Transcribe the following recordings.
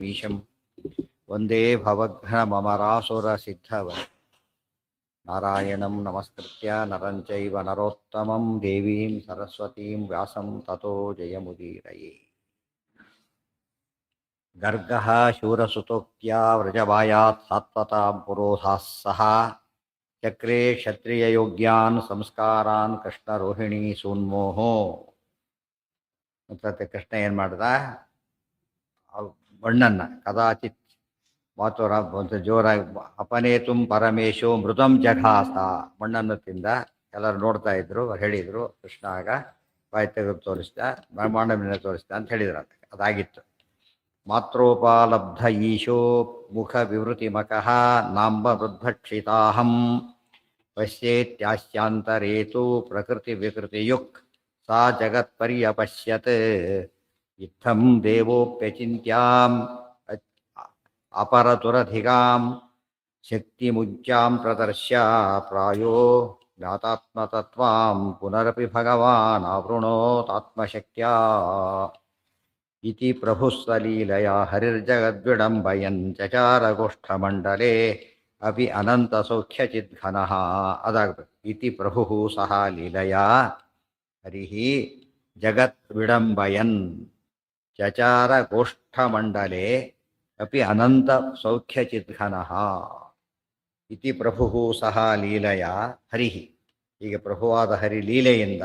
ईशं वन्दे भवघ्नममरासुरसिद्धवन् नारायणं नमस्कृत्य नरं चैव नरोत्तमं देवीं सरस्वतीं व्यासं ततो जयमुदीरये। गर्गः शूरसुतोक्त्या व्रजवायात् सात्वतां पुरोधाः सह चक्रे क्षत्रिययोग्यान् संस्कारान् कृष्णरोहिणी सून्मोहो ಮತ್ತೆ ಕೃಷ್ಣ ಏನು ಮಾಡ್ದ ಬಣ್ಣನ್ನ ಕದಾಚಿತ್ ಮಾತುರ ಜೋರಾಗಿ ಅಪನೇತುಂ ಪರಮೇಶೋ ಮೃತಂ ಜಘಾಸ ಮಣ್ಣನ್ನು ತಿಂದ. ಎಲ್ಲರೂ ನೋಡ್ತಾ ಇದ್ರು, ಹೇಳಿದರು. ಕೃಷ್ಣ ಆಗ ಬಾಯಿ ತೆಗೆದು ತೋರಿಸ್ದ, ಬ್ರಹ್ಮಾಂಡಮಿನ ತೋರಿಸ್ದ ಅಂತ ಹೇಳಿದ್ರು. ಅದಾಗಿತ್ತು. ಮಾತ್ರೋಪಾಲಬ್ಧ ಈಶೋ ಮುಖ ವಿವೃತಿಮಕಃ ನಾಂಬ ವೃದ್ಧಕ್ಷಿತಾಹಂ ಪಶ್ಯೇತ್ಯಾಶ್ಯಾಂತರೇತು ಪ್ರಕೃತಿ ವಿಕೃತಿಯುಕ್ ಸಾ ಜಗತ್ಪರ್ಯಪಶ್ಯತ್ ಇತ್ತಂ ದೇವೋಪ್ಯಚಿಂತ್ಯಾಂ ಅಪರತುರಧಿಗಾಂ ಶಕ್ತಿಮುಜ್ಜಾಂ ಪ್ರದರ್ಶ್ಯ ಪ್ರಾಯೋ ಜ್ಞಾತಾತ್ಮತತ್ವಾಂ ಪುನರಪಿ ಭಗವಾನ್ ಆವೃಣೋತಾತ್ಮಶಕ್ತ್ಯಾ ಇತಿ ಪ್ರಭುಸ್ವಲೀಲಯಾ ಹರಿರ್ಜಗದ್ವಿಡಂಬಯನ್ ಚಚಾರಗೋಷ್ಠಮಂಡಲೇ ಅಪಿ ಅನಂತಸೌಖ್ಯಚಿದ್ಘನಃ. ಅದಾಗಬೇಕು. ಇತಿ ಪ್ರಭು ಸಹ ಲೀಲಯಾ ಹರಿಃ ಜಗತ್ ವಿಡಂಬಯನ್ ಚಚಾರ ಗೋಷ್ಠಮಂಡಲೇ ಅಪಿ ಅನಂತ ಸೌಖ್ಯಚಿದ್ಘನಃ. ಇತಿ ಪ್ರಭು ಸಹ ಲೀಲಯ ಹರಿಃ, ಹೀಗೆ ಪ್ರಭುವಾದ ಹರಿ ಲೀಲೆಯಿಂದ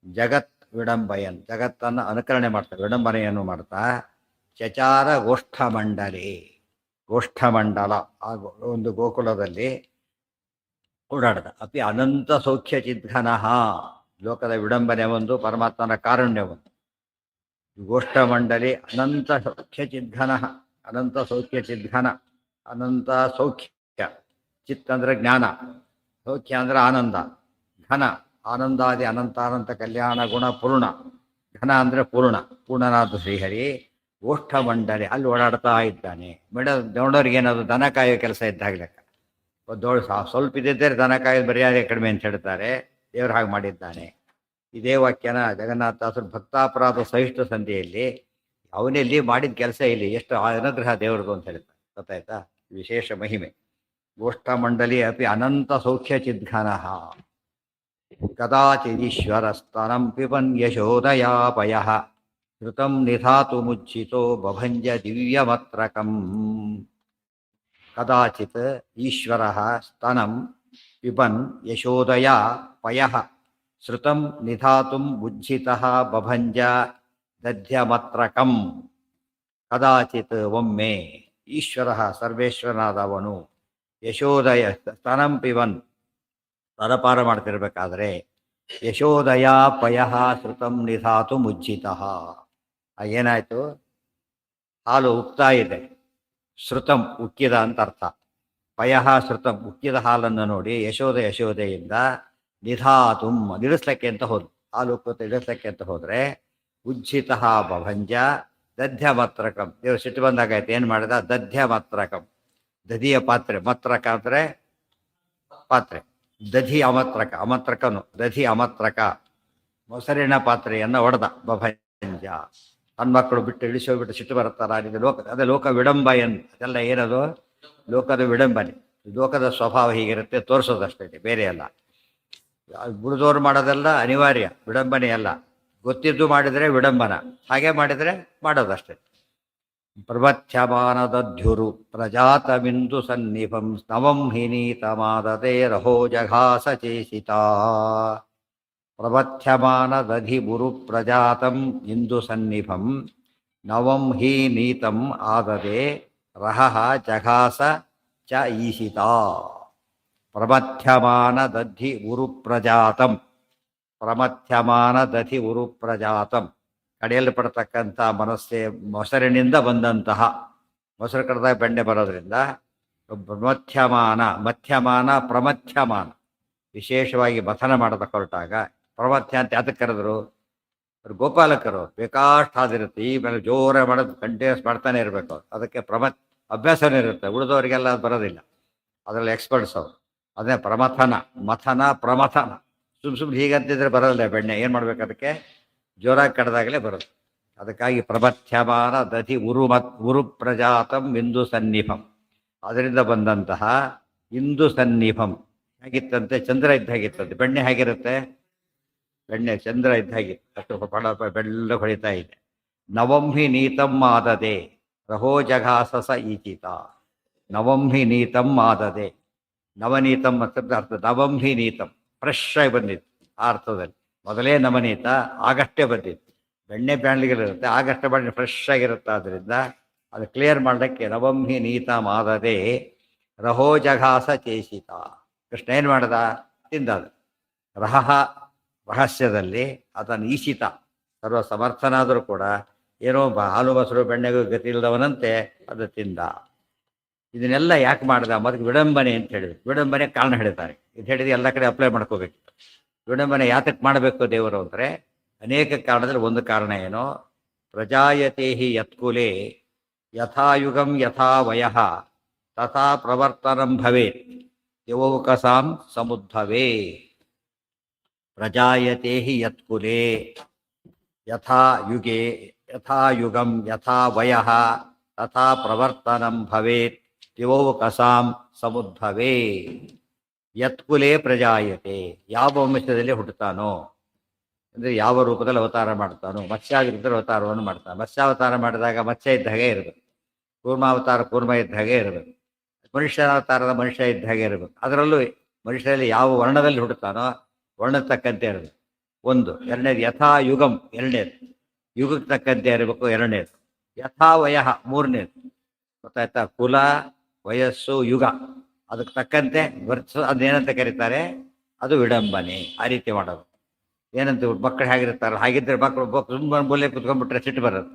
ಜಗತ್ ವಿಡಂಬಯನ್, ಜಗತ್ತನ್ನು ಅನುಕರಣೆ ಮಾಡ್ತಾ, ವಿಡಂಬನೆಯನ್ನು ಮಾಡ್ತಾ, ಚಚಾರ ಗೋಷ್ಠಮಂಡಲೇ, ಗೋಷ್ಠಮಂಡಲ ಆ ಒಂದು ಗೋಕುಲದಲ್ಲಿ ಓಡಾಡ್ದ. ಅಪಿ ಅನಂತ ಸೌಖ್ಯಚಿದ್ಘನಃ, ಲೋಕದ ವಿಡಂಬನೆ ಒಂದು, ಪರಮಾತ್ಮನ ಕಾರುಣ್ಯ ಒಂದು. ಗೋಷ್ಠಮಂಡಲಿ ಅನಂತ ಸೌಖ್ಯಚಿದ್ಘನಃ, ಅನಂತ ಸೌಖ್ಯಚಿದ್ಘನ, ಅನಂತ ಸೌಖ್ಯ. ಚಿತ್ ಅಂದರೆ ಜ್ಞಾನ, ಸೌಖ್ಯ ಅಂದರೆ ಆನಂದ, ಘನ ಆನಂದಾದಿ ಅನಂತಾನಂತ ಕಲ್ಯಾಣ ಗುಣ ಪೂರ್ಣ, ಘನ ಅಂದರೆ ಪೂರ್ಣ, ಪೂರ್ಣನಾದ ಶ್ರೀಹರಿ ಗೋಷ್ಠಮಂಡಲಿ ಅಲ್ಲಿ ಓಡಾಡ್ತಾ ಇದ್ದಾನೆ. ನೋಡೋರಿಗೆ ಏನದು ದನ ಕಾಯೋ ಕೆಲಸ ಇದ್ದಾಗಲೆಕ್ಕ. ಸ್ವಲ್ಪ ಇದ್ದಿದ್ದರೆ ದನ ಕಾಯೋದು ಮರ್ಯಾದೆ ಕಡಿಮೆ ಅಂತ ಹೇಳ್ತಾರೆ. ದೇವರು ಹಾಗೆ ಮಾಡಿದ್ದಾನೆ. ಇದೇ ವಾಕ್ಯನ ಜಗನ್ನಾಥದಾಸರು ಭಕ್ತಾಪರಾಧ ಸಹಿಷ್ಣು ಸಂಧಿಯಲ್ಲಿ ಅವನಲ್ಲಿ ಮಾಡಿದ ಕೆಲಸ ಇಲ್ಲಿ ಎಷ್ಟು ಅನುಗ್ರಹ ದೇವರದು ಅಂತ ಹೇಳ್ತಾರೆ. ಗೊತ್ತಾಯ್ತಾ? ವಿಶೇಷ ಮಹಿಮೆ. ಗೋಷ್ಠಮಂಡಲಿ ಅಪಿ ಅನಂತ ಸೌಖ್ಯ ಚಿದ್ಘನಃ ಕದಾಚಿದೀಶ್ವರಸ್ತನಂ ಪಿಬನ್ ಯಶೋದಯಾಪಯಃ ಧೃತಂ ನಿಧಾತು ಮುಜ್ಜಿತೋ ಬಭಂಜ ದಿವ್ಯಮತ್ರಕಂ. ಕದಾಚಿತ್ ಈಶ್ವರಃ ಸ್ತನಂ ಪಿಬನ್ ಯಶೋದಯಾ ಪಯಃ ಶ್ರುತಂ ನಿಧಾತುಂ ಉಜ್ಜಿತಃ ಬಭಂಜ ದಧ್ಯಮತ್ರಕಂ. ಕದಾಚಿತ್ ಒಮ್ಮೆ ಈಶ್ವರ ಸರ್ವೇಶ್ವರನಾದವನು ಯಶೋದಯ ಸ್ತನಂ ಪಿಬನ್ ಸ್ತನಪಾನ ಮಾಡ್ತಿರ್ಬೇಕಾದ್ರೆ ಯಶೋದಯ ಪಯಃ ಶ್ರುತಂ ನಿಧಾತು ಮುಜ್ಜಿತಃ. ಏನಾಯಿತು? ಹಾಲು ಉಕ್ತಾ ಇದೆ. ಶ್ರುತಂ ಉಕ್ಕಿದ ಅಂತ ಅರ್ಥ. ಪಯಃ ಶ್ರುತಂ ಉಕ್ಕಿದ ಹಾಲನ್ನು ನೋಡಿ ಯಶೋದೆಯಿಂದ ನಿಧಾತು ನಿಲ್ಲಿಸ್ಲಿಕ್ಕೆ ಅಂತ ಹೋದ್ರು. ಹಾಲು ಉಕ್ಕುತ್ತೆ ಇಳಿಸ್ಲಿಕ್ಕೆ ಅಂತ ಹೋದರೆ ಉಜ್ಜಿತ ಬಭಂಜ ದಧ್ಯಮತ್ರಕಂ. ದೇವರು ಸಿಟ್ಟು ಬಂದಾಗೈತೆ. ಏನು ಮಾಡಿದ? ದಧ್ಯಮತ್ರಕಂ, ದಧಿಯ ಪಾತ್ರೆ, ಮತ್ರಕ ಅಂದರೆ ಪಾತ್ರೆ, ದಧಿ ಅಮತ್ರಕ, ಅಮತ್ರಕನು ದಧಿ ಅಮತ್ರಕ, ಮೊಸರಿನ ಪಾತ್ರೆಯನ್ನು ಒಡೆದ. ಬಭಂಜ ಹೆಣ್ಮಕ್ಕಳು ಬಿಟ್ಟು ಇಳಿಸೋಗ್ಬಿಟ್ಟು ಸಿಟ್ಟು ಬರುತ್ತಾರ. ಅದೇ ಲೋಕ ವಿಡಂಬಯನ್, ಅದೆಲ್ಲ ಏನದು? ಲೋಕದ ವಿಡಂಬನೆ. ಲೋಕದ ಸ್ವಭಾವ ಹೀಗಿರುತ್ತೆ, ತೋರಿಸೋದಷ್ಟೇ, ಬೇರೆ ಅಲ್ಲ. ಬಿಡುದೋರು ಮಾಡೋದೆಲ್ಲ ಅನಿವಾರ್ಯ, ವಿಡಂಬನೆ ಅಲ್ಲ. ಗೊತ್ತಿದ್ದು ಮಾಡಿದರೆ ವಿಡಂಬನ, ಹಾಗೆ ಮಾಡಿದರೆ ಮಾಡೋದಷ್ಟೇ. ಪ್ರವಥ್ಯಮಾನದಧ್ಯುರು ಪ್ರಜಾತಮಿಂದು ಸನ್ನಿಭಂ ನವಂ ಹಿನೀತಮಾದತೆ ರಹೋ ಜಘಾಸ ಚೇಸಿತಾ. ಪ್ರವಥ್ಯಮಾನದಧಿಬುರು ಪ್ರಜಾತಂ ಇಂದು ಸನ್ನಿಭಂ ನವಂ ಹಿ ನೀತಂ ಆದದೆ ರಹಃ ಜಘಾಸ ಚ ಈಶಿತಾ. ಪ್ರಮಥ್ಯಮಾನ ದಧಿ ಉರು ಪ್ರಜಾತಂ, ಪ್ರಮಥ್ಯಮಾನ ದಧಿ ಉರು ಪ್ರಜಾತಂ, ಕಡೆಯಲ್ಪಡ್ತಕ್ಕಂಥ ಮೊಸರಿನಿಂದ ಬಂದಂತಹ, ಮೊಸರು ಕಡ್ದಾಗ ಬೆಣ್ಣೆ ಬರೋದ್ರಿಂದ ಪ್ರಮಥ್ಯಮಾನ, ಮಥ್ಯಮಾನ ಪ್ರಮಥ್ಯಮಾನ, ವಿಶೇಷವಾಗಿ ಮಥನ ಮಾಡೋದಕ್ಕೆ ಹೊರಟಾಗ ಪ್ರಮಥ್ಯ ಅಂತ ಯಾತಕ್ಕೆ ಕರೆದ್ರು? ಗೋಪಾಲಕರು ಬೇಕಾಷ್ಟು ಹಾದಿರುತ್ತೆ. ಈ ಮೇಲೆ ಜೋರ ಮಾಡೋದು ಕಂಟಿನ್ಯೂಸ್ ಮಾಡ್ತಾನೆ ಇರಬೇಕು. ಅದಕ್ಕೆ ಅಭ್ಯಾಸನೇ ಇರುತ್ತೆ. ಉಳಿದವರಿಗೆಲ್ಲ ಅದು ಬರೋದಿಲ್ಲ, ಅದರಲ್ಲಿ ಎಕ್ಸ್ಪರ್ಟ್ಸ್ ಅವರು. ಅದೇ ಪ್ರಮಥನ, ಮಥನ ಪ್ರಮಥನ. ಸುಮ್ಮನೆ ಹೀಗಂತಿದ್ರೆ ಬರೋದಿಲ್ಲ ಬೆಣ್ಣೆ. ಏನು ಮಾಡ್ಬೇಕು? ಅದಕ್ಕೆ ಜೋರಾಗಿ ಕಡ್ದಾಗಲೇ ಬರೋದು. ಅದಕ್ಕಾಗಿ ಪ್ರಮಥ್ಯಮಾನ ದಧಿ ಉರು ಪ್ರಜಾತಂ ಇಂದು ಸನ್ನಿಭಂ, ಅದರಿಂದ ಬಂದಂತಹ ಇಂದು ಸನ್ನಿಭಂ ಹೇಗಿತ್ತಂತೆ, ಚಂದ್ರ ಇದ್ದಾಗಿತ್ತಂತೆ. ಬೆಣ್ಣೆ ಹೇಗಿರುತ್ತೆ, ಬೆಣ್ಣೆ ಚಂದ್ರ ಇದ್ದಾಗಿತ್ತು, ಅಷ್ಟು ಫಳ ಬೆಳ್ಳ ಹೊಳಿತಾ ಇದೆ. ನವಂಹಿ ನೀತಂ ಆದದೆ ರಹೋ ಜಘಾಸಸ ಈಚಿತ. ನವಂಹಿ ನೀತಂ ಆದದೆ, ನವನೀತಂ ಅಂತ ಅರ್ಥ. ನವಂಹಿ ನೀತಂ ಫ್ರೆಶ್ ಆಗಿ ಬಂದಿತ್ತು ಆ ಅರ್ಥದಲ್ಲಿ. ಮೊದಲೇ ನವನೀತ ಆಗಷ್ಟೇ ಬಂದಿತ್ತು. ಬೆಣ್ಣೆ ಬ್ಯಾಂಡ್ಲಿಗಳಿರುತ್ತೆ, ಆಗಷ್ಟೇ ಬೆಣ್ಣೆ ಫ್ರೆಶ್ ಆಗಿರುತ್ತೆ. ಆದ್ದರಿಂದ ಅದು ಕ್ಲಿಯರ್ ಮಾಡಲಿಕ್ಕೆ ನವಂಹಿ ನೀತ ಮಾದದೆ ರಹೋ ಜಘಾಸ ಚೇಷಿತ. ಕೃಷ್ಣ ಏನು ಮಾಡ್ದ, ತಿಂದದು. ರಹ ರಹಸ್ಯದಲ್ಲಿ ಅದನ್ನು ಈಶಿತ, ಸರ್ವ ಸಮರ್ಥನಾದರೂ ಕೂಡ ಏನೋ ಹಾಲು ಮೊಸರು ಬೆಣ್ಣೆಗೂ ಗತಿ ಇಲ್ಲದವನಂತೆ ಅದು ತಿಂದ. ಇದನ್ನೆಲ್ಲ ಯಾಕೆ ಮಾಡ್ದ, ಮೊದಲು ವಿಡಂಬನೆ ಅಂತ ಹೇಳಿದ್ರು. ವಿಡಂಬನೆ ಕಾರಣ ಹೇಳ್ತಾರೆ. ಇದು ಹೇಳಿದ್ರೆ ಎಲ್ಲ ಕಡೆ ಅಪ್ಲೈ ಮಾಡ್ಕೋಬೇಕು. ವಿಡಂಬನೆ ಯಾತಕ್ಕೆ ಮಾಡಬೇಕು ದೇವರು ಅಂದರೆ ಅನೇಕ ಕಾರಣದಲ್ಲಿ ಒಂದು ಕಾರಣ ಏನೋ, ಪ್ರಜಾಯತೆ ಹಿ ಯತ್ಕುಲೆ ಯಥಾಯುಗಂ ಯಥಾ ವಯಃ ತಥಾ ಪ್ರವರ್ತನಂ ಭವೇತ್ ಯವೌಕಸಾಂ ಸಮುದ್ಭವೇ. ಪ್ರಜಾಯತೆ ಹಿ ಯತ್ಕುಲೆ ಯಥಾ ಯುಗೆ ಯಥಾ ಯುಗಂ ಯಥಾ ವಯಃ ತಥಾ ಪ್ರವರ್ತನಂ ಭವೇತ್ ಯವೌಕಸಾಂ ಸಮುದ್ಭವೇ. ಯತ್ಕುಲೆ ಪ್ರಜಾಯತೆ, ಯಾವ ವಂಶದಲ್ಲಿ ಹುಟ್ಟುತ್ತಾನೋ ಅಂದರೆ ಯಾವ ರೂಪದಲ್ಲಿ ಅವತಾರ ಮಾಡ್ತಾನೋ. ಮತ್ಸ್ಯಾವತಾರದಲ್ಲಿ ಅವತಾರವನ್ನು ಮಾಡ್ತಾನೆ. ಮತ್ಸ್ಯಾವತಾರ ಮಾಡಿದಾಗ ಮತ್ಸ್ಯ ಇದ್ದ ಹಾಗೆ ಇರಬೇಕು, ಕೂರ್ಮಾವತಾರ ಕೂರ್ಮ ಇದ್ದ ಹಾಗೆ ಇರಬೇಕು, ಮನುಷ್ಯನಾವತಾರದ ಮನುಷ್ಯ ಇದ್ದ ಹಾಗೆ ಇರಬೇಕು. ಅದರಲ್ಲೂ ಮನುಷ್ಯರಲ್ಲಿ ಯಾವ ವರ್ಣದಲ್ಲಿ ಹುಟ್ಟುತ್ತಾನೋ ವರ್ಣಕ್ಕೆ ತಕ್ಕಂತೆ ಇರಬೇಕು ಒಂದು. ಎರಡನೇದು ಯಥಾ ಯುಗಂ, ಎರಡನೇದು ಯುಗಕ್ಕೆ ತಕ್ಕಂತೆ ಇರಬೇಕು ಎರಡನೇದು. ಯಥಾ ವಯಃ ಮೂರನೇದು. ಗೊತ್ತಾಯ್ತಾ, ಕುಲ ವಯಸ್ಸು ಯುಗ ಅದಕ್ಕೆ ತಕ್ಕಂತೆ ವರ್ತಿಸು. ಅದೇನಂತ ಕರೀತಾರೆ, ಅದು ವಿಡಂಬನೆ. ಆ ರೀತಿ ಮಾಡೋದು. ಏನಂತ ಮಕ್ಕಳು ಹೇಗಿರ್ತಾರಲ್ಲ ಹಾಗಿದ್ದರೆ ಮಕ್ಕಳು ತುಂಬ ಬೋಲೆ ಕುತ್ಕೊಂಡ್ಬಿಟ್ರೆ ಸಿಟ್ಟು ಬರೋದು,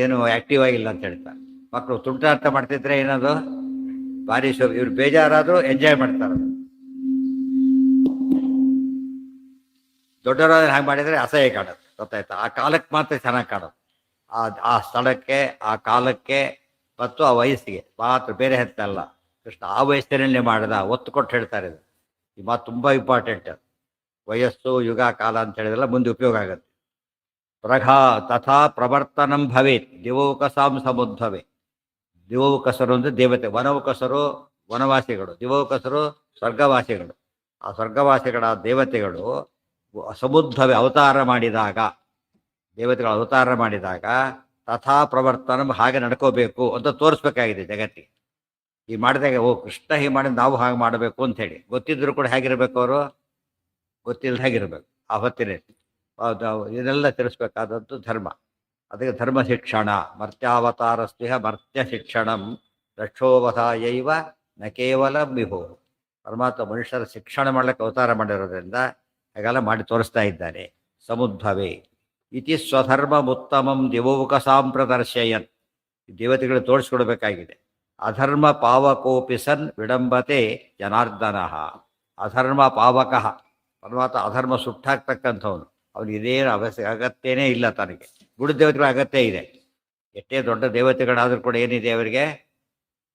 ಏನು ಆ್ಯಕ್ಟಿವ್ ಆಗಿಲ್ಲ ಅಂತ ಹೇಳ್ತಾರೆ. ಮಕ್ಕಳು ತುಂಟಾಟ ಮಾಡ್ತಿದ್ರೆ ಏನದು ಭಾರಿ ಇವ್ರು ಬೇಜಾರಾದರೂ ಎಂಜಾಯ್ ಮಾಡ್ತಾರೆ. ದೊಡ್ಡವರಾದ್ರೆ ಹಾಗೆ ಮಾಡಿದರೆ ಅಸಹ್ಯ ಕಾಣುತ್ತೆ. ಗೊತ್ತಾಯ್ತಾ, ಆ ಕಾಲಕ್ಕೆ ಮಾತ್ರ ಚೆನ್ನಾಗಿ ಕಾಣೋದು. ಆ ಸ್ಥಳಕ್ಕೆ ಆ ಕಾಲಕ್ಕೆ ಮತ್ತು ಆ ವಯಸ್ಸಿಗೆ ಮಾತ್ರ, ಬೇರೆ ಹೆತ್ತಲ್ಲ. ಕೃಷ್ಣ ಆ ವಯಸ್ಸಿನಲ್ಲೇ ಮಾಡಿದ, ಒತ್ತು ಕೊಟ್ಟು ಹೇಳ್ತಾರೆ. ಇದು ಈ ಮಾತು ತುಂಬ ಇಂಪಾರ್ಟೆಂಟ್. ವಯಸ್ಸು ಯುಗ ಕಾಲ ಅಂತ ಹೇಳಿದ್ರೆಲ್ಲ ಮುಂದೆ ಉಪಯೋಗ ಆಗುತ್ತೆ. ತಥಾ ಪ್ರವರ್ತನಂ ಭವೇತ್ ದಿವೌಕಸಾಂ ಸಮುದ್ಭವೆ. ದಿವೌಕಸರು ಅಂದರೆ ದೇವತೆ, ವನೌಕಸರು ವನವಾಸಿಗಳು, ದಿವೌಕಸರು ಸ್ವರ್ಗವಾಸಿಗಳು. ಆ ಸ್ವರ್ಗವಾಸಿಗಳ ದೇವತೆಗಳು ಸಮುದ್ಭವೆ ಅವತಾರ ಮಾಡಿದಾಗ, ದೇವತೆಗಳು ಅವತಾರ ಮಾಡಿದಾಗ ತಥಾ ಪ್ರವರ್ತನಂ ಹಾಗೆ ನಡ್ಕೋಬೇಕು ಅಂತ ತೋರಿಸ್ಬೇಕಾಗಿದೆ ಜಗತ್ತಿಗೆ. ಈ ಮಾಡಿದಾಗ ಓ ಕೃಷ್ಣ ಹೀಗೆ ಮಾಡಿದ ನಾವು ಹಾಗೆ ಮಾಡಬೇಕು ಅಂತ ಹೇಳಿ. ಗೊತ್ತಿದ್ರು ಕೂಡ ಹೇಗಿರ್ಬೇಕು, ಅವರು ಗೊತ್ತಿಲ್ಲದ ಹೇಗಿರ್ಬೇಕು ಆ ಹೊತ್ತಿನ. ಇದನ್ನೆಲ್ಲ ತಿಳಿಸ್ಬೇಕಾದದ್ದು ಧರ್ಮ. ಅದಕ್ಕೆ ಧರ್ಮ ಶಿಕ್ಷಣ. ಮರ್ತ್ಯಾವತಾರಸ್ತಿಹ ಮರ್ತ್ಯ ಶಿಕ್ಷಣಂ ರಕ್ಷೋವಧಾಯೈವ ನ ಕೇವಲ ವಿಭೋ. ಪರಮಾತ್ಮ ಮನುಷ್ಯರ ಶಿಕ್ಷಣ ಮಾಡ್ಲಿಕ್ಕೆ ಅವತಾರ ಮಾಡಿರೋದ್ರಿಂದ ಹಾಗೆಲ್ಲ ಮಾಡಿ ತೋರಿಸ್ತಾ ಇದ್ದಾನೆ. ಸಮುದ್ಭವೆ ಇತಿ ಸ್ವಧರ್ಮಮುತ್ತಮಂ ದಿವೌಕಸಾಂ ಪ್ರದರ್ಶಯನ್. ದೇವತೆಗಳು ತೋರಿಸ್ಕೊಡ್ಬೇಕಾಗಿದೆ. ಅಧರ್ಮ ಪಾವಕೋಪಿ ಸನ್ ವಿಡಂಬತೆ ಜನಾರ್ದನ. ಅಧರ್ಮ ಪಾವಕ, ಪರಮಾತ್ಮ ಅಧರ್ಮ ಸುಟ್ಟಾಕ್ತಕ್ಕಂಥವನು. ಅವನಿಗೆ ಇದೇನು ಅಗತ್ಯನೇ ಇಲ್ಲ. ತನಗೆ ಗುಡು ದೇವತೆಗಳ ಅಗತ್ಯ ಇದೆ. ಎಷ್ಟೇ ದೊಡ್ಡ ದೇವತೆಗಳಾದರೂ ಕೂಡ ಏನಿದೆ ಅವರಿಗೆ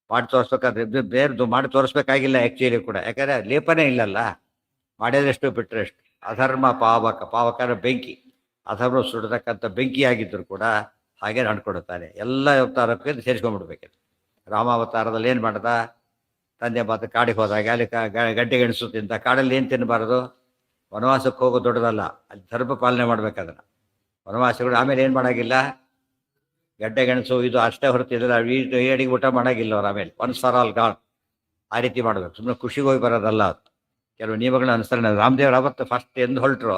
ಮಾಡಿ ತೋರಿಸ್ಬೇಕಾದ್ರೆ ಬೇರೆ ಮಾಡಿ ತೋರಿಸ್ಬೇಕಾಗಿಲ್ಲ ಆ್ಯಕ್ಚುಲಿ ಕೂಡ. ಯಾಕಂದರೆ ಲೇಪನೇ ಇಲ್ಲಲ್ಲ, ಮಾಡೋದೆಷ್ಟು ಬಿಟ್ಟರೆಷ್ಟು. ಅಧರ್ಮ ಪಾವಕ, ಪಾವಕರ ಬೆಂಕಿ, ಅಧರ್ಮ ಸುಡತಕ್ಕಂಥ ಬೆಂಕಿಯಾಗಿದ್ದರೂ ಕೂಡ ಹಾಗೆ ನಡ್ಕೊಡುತ್ತಾನೆ. ಎಲ್ಲ ಅವತಾರಕ್ಕೆ ಸೇರಿಸ್ಕೊಂಡ್ಬಿಡ್ಬೇಕು. ರಾಮಾವತಾರದಲ್ಲಿ ಏನು ಮಾಡ್ದ, ತಂದೆ ಮಾತು ಕಾಡಿಗೆ ಹೋದಾಗ ಅಲ್ಲಿ ಗಡ್ಡೆ ಗೆಣಸು ತಿಂತ. ಕಾಡಲ್ಲಿ ಏನು ತಿನ್ನಬಾರ್ದು, ವನವಾಸಕ್ಕೆ ಹೋಗೋ ದೊಡ್ಡದಲ್ಲ, ಅಲ್ಲಿ ಧರ್ಮ ಪಾಲನೆ ಮಾಡ್ಬೇಕದನ್ನು. ವನವಾಸಿಗಳು ಆಮೇಲೆ ಏನು ಮಾಡೋಂಗಿಲ್ಲ, ಗಡ್ಡೆ ಗೆಣಸು ಇದು ಅಷ್ಟೇ ಹೊರತಿದ್ರೆ ಅಡಿಗೆ ಊಟ ಮಾಡೋಂಗಿಲ್ಲ ಅವ್ರು. ಆಮೇಲೆ ಒನ್ಸ್ ಫಾರ್ ಆಲ್ ಗಾನ್. ಆ ರೀತಿ ಮಾಡಬೇಕು. ಸುಮ್ಮನೆ ಖುಷಿಗೆ ಹೋಗಿ ಬರೋದಲ್ಲ ಅದು. ಕೆಲವು ನಿಯಮಗಳನ್ನ ಅನುಸರಣೆ. ರಾಮದೇವ್ರು ಅವತ್ತು ಫಸ್ಟ್ ಎಂದು ಹೊರಟರು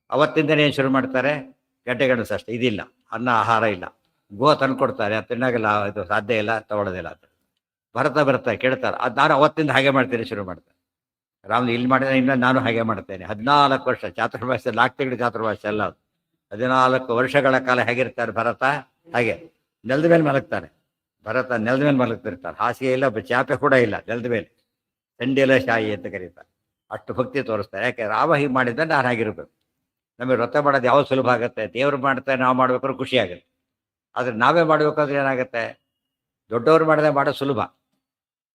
ಅವತ್ತಿಂದನೇ ಏನು ಶುರು ಮಾಡ್ತಾರೆ, ಗಡ್ಡೆ ಗೆಣಸು ಅಷ್ಟೇ. ಇದಿಲ್ಲ, ಅನ್ನ ಆಹಾರ ಇಲ್ಲ. ಗೋ ತಂದು ಕೊಡ್ತಾರೆ, ಅದು ತಿನ್ನಾಗಲ್ಲ, ಇದು ಸಾಧ್ಯ ಇಲ್ಲ, ತಗೊಳ್ಳೋದಿಲ್ಲ ಅಂತ. ಬರ್ತಾ ಕೇಳ್ತಾರೆ. ಅದು ನಾನು ಅವತ್ತಿಂದ ಹಾಗೆ ಮಾಡ್ತೇನೆ ಶುರು ಮಾಡ್ತಾರೆ. ರಾಮ ಇಲ್ಲಿ ಮಾಡಿದ್ರೆ ಇನ್ನು ನಾನು ಹಾಗೆ ಮಾಡ್ತೇನೆ. 14 ವರ್ಷ ಚಾತುರ್ಮಾಸ, 4 ತಿಂಗಳು ಚಾತುರ್ಮಾಸ ಎಲ್ಲ. 14 ವರ್ಷಗಳ ಕಾಲ ಹೇಗಿರ್ತಾರೆ ಭರತ, ಹಾಗೆ ನೆಲದ ಮೇಲೆ ಮಲಗ್ತಾನೆ. ಭರತ ನೆಲದ ಮೇಲೆ ಮಲಗ್ತಿರ್ತಾರೆ. ಹಾಸಿಗೆ ಇಲ್ಲ, ಚಾಪೆ ಕೂಡ ಇಲ್ಲ, ನೆಲದ ಮೇಲೆ. ಚಂಡಿಲ ಶಾಯಿ ಅಂತ ಕರೀತಾರೆ. ಅಷ್ಟು ಭಕ್ತಿ ತೋರಿಸ್ತಾರೆ. ಯಾಕೆ ರಾಮ ಹೀಗೆ ಮಾಡಿದ್ರೆ ನಾನು ಹಾಗಿರ್ಬೇಕು. ನಮಗೆ ವ್ರತ ಮಾಡೋದು ಯಾವುದು ಸುಲಭ ಆಗುತ್ತೆ, ದೇವ್ರು ಮಾಡ್ತಾರೆ, ನಾವು ಮಾಡ್ಬೇಕಾದ್ರೆ ಖುಷಿ ಆಗುತ್ತೆ. ಆದರೆ ನಾವೇ ಮಾಡಬೇಕಾದ್ರೆ ಏನಾಗುತ್ತೆ, ದೊಡ್ಡವ್ರು ಮಾಡಿದ್ರೆ ಮಾಡೋದು ಸುಲಭ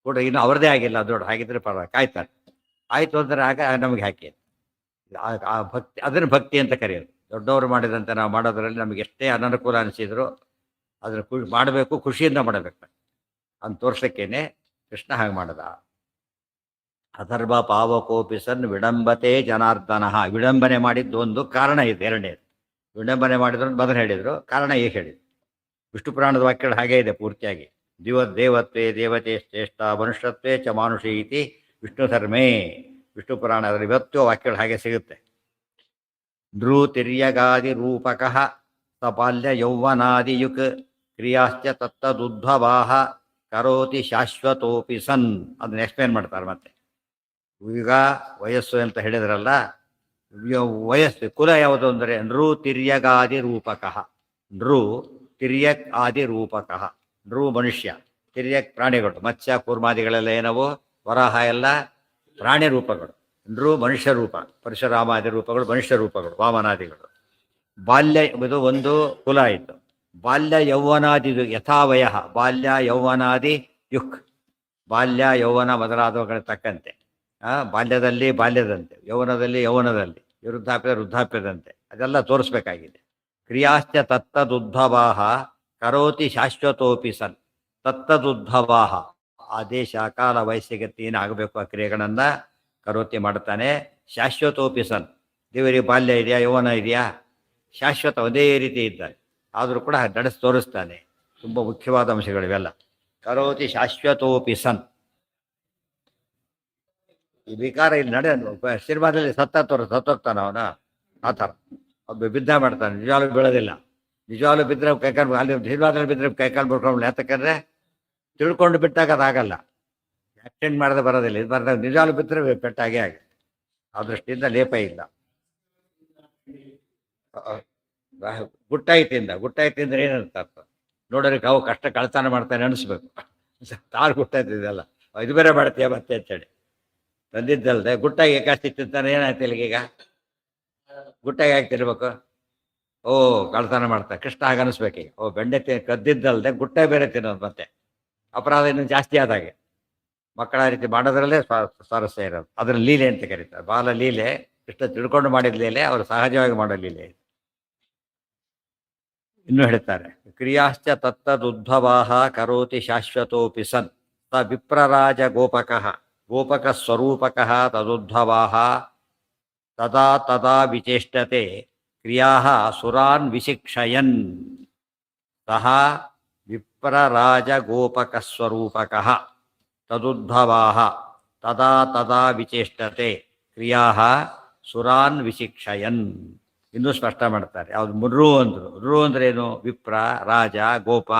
ಕೂಡ. ಇನ್ನು ಅವ್ರದ್ದೇ ಆಗಿಲ್ಲ ದೊಡ್ಡ, ಹಾಗಿದ್ರೆ ಪರವಾಗಿ ಕಾಯ್ತಾರೆ. ಆಯಿತು ಅಂದರೆ ಆಗ ನಮಗೆ ಹಾಕಿ ಆ ಭಕ್ತಿ, ಅದನ್ನು ಭಕ್ತಿ ಅಂತ ಕರೆಯೋದು. ದೊಡ್ಡವರು ಮಾಡಿದಂತೆ ನಾವು ಮಾಡೋದ್ರಲ್ಲಿ ನಮಗೆ ಎಷ್ಟೇ ಅನನುಕೂಲ ಅನಿಸಿದ್ರು ಅದನ್ನು ಮಾಡಬೇಕು, ಖುಷಿಯಿಂದ ಮಾಡಬೇಕು ಅಂತ ತೋರ್ಸಕ್ಕೇನೆ ಕೃಷ್ಣ ಹಾಗೆ ಮಾಡದ. ಅಥರ್ವ ಪಾವಕೋಪಿ ಸನ್ ವಿಡಂಬತೆ ಜನಾರ್ದನ. ವಿಡಂಬನೆ ಮಾಡಿದ್ದು ಒಂದು ಕಾರಣ ಇದೆ, ಎರಡನೇದು ವಿಡಂಬನೆ ಮಾಡಿದ್ರು ಮೊದಲು ಹೇಳಿದರು, ಕಾರಣ ಈಗ ಹೇಳಿದ್ರು. ವಿಷ್ಣು ಪುರಾಣದ ವಾಕ್ಯಗಳು ಹಾಗೇ ಇದೆ ಪೂರ್ತಿಯಾಗಿ. ದೇವತ್ವೇ ದೇವತೆ ಶ್ರೇಷ್ಠ ಮನುಷ್ಯತ್ವೇ ಚ ಮಾನುಷಿ ಇತಿ ವಿಷ್ಣು ಧರ್ಮೇ. ವಿಷ್ಣು ಪುರಾಣದಲ್ಲಿ ಇವತ್ತು ವಾಕ್ಯಗಳು ಹಾಗೆ ಸಿಗುತ್ತೆ. ನೃ ತಿರ್ಯಗಾದಿ ರೂಪಕಃ ಸ ಬಾಲ್ಯ ಯೌವನಾದಿಯುಕ್ ಕ್ರಿಯಾಶ್ಚ ತತ್ತದುದ್ಭವಾಹ ಕರೋತಿ ಶಾಶ್ವತೋಪಿ ಸನ್. ಅದನ್ನ ಎಕ್ಸ್ಪ್ಲೇನ್ ಮಾಡ್ತಾರೆ ಮತ್ತೆ. ಈಗ ವಯಸ್ಸು ಅಂತ ಹೇಳಿದ್ರಲ್ಲ, ವಯಸ್ಸು ಕುಲ ಯಾವುದು ಅಂದರೆ ನೃ ತಿರ್ಯಗಾದಿ ರೂಪಕಃ. ನೃ ತಿರ್ಯಕ್ ಆದಿ ರೂಪಕಃ. ನೃ ಮನುಷ್ಯ, ತಿರ್ಯಕ್ ಪ್ರಾಣಿಗಳು, ಮತ್ಸ್ಯ ಕೂರ್ಮಾದಿಗಳೆಲ್ಲ ಏನವು ವರಾಹ ಎಲ್ಲ ಪ್ರಾಣಿ ರೂಪಗಳು. ನೃ ಮನುಷ್ಯ ರೂಪ, ಪರಶುರಾಮಾದಿ ರೂಪಗಳು ಮನುಷ್ಯ ರೂಪಗಳು, ವಾಮನಾದಿಗಳು. ಬಾಲ್ಯ ಇದು ಒಂದು ಕುಲ ಆಯಿತು. ಬಾಲ್ಯ ಯೌವನಾದಿದು ಯಥಾವಯ, ಬಾಲ್ಯ ಯೌವನಾದಿ ಯುಕ್, ಬಾಲ್ಯ ಯೌವನ ಮೊದಲಾದವುಗಳ ತಕ್ಕಂತೆ. ಬಾಲ್ಯದಲ್ಲಿ ಬಾಲ್ಯದಂತೆ, ಯೌವನದಲ್ಲಿ ಯೌವನದಲ್ಲಿ, ವೃದ್ಧಾಪ್ಯದ ವೃದ್ಧಾಪ್ಯದಂತೆ ಅದೆಲ್ಲ ತೋರಿಸ್ಬೇಕಾಗಿದೆ. ಕ್ರಿಯಾಶ್ಚ ತತ್ತದುದ್ಭವಾಹ ಕರೋತಿ ಶಾಶ್ವತೋಪಿ ಸನ್. ತತ್ತದುದ್ಭವಾಹ ಆ ದೇಶ ಕಾಲ ವಯಸ್ಸಿಗತಿ ಆಗಬೇಕು ಆ ಕ್ರಿಯೆಗಳನ್ನು ಕರೋತಿ ಮಾಡ್ತಾನೆ. ಶಾಶ್ವತೋಪಿ ಸನ್, ದೇವರಿಗೆ ಬಾಲ್ಯ ಇದೆಯಾ ಯೌವನ ಇದೆಯಾ? ಶಾಶ್ವತ ಒಂದೇ ರೀತಿ ಇದ್ದಾನೆ, ಆದರೂ ಕೂಡ ನಡೆಸಿ ತೋರಿಸ್ತಾನೆ. ತುಂಬ ಮುಖ್ಯವಾದ ಅಂಶಗಳಿವೆಲ್ಲ. ಕರೋತಿ ಶಾಶ್ವತೋಪಿ ಸನ್. ಈ ವಿಕಾರ ಇಲ್ಲಿ ಸಿನಿಮಾದಲ್ಲಿ ಸತ್ತೋಗ್ತಾನ ಅವನ ಆ ಥರ ಒಬ್ಬ ಬಿದ್ದ ಮಾಡ್ತಾನೆ, ನಿಜವಾಗ್ಲೂ ಬೀಳೋದಿಲ್ಲ. ನಿಜವಾಗ್ಲೂ ಬಿದ್ದರೆ ಕೈಕಾಲು ಅಲ್ಲಿ ಸಿನಿಮಾದಲ್ಲಿ ಬಿದ್ದರೆ ಕೈಕಾಲು ಬಿಡ್ಕೊಂಡು, ಯಾತಕ್ಕಂದ್ರೆ ತಿಳ್ಕೊಂಡು ಬಿಟ್ಟಾಗ ಅದಾಗಲ್ಲ, ಆಕ್ಸಿಡೆಂಟ್ ಮಾಡದೆ ಬರೋದಿಲ್ಲ. ಇದು ಬರ್ದಾಗ ನಿಜವಾಗ್ಲೂ ಬಿದ್ದರೆ ಪೆಟ್ಟಾಗೇ ಆಗಿದೆ. ಆ ದೃಷ್ಟಿಯಿಂದ ಲೇಪ ಇಲ್ಲ. ಗುಟ್ಟಾಯ್ತಿಂದ ಏನಂತ ಅರ್ಥ? ನೋಡೋರಿಗೆ ಅವು ಕಷ್ಟ ಕಳ್ತನ ಮಾಡ್ತಾನೆ ಅನಿಸ್ಬೇಕು. ತಾಳು ಗುಟ್ಟಾಯ್ತಿದ್ದಲ್ಲ, ಇದು ಬೇರೆ ಮಾಡ್ತೀಯ ಮತ್ತೆ ಅಂತೇಳಿ ತಂದಿದ್ದಲ್ದೆ ಗುಟ್ಟಾಗಿ ಏಕಾಸ್ತಿ ತಿಂತಾನೆ. ಏನಾಯ್ತು ಇಲ್ಲಿಗೀಗ? ಗುಟ್ಟಾಗಿ ಯಾಕೆ ತಿನ್ಬೇಕು? ಓ ಕಳ್ತನ ಮಾಡ್ತಾರೆ ಕೃಷ್ಣ ಹಾಗೆ ಅನಿಸ್ಬೇಕೀಗ. ಓ ಬೆಂಡೆ ಕದ್ದಿದ್ದಲ್ದೆ ಗುಟ್ಟಾಗಿ ಬೇರೆ ತಿನ್ನೋದು, ಮತ್ತೆ ಅಪರಾಧ ಇನ್ನೂ ಜಾಸ್ತಿ ಆದಾಗೆ. ಮಕ್ಕಳ ರೀತಿ ಮಾಡೋದ್ರಲ್ಲೇ ಸ್ವಾರಸ್ಯ ಇರೋದು. ಅದನ್ನ ಲೀಲೆ ಅಂತ ಕರೀತಾರೆ, ಬಾಲ ಲೀಲೆ. ಕೃಷ್ಣ ತಿಳ್ಕೊಂಡು ಮಾಡಿದ ಲೀಲೆ, ಅವರು ಸಹಜವಾಗಿ ಮಾಡೋ ಲೀಲೆ. ಇನ್ನು ಹೇಳ್ತಾರೆ, ಕ್ರಿಯಾಶ್ಚ ತತ್ತದುದ್ಭವಾಹ ಕರೋತಿ ಶಾಶ್ವತೋಪಿ ಸನ್ ಸ ವಿಪ್ರರಾಜ ಗೋಪಕಃ ಗೋಪಕ ಸ್ವರೂಪಕಃ ತದುದ್ಭವಾಹ ತದಾ ತದಾ ವಿಚೇಷ್ಟತೆ ಕ್ರಿಯಾಃ ಸುರಾನ್ ವಿಶಿಕ್ಷಯನ್. ಸಹ ವಿಪ್ರರಾಜ ಗೋಪಕ ಸ್ವರೂಪಕಃ ತದುದ್ಭವಾಹ ತದಾ ತದಾ ವಿಚೇಷ್ಟತೆ ಕ್ರಿಯಾಃ ಸುರಾನ್ ವಿಶಿಕ್ಷಯನ್. ಇನ್ನೂ ಸ್ಪಷ್ಟ ಮಾಡ್ತಾರೆ. ಯಾವುದು ನೃ ಅಂದರು. ನೃ ಅಂದ್ರೇನು? ವಿಪ್ರ, ರಾಜ, ಗೋಪ,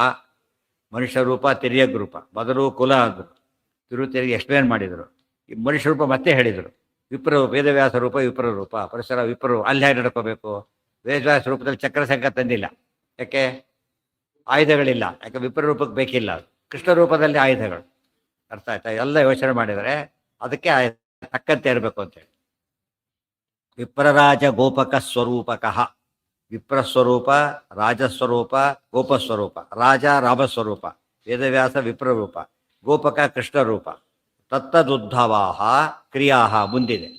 ಮನುಷ್ಯ ರೂಪ, ತಿರ್ಯಗ್ ರೂಪ. ಮೊದಲು ಕುಲ ಅಂದರು, ತಿರುಗಿ ಎಕ್ಸ್ಪ್ಲೇನ್ ಮಾಡಿದರು. ಈ ಮನುಷ್ಯ ರೂಪ ಮತ್ತೆ ಹೇಳಿದರು. ವಿಪ್ರರೂಪ, ವೇದವ್ಯಾಸ ರೂಪ ವಿಪ್ರರೂಪ, ಪರಿಸರ ವಿಪ್ರರು. ಅಲ್ಲಿ ಹೇಗೆ ನಡ್ಕೋಬೇಕು? ವೇದವ್ಯಾಸ ರೂಪದಲ್ಲಿ ಚಕ್ರಸಂಕ ತಂದಿಲ್ಲ, ಯಾಕೆ? ಆಯುಧಗಳಿಲ್ಲ, ಯಾಕೆ? ವಿಪ್ರರೂಪಕ್ಕೆ ಬೇಕಿಲ್ಲ. ಕೃಷ್ಣ ರೂಪದಲ್ಲಿ ಆಯುಧಗಳು. ಅರ್ಥ ಆಯ್ತಾ? ಎಲ್ಲ ಯೋಚನೆ ಮಾಡಿದರೆ ಅದಕ್ಕೆ ತಕ್ಕಂತೆ ಇರಬೇಕು ಅಂತೇಳಿ. ವಿಪ್ರರಾಜ ಗೋಪಕ ಸ್ವರೂಪಕಃ. ವಿಪ್ರಸ್ವರೂಪ, ರಾಜಸ್ವರೂಪ, ಗೋಪಸ್ವರೂಪ. ರಾಜ ರಾಮಸ್ವರೂಪ, ವೇದವ್ಯಾಸ ವಿಪ್ರರೂಪ, ಗೋಪಕ ಕೃಷ್ಣರೂಪ. ತತ್ತದುದ್ಭವಾಹ ಕ್ರಿಯಾಹ ಮುಂದಿದೆ.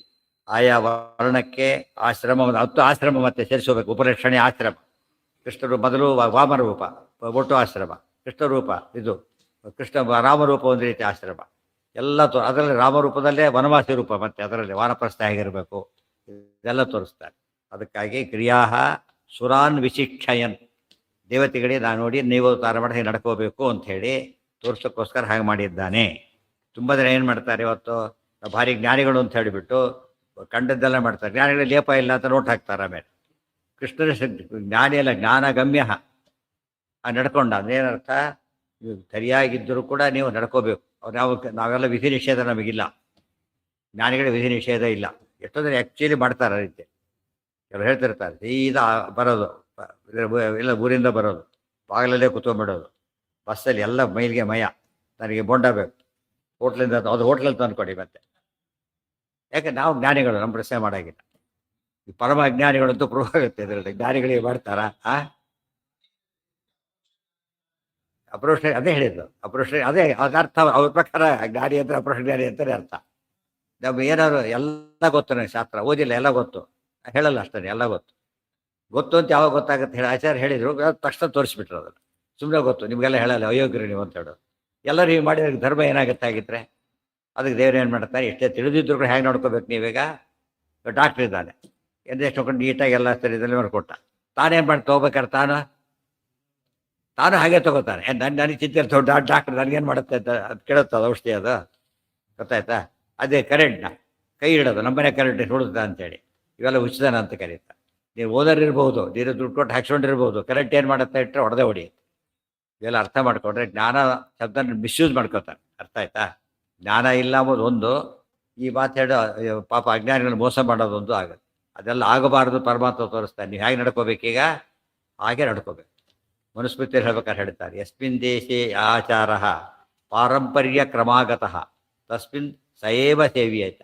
ಆಯಾ ವರ್ಣಕ್ಕೆ ಆಶ್ರಮ, 10 ಆಶ್ರಮ ಮತ್ತೆ ಸೇರಿಸೋಬೇಕು. ಉಪಲಕ್ಷಣೆ ಆಶ್ರಮ. ಕೃಷ್ಣರು ಮೊದಲು ವಾಮರೂಪ, ಒಟ್ಟು ಆಶ್ರಮ. ಕೃಷ್ಣರೂಪ ಇದು ಕೃಷ್ಣ, ರಾಮರೂಪ ಒಂದು ರೀತಿ ಆಶ್ರಮ. ಎಲ್ಲ ಅದರಲ್ಲಿ ರಾಮರೂಪದಲ್ಲೇ ವನವಾಸಿ ರೂಪ, ಮತ್ತೆ ಅದರಲ್ಲಿ ವಾನಪ್ರಸ್ಥ ಹೇಗಿರಬೇಕು ಇದೆಲ್ಲ ತೋರಿಸ್ತಾರೆ. ಅದಕ್ಕಾಗಿ ಕ್ರಿಯಾಹ ಸುರಾನ್ ವಿಶಿಕ್ಷಯನ್, ದೇವತೆಗಳಿಗೆ ನಾನು ನೋಡಿ ನೀವು ಅವತಾರ ಮಾಡಿ ಹೇಗೆ ನಡ್ಕೋಬೇಕು ಅಂತ ಹೇಳಿ ತೋರ್ಸೋಕ್ಕೋಸ್ಕರ ಹಾಗೆ ಮಾಡಿದ್ದಾನೆ. ತುಂಬ ಜನ ಏನು ಮಾಡ್ತಾರೆ ಇವತ್ತು, ಭಾರಿ ಜ್ಞಾನಿಗಳು ಅಂತ ಹೇಳಿಬಿಟ್ಟು ಕಂಡದ್ದೆಲ್ಲ ಮಾಡ್ತಾರೆ. ಜ್ಞಾನಿಗಳಿಗೆ ಲೇಪ ಇಲ್ಲ ಅಂತ ನೋಟ್ ಹಾಕ್ತಾರೆ. ಆಮೇಲೆ ಕೃಷ್ಣನ ಜ್ಞಾನಿ ಅಲ್ಲ, ಜ್ಞಾನಗಮ್ಯ ನಡ್ಕೊಂಡ ಅದೇನರ್ಥ? ನೀವು ಸರಿಯಾಗಿದ್ದರೂ ಕೂಡ ನೀವು ನಡ್ಕೋಬೇಕು. ನಾವೆಲ್ಲ ವಿಧಿ ನಿಷೇಧ ನಮಗಿಲ್ಲ, ಜ್ಞಾನಿಗಳ ವಿಧಿ ನಿಷೇಧ ಇಲ್ಲ. ಎಷ್ಟೋ ಜನ ಆ್ಯಕ್ಚುಲಿ ಮಾಡ್ತಾರೆ ಆ ರೀತಿ. ಕೆಲವು ಹೇಳ್ತಿರ್ತಾರೆ, ಸೀದಾ ಬರೋದು, ಎಲ್ಲ ಊರಿಂದ ಬರೋದು, ಬಾಗಿಲಲ್ಲೇ ಕೂತ್ಕೊಂಡ್ಬಿಡೋದು, ಬಸ್ಸಲ್ಲಿ ಎಲ್ಲ ಮೈಲಿಗೆ ಮಯ, ನನಗೆ ಬೋಂಡ ಬೇಕು, ಹೋಟ್ಲಿಂದ ಅದು ಹೋಟ್ಲಲ್ಲಿ ತಂದುಕೊಡಿ ಮತ್ತೆ. ಯಾಕೆ? ನಾವು ಜ್ಞಾನಿಗಳು, ನಮ್ಮ ಪ್ರಶ್ನೆ ಮಾಡೋಂಗಿಲ್ಲ. ಈ ಪರಮ ಜ್ಞಾನಿಗಳಂತೂ ಪ್ರೂವ್ ಆಗುತ್ತೆ ಇದರಲ್ಲಿ. ಜ್ಞಾನಿಗಳಿಗೆ ಮಾಡ್ತಾರಾ? ಅಪರೋಕ್ಷ, ಅದೇ ಹೇಳಿದ್ದು ಅಪರೋಕ್ಷ, ಅದೇ ಅದರ್ಥ. ಅವ್ರ ಪ್ರಕಾರ ಜ್ಞಾನಿ ಅಂದರೆ ಅಪರೋಕ್ಷ ಜ್ಞಾನಿ ಅಂತಾನೆ ಅರ್ಥ. ನಮ್ಗೆ ಏನಾದ್ರು ಎಲ್ಲ ಗೊತ್ತು, ನನಗೆ ಶಾಸ್ತ್ರ ಓದಿಲ್ಲ, ಎಲ್ಲ ಗೊತ್ತು ಹೇಳಲ್ಲ ಅಷ್ಟೇ, ಎಲ್ಲ ಗೊತ್ತು. ಗೊತ್ತು ಅಂತ ಯಾವಾಗ ಗೊತ್ತಾಗುತ್ತೆ ಹೇಳಿ ಆಚಾರ್ಯ ಹೇಳಿದ್ರು, ತಕ್ಷಣ ತೋರಿಸ್ಬಿಟ್ರು ಅದನ್ನು. ಸುಮ್ಮನೆ ಗೊತ್ತು ನಿಮಗೆಲ್ಲ ಹೇಳಲ್ಲ ಅಯೋಗ್ಯರು ನೀವು ಅಂತ ಹೇಳೋದು. ಎಲ್ಲರೂ ಹೀಗೆ ಮಾಡಿದ್ರೆ ಧರ್ಮ ಏನಾಗುತ್ತೆ ಆಗಿದ್ರೆ? ಅದಕ್ಕೆ ದೇವ್ರು ಏನು ಮಾಡ್ತಾರೆ, ಎಷ್ಟೇ ತಿಳಿದಿದ್ರು ಕೂಡ ಹೇಗೆ ನೋಡ್ಕೋಬೇಕು ನೀವೀಗ? ಡಾಕ್ಟ್ರ್ ಇದ್ದಾನೆ, ಎಷ್ಟು ನೋಡ್ಕೊಂಡು ನೀಟಾಗಿ ಎಲ್ಲ ಸರಿ ಇದರಲ್ಲಿ ಮಾಡಿಕೊಟ್ಟ. ತಾನೇನು ಮಾಡಿ ತೊಗೋಬೇಕಾರೆ ತಾನು ಹಾಗೆ ತೊಗೋತಾನೆ. ನನಗೆ ಚಿಂತೆ ದೊಡ್ಡ ಡಾಕ್ಟ್ರ್ ನನಗೇನು ಮಾಡುತ್ತೆ ಅಂತ ಅದು ಕೇಳುತ್ತೆ, ಅದು ಔಷಧಿ ಅದು ಗೊತ್ತಾಯ್ತಾ? ಅದೇ ಕರೆಂಟ್ನ ಕೈ ಇಡೋದು, ನಮ್ಮನೆ ಕರೆಂಟ್ ಹೊಡುತ್ತಾ ಅಂತೇಳಿ, ಇವೆಲ್ಲ ಉಚಿತನ ಅಂತ ಕರೀತಾರೆ. ನೀವು ಓದೋರಿರ್ಬೋದು, ನೀರು ದುಡ್ಡು ಕೊಟ್ಟು ಹಾಕ್ಸ್ಕೊಂಡಿರ್ಬೋದು, ಕರೆಂಟ್ ಏನು ಮಾಡುತ್ತೆ ಇಟ್ಟರೆ ಹೊಡೆದೇ ಹೊಡಿಯುತ್ತೆ. ಇವೆಲ್ಲ ಅರ್ಥ ಮಾಡ್ಕೊಂಡ್ರೆ ಜ್ಞಾನ ಶಬ್ದನ ಮಿಸ್ಯೂಸ್ ಮಾಡ್ಕೋತಾರೆ. ಅರ್ಥ ಆಯ್ತಾ? ಜ್ಞಾನ ಇಲ್ಲ ಅಂಬೋದು ಒಂದು, ಈ ಮಾತು ಹೇಳೋ ಪಾಪ ಅಜ್ಞಾನಿಗಳನ್ನ ಮೋಸ ಮಾಡೋದೊಂದು ಆಗುತ್ತೆ. ಅದೆಲ್ಲ ಆಗಬಾರದು ಪರಮಾತ್ಮ ತೋರಿಸ್ತಾನೆ. ನೀವು ಹೇಗೆ ನಡ್ಕೋಬೇಕೀಗ? ಹಾಗೆ ನಡ್ಕೋಬೇಕು. ಮನುಸ್ಮೃತಿಯಲ್ಲಿ ಹೇಳ್ಬೇಕಾದ್ರೆ ಹೇಳ್ತಾರೆ, ಯಸ್ಮಿನ್ ದೇಶೇ ಆಚಾರ ಪಾರಂಪರ್ಯ ಕ್ರಮಾಗತಃ ತಸ್ಮಿನ್ ಸಯೇವ ಸೇವಿಯತ.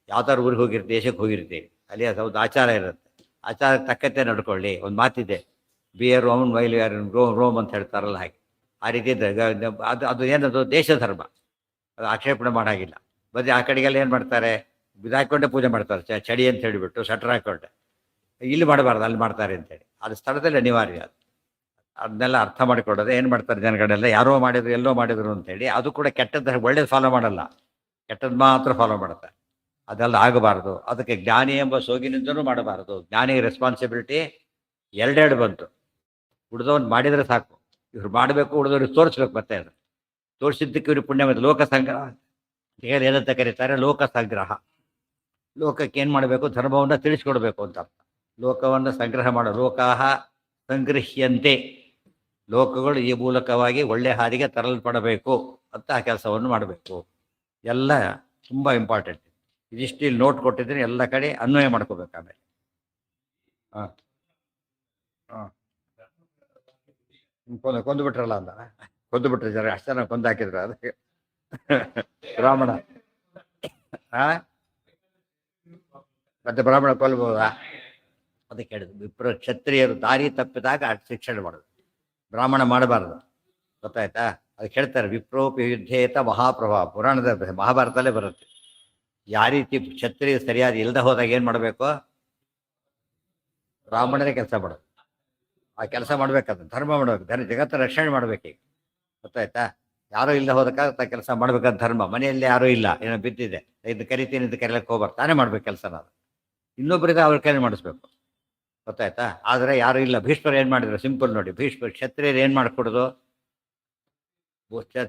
ಯಾವ್ದಾರು ಊರಿಗೆ ಹೋಗಿರ್ತೀವಿ, ದೇಶಕ್ಕೆ ಹೋಗಿರ್ತೀವಿ, ಅಲ್ಲಿ ಅದು ಆಚಾರ ಇರುತ್ತೆ. ಆಚಾರ ತಕ್ಕಂತೆ ನಡ್ಕೊಳ್ಳಿ. ಒಂದು ಮಾತಿದೆ, ಬಿ ಎ ರೋಮನ್ ವೈಲ್ ಯಾರು ರೋಮ್ ಅಂತ ಹೇಳ್ತಾರಲ್ಲ, ಹಾಗೆ ಆ ರೀತಿ ಅದು ಏನದು ದೇಶ ಧರ್ಮ, ಅದು ಆಕ್ಷೇಪಣೆ ಮಾಡಾಗಿಲ್ಲ. ಬರೀ ಆ ಕಡೆಗೆಲ್ಲ ಏನು ಮಾಡ್ತಾರೆ, ಬಿದಾಕೊಂಡೆ ಪೂಜೆ ಮಾಡ್ತಾರೆ, ಚಡಿ ಅಂತ ಹೇಳಿಬಿಟ್ಟು ಶಟ್ರ್ ಹಾಕೊಂಡೆ. ಇಲ್ಲಿ ಮಾಡಬಾರ್ದು, ಅಲ್ಲಿ ಮಾಡ್ತಾರೆ ಅಂತೇಳಿ, ಅದು ಸ್ಥಳದಲ್ಲಿ ಅನಿವಾರ್ಯ. ಅದು ಅದನ್ನೆಲ್ಲ ಅರ್ಥ ಮಾಡಿಕೊಡೋದು. ಏನು ಮಾಡ್ತಾರೆ ಜನಗಳೆಲ್ಲ, ಯಾರೋ ಮಾಡಿದ್ರು ಎಲ್ಲೋ ಮಾಡಿದ್ರು ಅಂತೇಳಿ, ಅದು ಕೂಡ ಕೆಟ್ಟದ್ದು ಒಳ್ಳೇದು ಫಾಲೋ ಮಾಡಲ್ಲ, ಕೆಟ್ಟದ್ದು ಮಾತ್ರ ಫಾಲೋ ಮಾಡ್ತಾರೆ. ಅದೆಲ್ಲ ಆಗಬಾರ್ದು. ಅದಕ್ಕೆ ಜ್ಞಾನಿ ಎಂಬ ಸೋಗಿನಿಂದನೂ ಮಾಡಬಾರ್ದು. ಜ್ಞಾನಿಗೆ ರೆಸ್ಪಾನ್ಸಿಬಿಲಿಟಿ ಎರಡೆರಡು ಬಂತು. ಉಳಿದವನು ಮಾಡಿದರೆ ಸಾಕು, ಇವ್ರು ಮಾಡಬೇಕು, ಉಳಿದವ್ರಿಗೆ ತೋರಿಸ್ಬೇಕು. ಮತ್ತೆ ಅದು ತೋರಿಸಿದ್ದಕ್ಕೆ ಇವ್ರಿಗೆ ಪುಣ್ಯ ಬಂತು. ಲೋಕ ಸಂಗ್ರಹ ಏನಂತ ಕರೀತಾರೆ? ಲೋಕ ಸಂಗ್ರಹ. ಲೋಕಕ್ಕೆ ಏನು ಮಾಡಬೇಕು? ಧರ್ಮವನ್ನು ತಿಳಿಸ್ಕೊಡ್ಬೇಕು ಅಂತ ಅರ್ಥ. ಲೋಕವನ್ನು ಸಂಗ್ರಹ ಮಾಡೋ, ಲೋಕಾಹ ಸಂಗೃಹ್ಯಂತೆ, ಲೋಕಗಳು ಈ ಮೂಲಕವಾಗಿ ಒಳ್ಳೆ ಹಾದಿಗೆ ತರಲ್ಪಡಬೇಕು ಅಂತ ಆ ಕೆಲಸವನ್ನು ಮಾಡಬೇಕು. ಎಲ್ಲ ತುಂಬ ಇಂಪಾರ್ಟೆಂಟ್. ಇದಿಷ್ಟು ಇಲ್ಲಿ ನೋಟ್ ಕೊಟ್ಟಿದ್ದೀನಿ, ಎಲ್ಲ ಕಡೆ ಅನ್ವಯ ಮಾಡ್ಕೋಬೇಕು. ಆಮೇಲೆ ಹಾಂ ಹಾಂ ಕೊಂದು ಬಿಟ್ರಲ್ಲ ಅಂದ, ಕೊಂದು ಬಿಟ್ರೆ ಜನ ಅಷ್ಟು ಜನ ಕೊಂದು ಹಾಕಿದ್ರು ಅದಕ್ಕೆ ಬ್ರಾಹ್ಮಣ. ಹಾಂ ಮತ್ತೆ ಬ್ರಾಹ್ಮಣ ಕೊಲ್ಬೋದಾ? ಅದಕ್ಕೆ ಹೇಳಿದ್ರು, ವಿಪ್ರ ಕ್ಷತ್ರಿಯರು ದಾರಿ ತಪ್ಪಿದಾಗ ಶಿಕ್ಷಣ ಮಾಡೋದು, ಬ್ರಾಹ್ಮಣ ಮಾಡಬಾರ್ದು. ಗೊತ್ತಾಯ್ತಾ? ಅದಕ್ಕೆ ಹೇಳ್ತಾರೆ, ವಿಪ್ರೋಪಿ ಯುದ್ಧೇತ ಮಹಾಪ್ರಭಾವ. ಪುರಾಣದ ಮಹಾಭಾರತದಲ್ಲೇ ಬರುತ್ತೆ. ಯಾವ ರೀತಿ ಕ್ಷತ್ರಿಯ ಸರಿಯಾದ ಇಲ್ಲದೆ ಹೋದಾಗ ಏನು ಮಾಡಬೇಕು? ಬ್ರಾಹ್ಮಣರೇ ಕೆಲಸ ಮಾಡೋದು. ಆ ಕೆಲಸ ಮಾಡ್ಬೇಕಾದ್ರೆ ಧರ್ಮ ಮಾಡಬೇಕು, ಜಗತ್ತ ರಕ್ಷಣೆ ಮಾಡ್ಬೇಕೀಗ. ಗೊತ್ತಾಯ್ತಾ? ಯಾರೂ ಇಲ್ಲದೆ ಹೋದಕ್ಕಾಗ ಕೆಲಸ ಮಾಡ್ಬೇಕಾದ ಧರ್ಮ. ಮನೆಯಲ್ಲಿ ಯಾರೂ ಇಲ್ಲ, ಏನೋ ಬಿದ್ದಿದೆ, ಇದು ಕರಿತೀನಿ, ಇದು ಕರೀಲಕ್ಕೆ ಹೋಗ್ಬಾರ್ದು, ತಾನೇ ಮಾಡ್ಬೇಕು ಕೆಲಸ. ನಾವು ಇನ್ನೊಬ್ಬರಿಗೆ ಅವ್ರ ಕೈ ಮಾಡಿಸ್ಬೇಕು. ಗೊತ್ತಾಯ್ತಾ? ಆದರೆ ಯಾರೂ ಇಲ್ಲ. ಭೀಷ್ಮರು ಏನು ಮಾಡಿದ್ರು? ಸಿಂಪಲ್ ನೋಡಿ, ಭೀಷ್ಮರು ಕ್ಷತ್ರಿಯರು ಏನು ಮಾಡಿಕೊಡೋದು?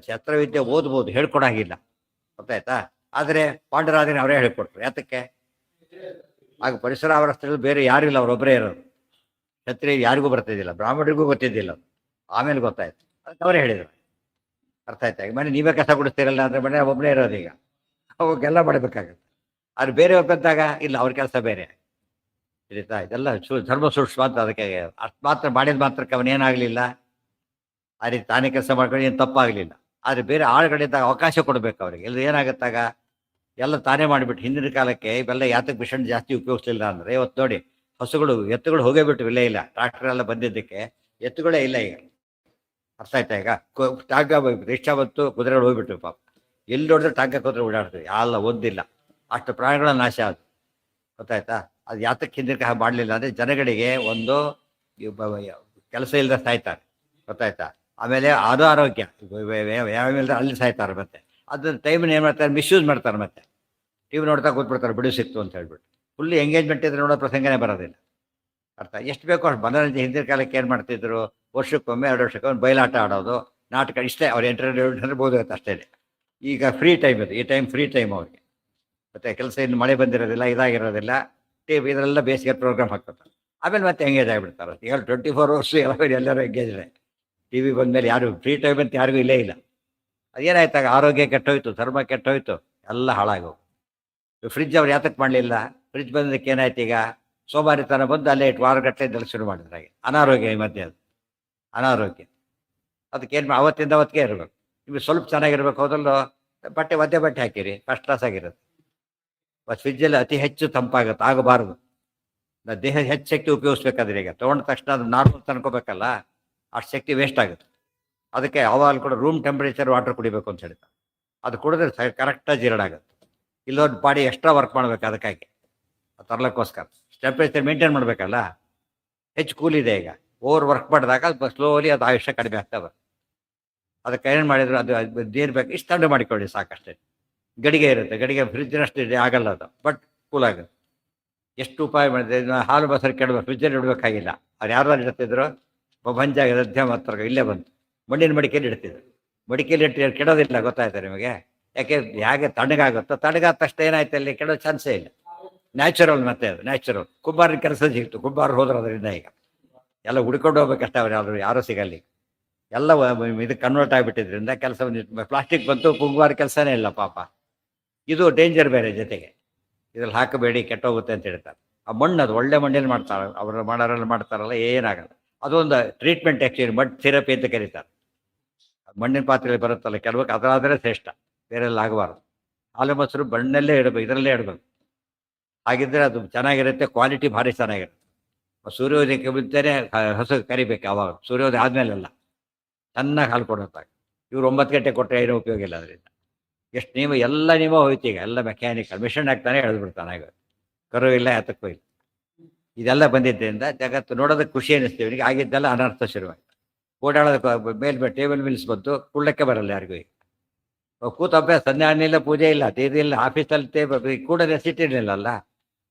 ಛತ್ರವಿದ್ಯೆ ಓದ್ಬೋದು, ಹೇಳ್ಕೊಡಾಗಿಲ್ಲ. ಗೊತ್ತಾಯ್ತಾ? ಆದರೆ ಪಾಂಡರಾಜನ ಅವರೇ ಹೇಳ್ಕೊಟ್ರು. ಯಾತಕ್ಕೆ? ಆಗ ಪರಿಸರ ಅವರ ಸ್ಥಳದಲ್ಲಿ ಬೇರೆ ಯಾರೂ ಇಲ್ಲ, ಅವರೊಬ್ಬರೇ ಇರೋದು. ಕ್ಷತ್ರಿಯ ಯಾರಿಗೂ ಬರ್ತಿದ್ದಿಲ್ಲ, ಬ್ರಾಹ್ಮಣರಿಗೂ ಗೊತ್ತಿದ್ದಿಲ್ಲ. ಆಮೇಲೆ ಗೊತ್ತಾಯ್ತು, ಅದಕ್ಕೆ ಅವರೇ ಹೇಳಿದರು. ಅರ್ಥ ಆಯ್ತಾ? ಈಗ ಮನೆ ನೀವೇ ಕಸ ಕೊಡಿಸ್ತೀರಲ್ಲ ಅಂದರೆ ಮನೆ ಒಬ್ಬನೇ ಇರೋದು, ಈಗ ಅವಾಗೆಲ್ಲ ಮಾಡಬೇಕಾಗತ್ತೆ. ಆದ್ರೆ ಬೇರೆ ಒಬ್ಬಂತಾಗ ಇಲ್ಲ, ಅವ್ರ ಕೆಲಸ ಬೇರೆ. ತಿಳಿತಾ? ಇದೆಲ್ಲ ಧರ್ಮ ಸೂಕ್ಷ್ಮ ಅಂತ. ಅದಕ್ಕೆ ಅಷ್ಟು ಮಾತ್ರ ಮಾಡಿದ ಮಾತ್ರಕ್ಕೆ ಅವನೇನಾಗಲಿಲ್ಲ, ಆ ರೀತಿ ತಾನೇ ಕೆಲಸ ಮಾಡ್ಕೊಂಡು ಏನು ತಪ್ಪಾಗಲಿಲ್ಲ. ಆದರೆ ಬೇರೆ ಆಳುಗಳಿದ್ದಾಗ ಅವಕಾಶ ಕೊಡಬೇಕು ಅವರಿಗೆ. ಇಲ್ಲ ಏನಾಗುತ್ತಾಗ ಎಲ್ಲ ತಾನೇ ಮಾಡಿಬಿಟ್ಟು. ಹಿಂದಿನ ಕಾಲಕ್ಕೆ ಇವೆಲ್ಲ ಯಾತಕ್ಕೆ ಮಿಷನ್ ಜಾಸ್ತಿ ಉಪಯೋಗಿಸಲಿಲ್ಲ ಅಂದರೆ, ಇವತ್ತು ನೋಡಿ ಎತ್ತುಗಳು ಹೋಗೇ ಬಿಟ್ಟು ಇಲ್ಲೇ ಇಲ್ಲ. ಟ್ರಾಕ್ಟರ್ ಎಲ್ಲ ಬಂದಿದ್ದಕ್ಕೆ ಎತ್ತುಗಳೇ ಇಲ್ಲ ಈಗ. ಅರ್ಥ ಆಯ್ತಾ? ಈಗ ಟಾಂಗ ರಿಕ್ಷಾ ಬಂತು, ಕುದುರೆಗಳು ಹೋಗ್ಬಿಟ್ಟು ಪಾಪ. ಎಲ್ಲಿ ನೋಡಿದ್ರೆ ಟಾಂಗ ಕುದುರೆ ಓಡಾಡ್ತೀವಿ, ಎಲ್ಲ ಒಂದಿಲ್ಲ. ಅಷ್ಟು ಪ್ರಾಣಿಗಳ ನಾಶ ಅದು. ಗೊತ್ತಾಯ್ತಾ? ಅದು ಯಾತಕ್ಕೆ ಹಿಂದಿನ ಮಾಡಲಿಲ್ಲ ಅಂದರೆ, ಜನಗಳಿಗೆ ಒಂದು ಕೆಲಸ ಇಲ್ಲದೆ ಸಾಯ್ತಾರೆ. ಗೊತ್ತಾಯ್ತಾ? ಆಮೇಲೆ ಅದು ಆರೋಗ್ಯ ಯಾವ ಇಲ್ಲದೆ ಅಲ್ಲಿ ಸಾಯ್ತಾರೆ. ಮತ್ತೆ ಅದ್ರ ಟೈಮನ್ನ ಏನು ಮಾಡ್ತಾರೆ? ಮಿಸ್ಯೂಸ್ ಮಾಡ್ತಾರೆ. ಮತ್ತೆ ಟಿ ವಿ ನೋಡ್ತಾ ಕೂತ್ಬಿಡ್ತಾರೆ, ಬಿಡು ಸಿಕ್ತು ಅಂತ ಹೇಳ್ಬಿಟ್ಟು. ಫುಲ್ ಎಂಗೇಜ್ಮೆಂಟ್ ಇದ್ರೆ ನೋಡೋ ಪ್ರಸಂಗನೇ ಬರೋದಿಲ್ಲ. ಅರ್ಥ? ಎಷ್ಟು ಬೇಕೋ ಅಷ್ಟು ಮನೋರಂಜನೆ. ಹಿಂದಿನ ಕಾಲಕ್ಕೆ ಏನು ಮಾಡ್ತಿದ್ರು? ವರ್ಷಕ್ಕೊಮ್ಮೆ 2 ವರ್ಷಕ್ಕೊಮ್ಮೆ ಬಯಲಾಟ ಆಡೋದು, ನಾಟಕ, ಇಷ್ಟೇ ಅವ್ರು ಎಂಟರ್ಟೈನ್ಮೆಂಟ್ ಇರ್ಬೋದು ಅಷ್ಟೇ. ಈಗ ಫ್ರೀ ಟೈಮ್ ಇದು, ಈ ಟೈಮ್ ಫ್ರೀ ಟೈಮ್ ಅವ್ರಿಗೆ. ಮತ್ತು ಕೆಲಸ ಇನ್ನು ಮಳೆ ಬಂದಿರೋದಿಲ್ಲ, ಇದಾಗಿರೋದಿಲ್ಲ. ಟಿ ವಿ ಇದರೆಲ್ಲ ಬೇಸಿಗೆ ಪ್ರೋಗ್ರಾಮ್ ಹಾಕ್ತಾರೆ. ಆಮೇಲೆ ಮತ್ತೆ ಎಂಗೇಜ್ ಆಗಿಬಿಡ್ತಾರೆ. ಈಗ 24 ಅವರ್ಸ್ ಎಲ್ಲರೂ ಎಂಗೇಜ್ರೆ. ಟಿ ವಿ ಬಂದಮೇಲೆ ಯಾರು ಫ್ರೀ ಟೈಮ್ ಅಂತ ಯಾರಿಗೂ ಇಲ್ಲೇ ಇಲ್ಲ. ಅದೇನಾಯ್ತಾಗ? ಆರೋಗ್ಯ ಕೆಟ್ಟೋಯ್ತು, ಧರ್ಮ ಕೆಟ್ಟೋಯ್ತು, ಎಲ್ಲ ಹಾಳಾಗೋದು. ಫ್ರಿಜ್ ಅವ್ರು ಯಾತಕ್ಕೆ ಮಾಡಲಿಲ್ಲ? ಫ್ರಿಜ್ ಬಂದಕ್ಕೆ ಏನಾಯ್ತು? ಈಗ ಸೋಮಾರಿತನ ಬಂದು ಅಲ್ಲೇ ಇಟ್ಟು ವಾರಗಟ್ಟಲೆ ಇದೆಲ್ಲ ಶುರು ಮಾಡಿದ್ರೆ ಹಾಗೆ ಅನಾರೋಗ್ಯ. ಈ ಮಧ್ಯೆ ಅದು ಅನಾರೋಗ್ಯ. ಅದಕ್ಕೇನು ಅವತ್ತಿಂದ ಅವತ್ತಿಗೆ ಇರಬೇಕು. ನಿಮಗೆ ಸ್ವಲ್ಪ ಚೆನ್ನಾಗಿರ್ಬೇಕು, ಹೋದಲ್ಲೋ ಬಟ್ಟೆ ಒದ್ದೆ ಬಟ್ಟೆ ಹಾಕಿರಿ, ಫಸ್ಟ್ ಕ್ಲಾಸ್ ಆಗಿರುತ್ತೆ. ಫ್ರಿಜ್ಜಲ್ಲಿ ಅತಿ ಹೆಚ್ಚು ತಂಪಾಗುತ್ತೆ, ಆಗಬಾರ್ದು. ದೇಹ ಹೆಚ್ಚು ಶಕ್ತಿ ಉಪಯೋಗಿಸ್ಬೇಕಾದ್ರೆ ಈಗ ತೊಗೊಂಡ ತಕ್ಷಣ ಅದು ನಾರ್ಮಲ್ ತನ್ಕೋಬೇಕಲ್ಲ, ಅಷ್ಟು ಶಕ್ತಿ ವೇಸ್ಟ್ ಆಗುತ್ತೆ. ಅದಕ್ಕೆ ಯಾವಾಗಲೂ ಕೂಡ ರೂಮ್ ಟೆಂಪ್ರೇಚರ್ ವಾಟರ್ ಕುಡಿಬೇಕು ಅಂತ ಹೇಳ್ತಾರೆ. ಅದು ಕುಡಿದ್ರೆ ಕರೆಕ್ಟಾಗಿ ಜೀರ್ಣ ಆಗುತ್ತೆ. ಇಲ್ಲೊಂದು ಬಾಡಿ ಎಕ್ಸ್ಟ್ರಾ ವರ್ಕ್ ಮಾಡಬೇಕು ಅದಕ್ಕಾಗಿ, ತರ್ಲಕ್ಕೋಸ್ಕರ ಟೆಂಪ್ರೇಚರ್ ಮೇಂಟೈನ್ ಮಾಡಬೇಕಲ್ಲ. ಹೆಚ್ಚು ಕೂಲಿದೆ ಈಗ. ಓವರ್ ವರ್ಕ್ ಮಾಡಿದಾಗ ಅದು ಸ್ಲೋಲಿ ಅದು ಆಯುಷ್ಯ ಕಡಿಮೆ ಆಗ್ತಾ ಬರುತ್ತೆ. ಅದಕ್ಕೆ ಏನು ಮಾಡಿದ್ರು ಅದು ನೀರು ಬೇಕು ಇಷ್ಟು ಥಂಡು ಮಾಡಿಕೊಳ್ಳಿ ಸಾಕಷ್ಟೇ. ಗಡಿಗೆ ಇರುತ್ತೆ, ಗಡಿಗೆ ಫ್ರಿಜ್ಜಿನಷ್ಟು ಇದೆ ಆಗಲ್ಲ ಅದು, ಬಟ್ ಕೂಲ್ ಆಗುತ್ತೆ. ಎಷ್ಟು ಉಪಾಯ ಮಾಡಿದೆ, ಹಾಲು ಮೊಸರು ಕೆಡಬೇಕು, ಫ್ರಿಜ್ಜಲ್ಲಿ ಇಡಬೇಕಾಗಿಲ್ಲ. ಅವ್ರು ಯಾರು ಇಡ್ತಿದ್ರು, ಬಂಜಾಗ ಮಧ್ಯಮ ಹತ್ರ ಇಲ್ಲೇ ಬಂತು, ಮಣ್ಣಿನ ಮಡಿಕೆಯಲ್ಲಿ ಇಡ್ತಿದ್ರು. ಮಡಿಕೆಯಲ್ಲಿ ಇಟ್ಟು ಕೆಡೋದಿಲ್ಲ, ಗೊತ್ತಾಯ್ತಾ ನಿಮಗೆ? ಯಾಕೆ ಹೇಗೆ ತಣ್ಣಗಾಗುತ್ತೋ, ತಣ್ಣಗಾದ ತಕ್ಷಣ ಏನಾಯ್ತು ಅಲ್ಲಿ ಕೆಡೋ ಚಾನ್ಸೇ ಇಲ್ಲ. ನ್ಯಾಚುರಲ್, ಮತ್ತೆ ಅದು ನ್ಯಾಚುರಲ್. ಕುಂಬಾರನ ಕೆಲಸ ಸಿಕ್ತು, ಕುಂಬಾರ ಹೋದ್ರು ಅದರಿಂದ. ಈಗ ಎಲ್ಲ ಹುಡ್ಕೊಂಡು ಹೋಗ್ಬೇಕಷ್ಟೇ, ಅವ್ರು ಯಾರೂ ಸಿಗಲ್ಲಿ. ಎಲ್ಲ ಇದಕ್ಕೆ ಕನ್ವರ್ಟ್ ಆಗಿಬಿಟ್ಟಿದ್ರಿಂದ ಕೆಲಸ ಪ್ಲಾಸ್ಟಿಕ್ ಬಂತು, ಕುಂಬಾರ ಕೆಲಸನೇ ಇಲ್ಲ ಪಾಪ. ಇದು ಡೇಂಜರ್ ಬೇರೆ ಜೊತೆಗೆ. ಇದ್ರಲ್ಲಿ ಹಾಕಬೇಡಿ ಕೆಟ್ಟೋಗುತ್ತೆ ಅಂತ ಹೇಳ್ತಾರೆ. ಆ ಮಣ್ಣು ಅದು ಒಳ್ಳೆ ಮಣ್ಣಲ್ಲಿ ಮಾಡ್ತಾರೆ, ಅವರು ಮಾಡೋರಲ್ಲಿ ಮಾಡ್ತಾರಲ್ಲ, ಏನಾಗಲ್ಲ. ಅದೊಂದು ಟ್ರೀಟ್ಮೆಂಟ್ ಆ್ಯಕ್ಚುಲಿ ಮಡ್ ಥೆರಪಿ ಅಂತ ಕರೀತಾರೆ. ಮಣ್ಣಿನ ಪಾತ್ರೆಯಲ್ಲಿ ಬರುತ್ತಲ್ಲ ಕೆಲವಕ್ಕೆ, ಅದಾದರೆ ಶ್ರೇಷ್ಠ, ಬೇರೆಲ್ಲ ಆಗಬಾರ್ದು. ಹಾಲು ಮೊಸರು ಮಣ್ಣಲ್ಲೇ ಇಡಬೇಕು, ಇದರಲ್ಲೇ ಇಡಬೇಕು. ಹಾಗಿದ್ದರೆ ಅದು ಚೆನ್ನಾಗಿರುತ್ತೆ, ಕ್ವಾಲಿಟಿ ಭಾರಿ ಚೆನ್ನಾಗಿರುತ್ತೆ. ಸೂರ್ಯೋದಯಕ್ಕೆ ಮುಂಚೆನೇ ಹಸು ಕರಿಬೇಕು, ಆವಾಗ ಸೂರ್ಯೋದಯ ಆದಮೇಲೆಲ್ಲ ಚೆನ್ನಾಗಿ ಹಾಲು ಕೊಡುತ್ತಾಗ. ಇವ್ರು 9 ಗಂಟೆ ಕೊಟ್ಟರೆ ಏನೂ ಉಪಯೋಗ ಇಲ್ಲ ಅದರಿಂದ. ಎಷ್ಟು ಎಲ್ಲ ಹೋಯ್ತು ಈಗ, ಎಲ್ಲ ಮೆಕ್ಯಾನಿಕಲ್ ಮಿಷನ್ ಆಗ್ತಾನೆ ಎಳೆದ್ಬಿಡ್ತಾನೆ. ಆಗ ಕರು ಇಲ್ಲ, ಯಾತಕ್ಕೂ ಇಲ್ಲ. ಇದೆಲ್ಲ ಬಂದಿದ್ದರಿಂದ ಜಗತ್ತು ನೋಡೋದಕ್ಕೆ ಖುಷಿ ಅನ್ನಿಸ್ತೀವಿ. ಈಗ ಆಗಿದ್ದೆಲ್ಲ ಅನರ್ಥ ಶುರುವಾಯಿತು. ಓಡಾಡೋದಕ್ಕೆ ಮೇಲೆ ಟೇಬಲ್ ಮಿಲ್ಸ್ ಬಂದು ಕೂಡಕ್ಕೆ ಬರಲ್ಲ ಯಾರಿಗೂ. ಈಗ ಕೂತ ಅಭ್ಯಾಸ, ಸಂಧ್ಯಾ ಇಲ್ಲ, ಪೂಜೆ ಇಲ್ಲ, ಇಲ್ಲ, ಆಫೀಸಲ್ಲಿ ಕೂಡ ನೆಸಿಟಿ ಇರಲಿಲ್ಲಲ್ಲ.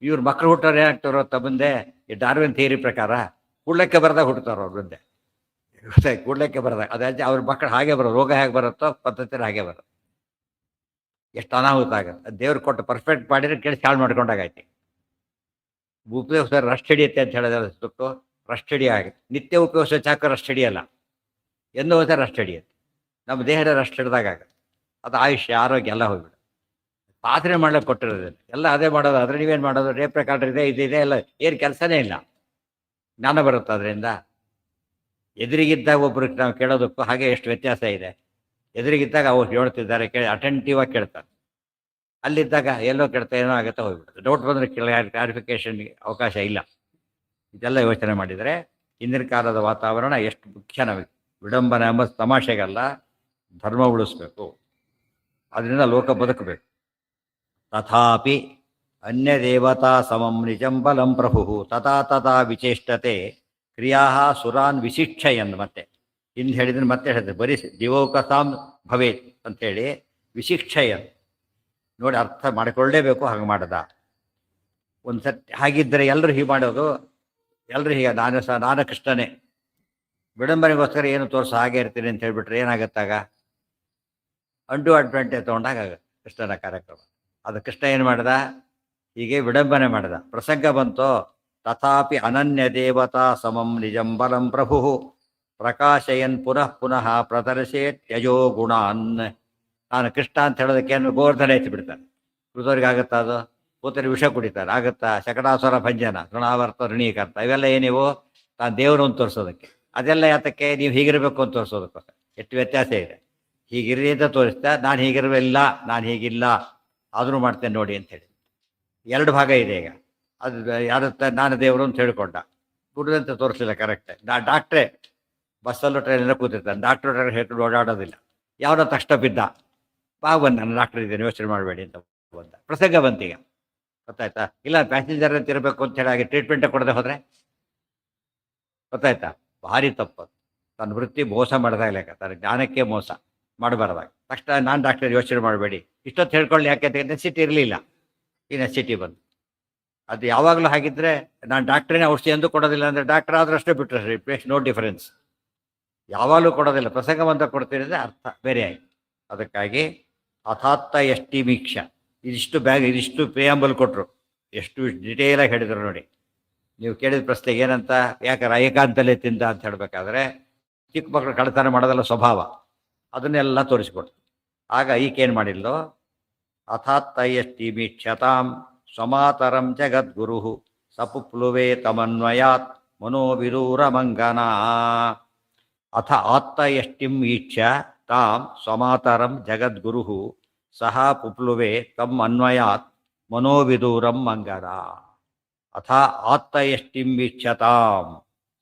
ಇವ್ರ ಮಕ್ಕಳು ಹುಟ್ಟೋರು ಏನಾಗ್ತಾರೋ ಅಂತ ಮುಂದೆ ಈ ಡಾರ್ವಿನ್ ಥಿಯರಿ ಪ್ರಕಾರ ಕೂಡಕ್ಕೆ ಬರದಾಗ ಹುಟ್ಟುತ್ತಾರೋ ಅವ್ರ ಮುಂದೆ. ಕೂಡಕ್ಕೆ ಬರದಾಗ ಅದೇ ಅವ್ರ ಮಕ್ಕಳು ಹಾಗೆ ಬರೋದು. ರೋಗ ಹೇಗೆ ಬರುತ್ತೋ ಪದ್ಧತಿ ಹಾಗೆ ಬರೋದು. ಎಷ್ಟು ಅನಾಹುತ ಆಗುತ್ತೆ. ದೇವ್ರು ಕೊಟ್ಟು ಪರ್ಫೆಕ್ಟ್ ಮಾಡಿದ್ರೆ ಕೇಳಿ ಹಾಳು ಮಾಡ್ಕೊಂಡಾಗೈತಿ. ಉಪಯೋಗಿಸ ರಸ್ಟ್ ಹಿಡಿಯುತ್ತೆ ಅಂತ ಹೇಳೋದಲ್ಲ ಸುಟ್ಟು ರಸ್ಟ್ ಹಿಡಿಯಾಗುತ್ತೆ. ನಿತ್ಯ ಉಪಯೋಗಿಸೋ ಚಾಕ ರಸ್ಟ್ ಹಿಡಿಯಲ್ಲ, ಎಂದೋ ಹೊಸ ರಸ್ಟ್ ಹಿಡಿಯುತ್ತೆ. ನಮ್ಮ ದೇಹದ ರಸ್ಟ್ ಹಿಡಿದಾಗ ಅದು ಆಯುಷ್ಯ, ಆರೋಗ್ಯ ಎಲ್ಲ ಹೋಗ್ಬಿಡು. ಪಾತ್ರೆ ಮಾಡ್ಲಿಕ್ಕೆ ಕೊಟ್ಟಿರೋದಿಲ್ಲ, ಎಲ್ಲ ಅದೇ ಮಾಡೋದು. ಆದರೆ ನೀವೇನು ಮಾಡೋದು, ರೇಪ್ ರೆಕಾರ್ಡರ್ ಇದೆ, ಇದಿದೆ, ಎಲ್ಲ ಏನು ಕೆಲಸನೇ ಇಲ್ಲ. ಜ್ಞಾನ ಬರುತ್ತೆ ಅದರಿಂದ. ಎದುರಿಗಿದ್ದಾಗ ಒಬ್ರಿಗೆ ನಾವು ಕೇಳೋದಕ್ಕೂ ಹಾಗೆ ಎಷ್ಟು ವ್ಯತ್ಯಾಸ ಇದೆ. ಎದುರಿಗಿದ್ದಾಗ ಅವ್ರು ಹೇಳ್ತಿದ್ದಾರೆ, ಕೇಳಿ ಅಟೆಂಟಿವ್ ಆಗಿ ಕೇಳ್ತಾರೆ. ಅಲ್ಲಿದ್ದಾಗ ಎಲ್ಲೋ ಕೆಡ್ತಾ ಏನೋ ಆಗುತ್ತೆ, ಹೋಗ್ಬಿಡುತ್ತೆ. ಡೌಟ್ ಬಂದರೆ ಕ್ಲಾರಿಫಿಕೇಷನ್ಗೆ ಅವಕಾಶ ಇಲ್ಲ. ಇದೆಲ್ಲ ಯೋಚನೆ ಮಾಡಿದರೆ ಹಿಂದಿನ ಕಾಲದ ವಾತಾವರಣ ಎಷ್ಟು ಮುಖ್ಯ ನಮಗೆ. ವಿಡಂಬನೆ ಎಂಬ ತಮಾಷೆಗಲ್ಲ, ಧರ್ಮ ಉಳಿಸ್ಬೇಕು, ಅದರಿಂದ ಲೋಕ ಬದುಕಬೇಕು. ತಥಾಪಿ ಅನ್ಯ ದೇವತಾ ಸಮಂ ನಿಜಂ ಬಲಂ ಪ್ರಭು ತಥಾ ತಥಾ ವಿಚೇಷ್ಟತೆ ಕ್ರಿಯಾ ಸುರಾನ್ ವಿಶಿಕ್ಷಯನ್. ಮತ್ತೆ ಹಿಂದೆ ಹೇಳಿದ್ರೆ ಮತ್ತೆ ಹೇಳಿದ್ರೆ ಬರೀ ದಿವೋಕಸಾಂ ಭವೇತ್ ಅಂಥೇಳಿ ವಿಶಿಕ್ಷಯನ್ ನೋಡಿ ಅರ್ಥ ಮಾಡಿಕೊಳ್ಳೇಬೇಕು. ಹಾಗೆ ಮಾಡದ ಒಂದು ಸತಿ ಹಾಗಿದ್ದರೆ ಎಲ್ಲರೂ ಹೀಗೆ ಮಾಡೋದು, ಎಲ್ಲರೂ ಹೀಗೆ ನಾನು ಕೃಷ್ಣನೇ ವಿಡಂಬನೆಗೋಸ್ಕರ ಏನು ತೋರಿಸೋ ಹಾಗೆ ಇರ್ತೀನಿ ಅಂತ ಹೇಳ್ಬಿಟ್ರೆ ಏನಾಗತ್ತಾಗ? ಅಂಟು ಅಡ್ವಾಂಟೇಜ್ ತೊಗೊಂಡಾಗ ಕೃಷ್ಣನ ಕಾರ್ಯಕ್ರಮ. ಅದು ಕೃಷ್ಣ ಏನು ಮಾಡ್ದ, ಹೀಗೆ ವಿಡಂಬನೆ ಮಾಡ್ದ. ಪ್ರಸಂಗ ಬಂತೋ ತಥಾಪಿ ಅನನ್ಯ ದೇವತಾ ಸಮಂ ನಿಜಂ ಬಲಂ ಪ್ರಭು ಪ್ರಕಾಶಯನ್ ಪುನಃ ಪುನಃ ಪ್ರದರ್ಶೇ ತ್ಯಜೋ ಗುಣಾನ್. ನಾನು ಕೃಷ್ಣ ಅಂತ ಹೇಳೋದಕ್ಕೆ ಗೋವರ್ಧನ ಎತ್ತಿ ಬಿಡ್ತಾನೆ. ಕೃತವ್ರಿಗಾಗತ್ತಾ ಅದು? ಕೂತರಿ ವಿಷ ಕುಡಿತಾರೆ, ಆಗುತ್ತಾ? ಶಕಟಾಸುರ ಭಂಜನ, ತೃಣಾವರ್ತ ಋಣೀಕರ್ತ, ಇವೆಲ್ಲ ಏನಿವು? ತಾನು ದೇವರು ಅಂತ ತೋರಿಸೋದಕ್ಕೆ. ಅದೆಲ್ಲ ಯಾತಕ್ಕೆ? ನೀವು ಹೀಗಿರಬೇಕು ಅಂತ ತೋರಿಸೋದಕ್ಕೋಸ್ಕರ. ಎಷ್ಟು ವ್ಯತ್ಯಾಸ ಇದೆ. ಹೀಗಿರ್ರಿ ಅಂತ ತೋರಿಸ್ತಾ, ನಾನು ಹೀಗಿರಲಿಲ್ಲ, ನಾನು ಹೀಗಿಲ್ಲ, ಆದರೂ ಮಾಡ್ತೇನೆ ನೋಡಿ ಅಂಥೇಳಿ. ಎರಡು ಭಾಗ ಇದೆ ಈಗ. ಅದು ಯಾರತ್ತ ನಾನು ದೇವರು ಅಂತ ಹೇಳ್ಕೊಂಡ, ಕುಡಿದಂತ ತೋರಿಸಲಿಲ್ಲ. ಕರೆಕ್ಟ್. ಡಾಕ್ಟ್ರೇ ಬಸ್ಸಲ್ಲೂ ಟ್ರೈನೆಲ್ಲ ಕೂತಿರ್ತಾನೆ, ಡಾಕ್ಟ್ರು ಹೇಳ್ಕೊಂಡು ಓಡಾಡೋದಿಲ್ಲ. ಯಾವನ ತಕ್ಷಣ ಬಿದ್ದ, ಬಂದು ನಾನು ಡಾಕ್ಟರ್ ಇದ್ದೇನೆ ಯೋಚನೆ ಮಾಡಬೇಡಿ ಅಂತ ಬಂದ. ಪ್ರಸಂಗ ಬಂತೀಗ, ಗೊತ್ತಾಯ್ತಾ? ಇಲ್ಲ ಪ್ಯಾಸೆಂಜರ್ ಅಂತ ಇರಬೇಕು ಅಂತ ಹೇಳಿ ಹಾಗೆ ಟ್ರೀಟ್ಮೆಂಟ್ ಕೊಡದೆ ಹೋದರೆ ಗೊತ್ತಾಯ್ತಾ? ಭಾರಿ ತಪ್ಪು. ತನ್ನ ವೃತ್ತಿ ಮೋಸ ಮಾಡಿದಾಗ ಲೆಕ್ಕ, ತನ್ನ ಜ್ಞಾನಕ್ಕೆ ಮೋಸ ಮಾಡಬಾರ್ದಾಗ. ತಕ್ಷಣ ನಾನು ಡಾಕ್ಟರ್ ಯೋಚನೆ ಮಾಡಬೇಡಿ ಇಷ್ಟೊತ್ತು ಹೇಳ್ಕೊಳ್ಳಿ. ಯಾಕೆ ನೆಸಿಟಿ ಇರಲಿಲ್ಲ, ಈ ನೆಸಿಟಿ ಬಂದು. ಅದು ಯಾವಾಗಲೂ ಹಾಗಿದ್ರೆ ನಾನು ಡಾಕ್ಟ್ರೇನೇ ಔಷಧಿ ಎಂದು ಕೊಡೋದಿಲ್ಲ ಅಂದರೆ ಡಾಕ್ಟರ್ ಆದರೂ ಅಷ್ಟೇ ಬಿಟ್ಟರೆ ಇಟ್ ಮೇಕ್ಸ್ ನೋ ಡಿಫರೆನ್ಸ್. ಯಾವಾಗಲೂ ಕೊಡೋದಿಲ್ಲ, ಪ್ರಸಂಗ ಬಂದ ಕೊಡ್ತೀನಿ ಅಂದರೆ ಅರ್ಥ ಬೇರೆ ಆಯಿತು. ಅದಕ್ಕಾಗಿ ಅಥಾತ್ತ ಎಷ್ಟಿ ಮೀಕ್ಷ ಇದಿಷ್ಟು ಇದಿಷ್ಟು ಪ್ರಿಯಾಂಬಲ್ ಕೊಟ್ಟರು, ಎಷ್ಟು ಡಿಟೇಲಾಗಿ ಹೇಳಿದರು ನೋಡಿ. ನೀವು ಕೇಳಿದ ಪ್ರಶ್ನೆಗೆ ಏನಂತ, ಯಾಕಂದ್ರೆ ಏಕಾಂತಲೇ ತಿಂದ ಅಂತ ಹೇಳಬೇಕಾದ್ರೆ ಚಿಕ್ಕ ಮಕ್ಕಳು ಕಳ್ಳತನ ಮಾಡೋದಲ್ಲ ಸ್ವಭಾವ, ಅದನ್ನೆಲ್ಲ ತೋರಿಸ್ಕೊಡ್ತು. ಆಗ ಈಕೇನು ಮಾಡಿಲ್ಲೋ, ಅಥಾತ್ತ ಎಷ್ಟಿ ಮೀಕ್ಷತಾಂ ಸ್ವಮಾತರಂ ಜಗದ್ಗುರು ಸಪುಪ್ಲುವೆ ತಮನ್ವಯಾತ್ ಮನೋವಿರೂರ ಮಂಗನಾ. ಅಥ ಆತ್ತ ಎಷ್ಟಿಂ ಈಕ್ಷ ತಾಂ ಸ್ವಮಾತರಂ ಜಗದ್ಗುರು ಸಹ ಪುಪ್ಲುವೆ ತಮ್ ಅನ್ವಯಾತ್ ಮನೋವಿದೂರಂ ಮಂಗನ. ಅಥ ಆತ್ತ ಎಷ್ಟಿಂ ಈಕ್ಷತಾಂ.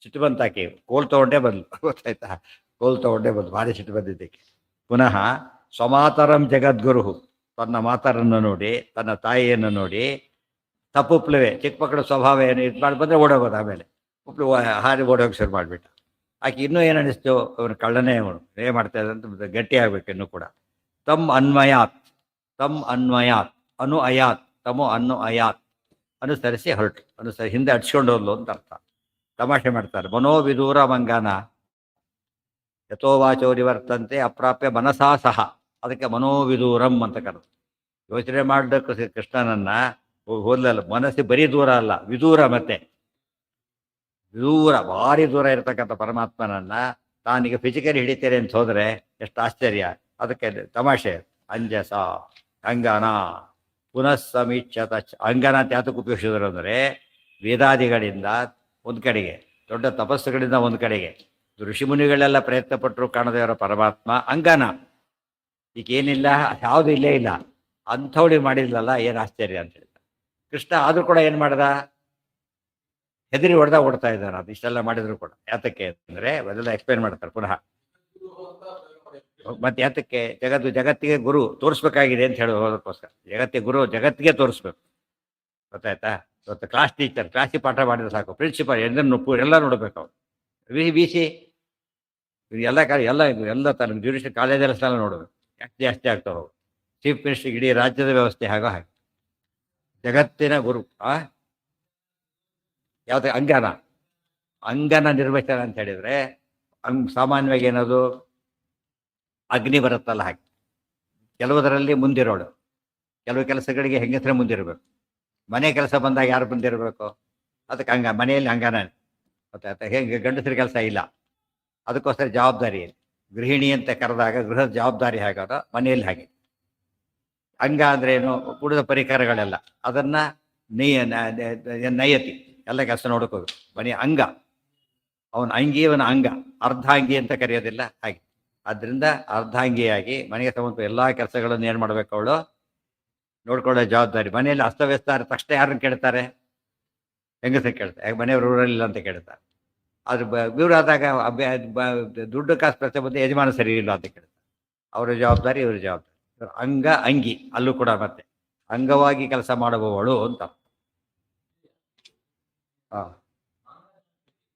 ಸಿಟ್ಟು ಬಂತಾಕೆ, ಕೋಲ್ ತಗೊಂಡೇ ಬಂದ್ಲು, ಗೊತ್ತಾಯ್ತಾ? ಕೋಲ್ ತಗೊಂಡೇ ಬಂದು ಭಾರಿ ಸಿಟ್ಟು ಬಂದಿದ್ದಕ್ಕೆ. ಪುನಃ ಸ್ವಮಾತರಂ ಜಗದ್ಗುರು, ತನ್ನ ಮಾತರನ್ನು ನೋಡಿ, ತನ್ನ ತಾಯಿಯನ್ನು ನೋಡಿ, ತಪ್ಪುಪ್ಲವೇ ಚಿಕ್ಕ ಮಕ್ಕಳ ಸ್ವಭಾವ ಏನು ಇದು ಮಾಡಿ ಬಂದರೆ ಓಡೋಗೋದು. ಆಮೇಲೆ ಒಬ್ಳು ಹಾರಿ ಓಡೋಗಿ ಶುರು ಮಾಡಿಬಿಟ್ಟ. ಆಕೆ ಇನ್ನೂ ಏನು ಅನಿಸ್ತು, ಅವನು ಕಳ್ಳನೇ, ಅವನು ಏನು ಮಾಡ್ತಾ ಇದ್ದ ಅಂತ ಗಟ್ಟಿ ಆಗ್ಬೇಕು ಇನ್ನೂ ಕೂಡ. ತಮ್ ಅನ್ವಯಾತ್, ತಮ್ ಅನ್ವಯಾತ್, ಅನು ಅಯಾತ್, ತಮೋ ಅನ್ನು ಅಯಾತ್, ಅನುಸರಿಸಿ ಹೊರಟು, ಹಿಂದೆ ಅಡ್ಸ್ಕೊಂಡು ಹೋದ್ಲು ಅಂತ ಅರ್ಥ. ತಮಾಷೆ ಮಾಡ್ತಾರೆ. ಮನೋವಿದೂರ ಮಂಗನ ಯಥೋವಾಚೋ ನಿವರ್ತಂತೆ ಅಪ್ರಾಪ್ಯ ಮನಸಾ ಸಹ, ಅದಕ್ಕೆ ಮನೋವಿದೂರಂ ಅಂತ ಕರೆದು. ಯೋಚನೆ ಮಾಡಬೇಕು ಕೃಷ್ಣನನ್ನ, ಹೋದ್ಲಲ್ಲ, ಮನಸ್ಸು ಬರೀ ದೂರ ಅಲ್ಲ, ವಿದೂರ, ಮತ್ತೆ ದೂರ, ಭಾರಿ ದೂರ ಇರತಕ್ಕಂಥ ಪರಮಾತ್ಮನನ್ನ ತಾನಿಗೆ ಫಿಸಿಕಲಿ ಹಿಡಿತೇನೆ ಅಂತ ಹೋದ್ರೆ ಎಷ್ಟು ಆಶ್ಚರ್ಯ. ಅದಕ್ಕೆ ತಮಾಷೆ. ಅಂಜಸ ಅಂಗನ ಪುನಃ ಸಮೀಕ್ಷತ. ಅಂಗನ ಅಂತ ಯಾತಕ್ಕೆ ಉಪಯೋಗಿಸಿದ್ರು ಅಂದರೆ, ವೇದಾದಿಗಳಿಂದ ಒಂದು ಕಡೆಗೆ, ದೊಡ್ಡ ತಪಸ್ಸುಗಳಿಂದ ಒಂದು ಕಡೆಗೆ, ಋಷಿಮುನಿಗಳೆಲ್ಲ ಪ್ರಯತ್ನ ಪಟ್ಟರು ಕಾಣದೇ ಇರೋ ಪರಮಾತ್ಮ ಅಂಗನ. ಈಗ ಏನಿಲ್ಲ, ಯಾವುದು ಇಲ್ಲೇ ಇಲ್ಲ, ಅಂಥವಳಿಗೆ ಮಾಡಿದ್ಲಲ್ಲ, ಏನು ಆಶ್ಚರ್ಯ ಅಂತ ಹೇಳಿದ ಕೃಷ್ಣ. ಆದರೂ ಕೂಡ ಏನು ಮಾಡ್ದ, ಹೆದರಿ ಓಡ್ತಾ ಇದ್ದಾನೆ. ಅದು ಇಷ್ಟೆಲ್ಲ ಮಾಡಿದ್ರು ಕೂಡ ಯಾತಕ್ಕೆ ಅಂದರೆ, ಅದೆಲ್ಲ ಎಕ್ಸ್ಪ್ಲೇನ್ ಮಾಡ್ತಾರೆ ಪುನಃ. ಮತ್ತೆ ಯಾತಕ್ಕೆ, ಜಗತ್ತಿಗೆ ಗುರು ತೋರಿಸ್ಬೇಕಾಗಿದೆ ಅಂತ ಹೇಳೋದಕ್ಕೋಸ್ಕರ. ಜಗತ್ತಿಗೆ ಗುರು, ಜಗತ್ತಿಗೆ ತೋರಿಸ್ಬೇಕು, ಗೊತ್ತಾಯ್ತಾ. ಇವತ್ತು ಕ್ಲಾಸ್ ಟೀಚರ್ ಕ್ಲಾಸಿಗೆ ಪಾಠ ಮಾಡಿದ್ರೆ ಸಾಕು, ಪ್ರಿನ್ಸಿಪಾಲ್ ಎಲ್ಲ ನೋಡ್ಬೇಕು ಅವ್ರು. ವಿ ಸಿ ಎಲ್ಲ ಎಲ್ಲ ತರ ಜ್ಯುಡಿಷಿಯಲ್ ಕಾಲೇಜಲ್ಲಿ ಸ್ಥಳ ನೋಡಬೇಕು, ಯಾಕೆ ಜಾಸ್ತಿ ಆಗ್ತಾವೆ ಅವರು. ಚೀಫ್ ಮಿನಿಸ್ಟರ್ ಇಡೀ ರಾಜ್ಯದ ವ್ಯವಸ್ಥೆ ಹಾಗೆ ಜಗತ್ತಿನ ಗುರು. ಯಾವ್ದು ಅಂಗನ ನಿರ್ವಚನ ಅಂತ ಹೇಳಿದ್ರೆ, ಸಾಮಾನ್ಯವಾಗಿ ಏನದು, ಅಗ್ನಿ ಬರುತ್ತಲ್ಲ ಹಾಗೆ, ಕೆಲವುದರಲ್ಲಿ ಮುಂದಿರೋಳು, ಕೆಲವು ಕೆಲಸಗಳಿಗೆ ಹೆಂಗಸರೆ ಮುಂದಿರಬೇಕು. ಮನೆ ಕೆಲಸ ಬಂದಾಗ ಯಾರು ಮುಂದಿರಬೇಕು, ಅದಕ್ಕೆ ಮನೆಯಲ್ಲಿ ಅಂಗನ, ಗೊತ್ತಾಯ್ತಾ. ಹೇಗೆ ಗಂಡಸರ ಕೆಲಸ ಇಲ್ಲ, ಅದಕ್ಕೋಸ್ಕರ ಜವಾಬ್ದಾರಿ. ಗೃಹಿಣಿ ಅಂತ ಕರೆದಾಗ ಗೃಹದ ಜವಾಬ್ದಾರಿ ಹೇಗೋದು, ಮನೆಯಲ್ಲಿ ಹಾಗೆ. ಅಂಗ ಅಂದ್ರೆ ಏನು, ಉಳಿದ ಪರಿಕರಗಳೆಲ್ಲ, ಅದನ್ನ ನಯತಿ, ಎಲ್ಲ ಕೆಲಸ ನೋಡ್ಕೋದು ಮನೆ ಅಂಗ. ಅವನ ಅಂಗಿ, ಅವನ ಅಂಗ. ಅರ್ಧಾಂಗಿ ಅಂತ ಕರೆಯೋದಿಲ್ಲ ಹಾಗೆ. ಆದ್ದರಿಂದ ಅರ್ಧಾಂಗಿಯಾಗಿ ಮನೆಗೆ ಸಂಬಂಧ ಎಲ್ಲ ಕೆಲಸಗಳನ್ನು ಏನು ಮಾಡ್ಬೇಕು, ಅವಳು ನೋಡ್ಕೊಳ್ಳೋ ಜವಾಬ್ದಾರಿ. ಮನೆಯಲ್ಲಿ ಅಸ್ತವ್ಯಸ್ತ ಆದ ತಕ್ಷಣ ಯಾರನ್ನು ಕೇಳ್ತಾರೆ, ಹೆಂಗಸ ಕೇಳ್ತಾರೆ. ಮನೆಯವರು ಊರಲ್ಲಿಲ್ಲ ಅಂತ ಕೇಳ್ತಾರೆ. ಆದ್ರೆ ಇವರಾದಾಗ ದುಡ್ಡು ಕಾಸು ಪ್ರಶ್ನೆ ಬಂದು ಯಜಮಾನ ಸರಿ ಇಲ್ಲ ಅಂತ ಕೇಳ್ತಾರೆ. ಅವರ ಜವಾಬ್ದಾರಿ, ಇವ್ರ ಜವಾಬ್ದಾರಿ. ಅಂಗ ಅಂಗಿ ಅಲ್ಲೂ ಕೂಡ ಮತ್ತೆ ಅಂಗವಾಗಿ ಕೆಲಸ ಮಾಡುವವಳು ಅಂತ.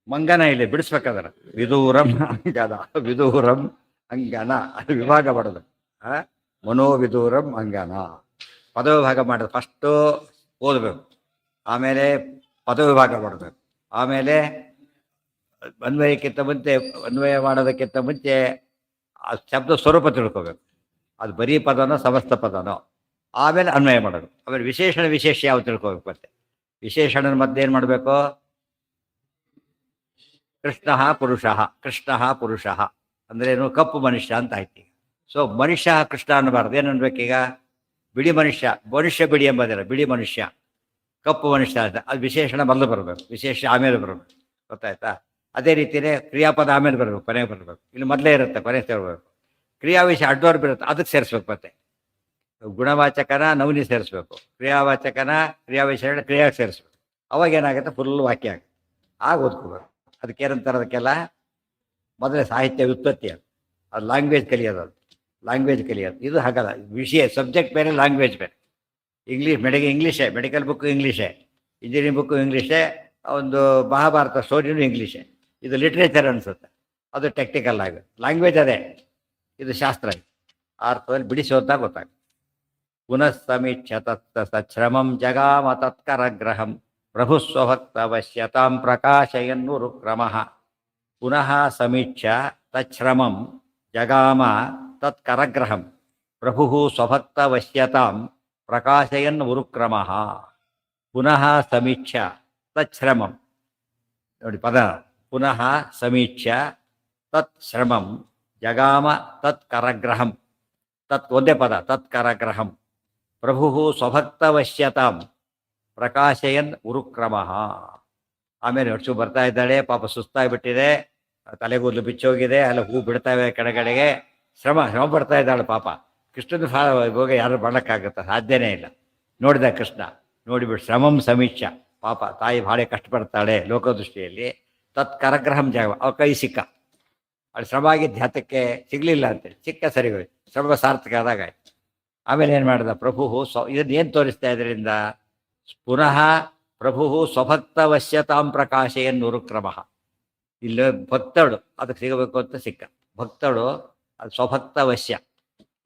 ಮಂಗನ ಇಲ್ಲಿ ಬಿಡಿಸ್ಬೇಕಾದ್ರ ವಿದೂರಂ ಅಂಗನ, ವಿದೂರಂ ಅಂಗನ, ಅದು ವಿಭಾಗ ಮಾಡೋದು. ಮನೋವಿದೂರಂ ಅಂಗನ ಪದವಿಭಾಗ ಮಾಡೋದು. ಫಸ್ಟು ಓದಬೇಕು, ಆಮೇಲೆ ಪದವಿಭಾಗ ಮಾಡಬೇಕು, ಆಮೇಲೆ ಅನ್ವಯಕ್ಕಿಂತ ಮುಂಚೆ, ಅನ್ವಯ ಮಾಡೋದಕ್ಕಿಂತ ಮುಂಚೆ ಆ ಶಬ್ದ ಸ್ವರೂಪ ತಿಳ್ಕೋಬೇಕು. ಅದು ಬರೀ ಪದನೋ ಸಮಸ್ತ ಪದನೋ, ಆಮೇಲೆ ಅನ್ವಯ ಮಾಡೋದು. ಆಮೇಲೆ ವಿಶೇಷ ಯಾವ ತಿಳ್ಕೋಬೇಕು. ಮತ್ತೆ ವಿಶೇಷಣನ ಮಧ್ಯೆ ಏನು ಮಾಡಬೇಕು, ಕೃಷ್ಣ ಪುರುಷ ಅಂದ್ರೇನು, ಕಪ್ಪು ಮನುಷ್ಯ ಅಂತ ಆಯ್ತು. ಸೊ ಮನುಷ್ಯ ಕೃಷ್ಣ ಅನ್ನಬಾರ್ದು, ಏನು ಅನ್ಬೇಕೀಗ, ಬಿಳಿ ಮನುಷ್ಯ ಬಿಡಿ ಎಂಬುದಿಲ್ಲ, ಬಿಳಿ ಮನುಷ್ಯ, ಕಪ್ಪು ಮನುಷ್ಯ ಅಂತ. ಅದು ವಿಶೇಷಣ ಮೊದಲು ಬರಬೇಕು, ವಿಶೇಷ ಆಮೇಲೆ ಬರಬೇಕು, ಗೊತ್ತಾಯ್ತಾ. ಅದೇ ರೀತಿಯೇ ಕ್ರಿಯಾಪದ ಆಮೇಲೆ ಬರಬೇಕು, ಕೊನೆಗೆ ಬರಬೇಕು. ಇಲ್ಲಿ ಮೊದಲೇ ಇರುತ್ತೆ, ಕೊನೆ ಸೇರಬೇಕು. ಕ್ರಿಯಾವಿಷಯ ಅಡ್ಡೋರ್ ಬಿಡುತ್ತೆ, ಅದಕ್ಕೆ ಸೇರಿಸ್ಬೇಕು. ಮತ್ತೆ ಗುಣವಾಚಕನ ನವನಿ ಸೇರಿಸ್ಬೇಕು, ಕ್ರಿಯಾವಾಚಕನ ಕ್ರಿಯಾವಿಷಯ ಕ್ರಿಯಾಗೆ ಸೇರಿಸ್ಬೇಕು. ಅವಾಗ ಏನಾಗುತ್ತೆ, ಫುಲ್ ವಾಕ್ಯ ಆಗುತ್ತೆ. ಆಗ ಓದ್ಕೋಬೇಕು. ಅದಕ್ಕೇನಂತಾರೆ, ಅದಕ್ಕೆಲ್ಲ ಮೊದಲೇ ಸಾಹಿತ್ಯ ವ್ಯುತ್ಪತ್ತಿ, ಅದು ಲ್ಯಾಂಗ್ವೇಜ್ ಕಲಿಯೋದು, ಲ್ಯಾಂಗ್ವೇಜ್ ಕಲಿಯೋದು. ಇದು ಹಾಗಲ್ಲ, ವಿಷಯ ಸಬ್ಜೆಕ್ಟ್ ಬೇರೆ, ಲ್ಯಾಂಗ್ವೇಜ್ ಬೇರೆ. ಇಂಗ್ಲೀಷೇ, ಮೆಡಿಕಲ್ ಬುಕ್ಕು ಇಂಗ್ಲೀಷೇ, ಇಂಜಿನಿಯರಿಂಗ್ ಬುಕ್ಕು ಇಂಗ್ಲೀಷೇ, ಒಂದು ಮಹಾಭಾರತ ಸ್ಟೋರಿನೂ ಇಂಗ್ಲೀಷೇ. ಇದು ಲಿಟ್ರೇಚರ್ ಅನಿಸುತ್ತೆ, ಅದು ಟೆಕ್ನಿಕಲ್ ಆಗಿ. ಲ್ಯಾಂಗ್ವೇಜ್ ಅದೇ, ಇದು ಶಾಸ್ತ್ರ. ಆ ಅರ್ಥದಲ್ಲಿ ಬಿಡಿಸೋದ ಗೊತ್ತಾಗುತ್ತೆ. ಪುನಃ ಸಮೀಕ್ಷ ತತ್ ಸಶ್ರಮಂ ಜಗಾಮ ತತ್ಕರಗ್ರಹಂ ಪ್ರಭು ಸ್ವಭಕ್ತವಶ್ಯತಾಂ ಪ್ರಕಾಶಯನ್ನುರುಕ್ರಮಃ. ಪುನಃ ಸಮೀಕ್ಷ ತಚ್ಶ್ರಮಂ ಜಗಾಮ ತತ್ಕರಗ್ರಹಂ ಪ್ರಭು ಸ್ವಭಕ್ತವಶ್ಯತಾಂ ಪ್ರಕಾಶಯನ್ ಉರುಕ್ರಮಃ. ಪುನಃ ಸಮೀಕ್ಷ ತಚ್ಶ್ರಮಂ, ನೋಡಿ ಪದ, ಪುನಃ ಸಮೀಕ್ಷ ತತ್ಶ್ರಮಂ ಜಗಾಮ ತತ್ಕರಗ್ರಹಂ, ತತ್ ಒಂದೇ ಪದ, ತತ್ಕರಗ್ರಹಂ ಪ್ರಭು ಸ್ವಭಕ್ತವಶ್ಯತಾಂ ಪ್ರಕಾಶಯನ್ ಉರುಕ್ರಮಃ. ಆಮೇಲೆ ಹೊಡ್ಸು ಬರ್ತಾ ಇದ್ದಾಳೆ, ಪಾಪ ಸುಸ್ತಾಗಿಬಿಟ್ಟಿದೆ, ತಲೆಗೂದಲು ಬಿಚ್ಚೋಗಿದೆ, ಅಲ್ಲ ಹೂ ಬಿಡ್ತಾವೆ ಕೆಳಗಡೆಗೆ, ಶ್ರಮ ಪಡ್ತಾ ಇದ್ದಾಳೆ ಪಾಪ. ಕೃಷ್ಣನ ಹೋಗಿ ಯಾರು ಮಾಡೋಕ್ಕಾಗತ್ತ, ಸಾಧ್ಯನೇ ಇಲ್ಲ. ನೋಡಿದ ಕೃಷ್ಣ, ನೋಡಿಬಿಟ್ಟು ಶ್ರಮಂ ಸಮೀಕ್ಷ, ಪಾಪ ತಾಯಿ ಭಾಳ ಕಷ್ಟಪಡ್ತಾಳೆ ಲೋಕದೃಷ್ಟಿಯಲ್ಲಿ. ತತ್ಕರಗ್ರಹಂ ಜಾಗ, ಅವ ಕೈ ಸಿಕ್ಕ, ಅದು ಶ್ರಮ ಆಗಿದ್ದು ಹತ್ತಕ್ಕೆ ಸಿಗಲಿಲ್ಲ ಅಂತೇಳಿ, ಸಿಕ್ಕ ಸರಿ ಹೋಯ್ತು, ಶ್ರಮ ಸಾರ್ಥಕ ಆದಾಗ ಆಯ್ತು. ಆಮೇಲೆ ಏನು ಮಾಡಿದ ಪ್ರಭು ಇದನ್ನೇನು ತೋರಿಸ್ತಾ ಇದರಿಂದ, ಪುನಃ ಪ್ರಭು ಸ್ವಭಕ್ತವಶ್ಯತಾಂ ಪ್ರಕಾಶೆಯನ್ನುರುಕ್ರಮ. ಇಲ್ಲಿ ಭಕ್ತಳು ಅದಕ್ಕೆ ಸಿಗಬೇಕು ಅಂತ ಸಿಕ್ಕ. ಭಕ್ತಳು ಅದು ಸ್ವಭಕ್ತವಶ್ಯ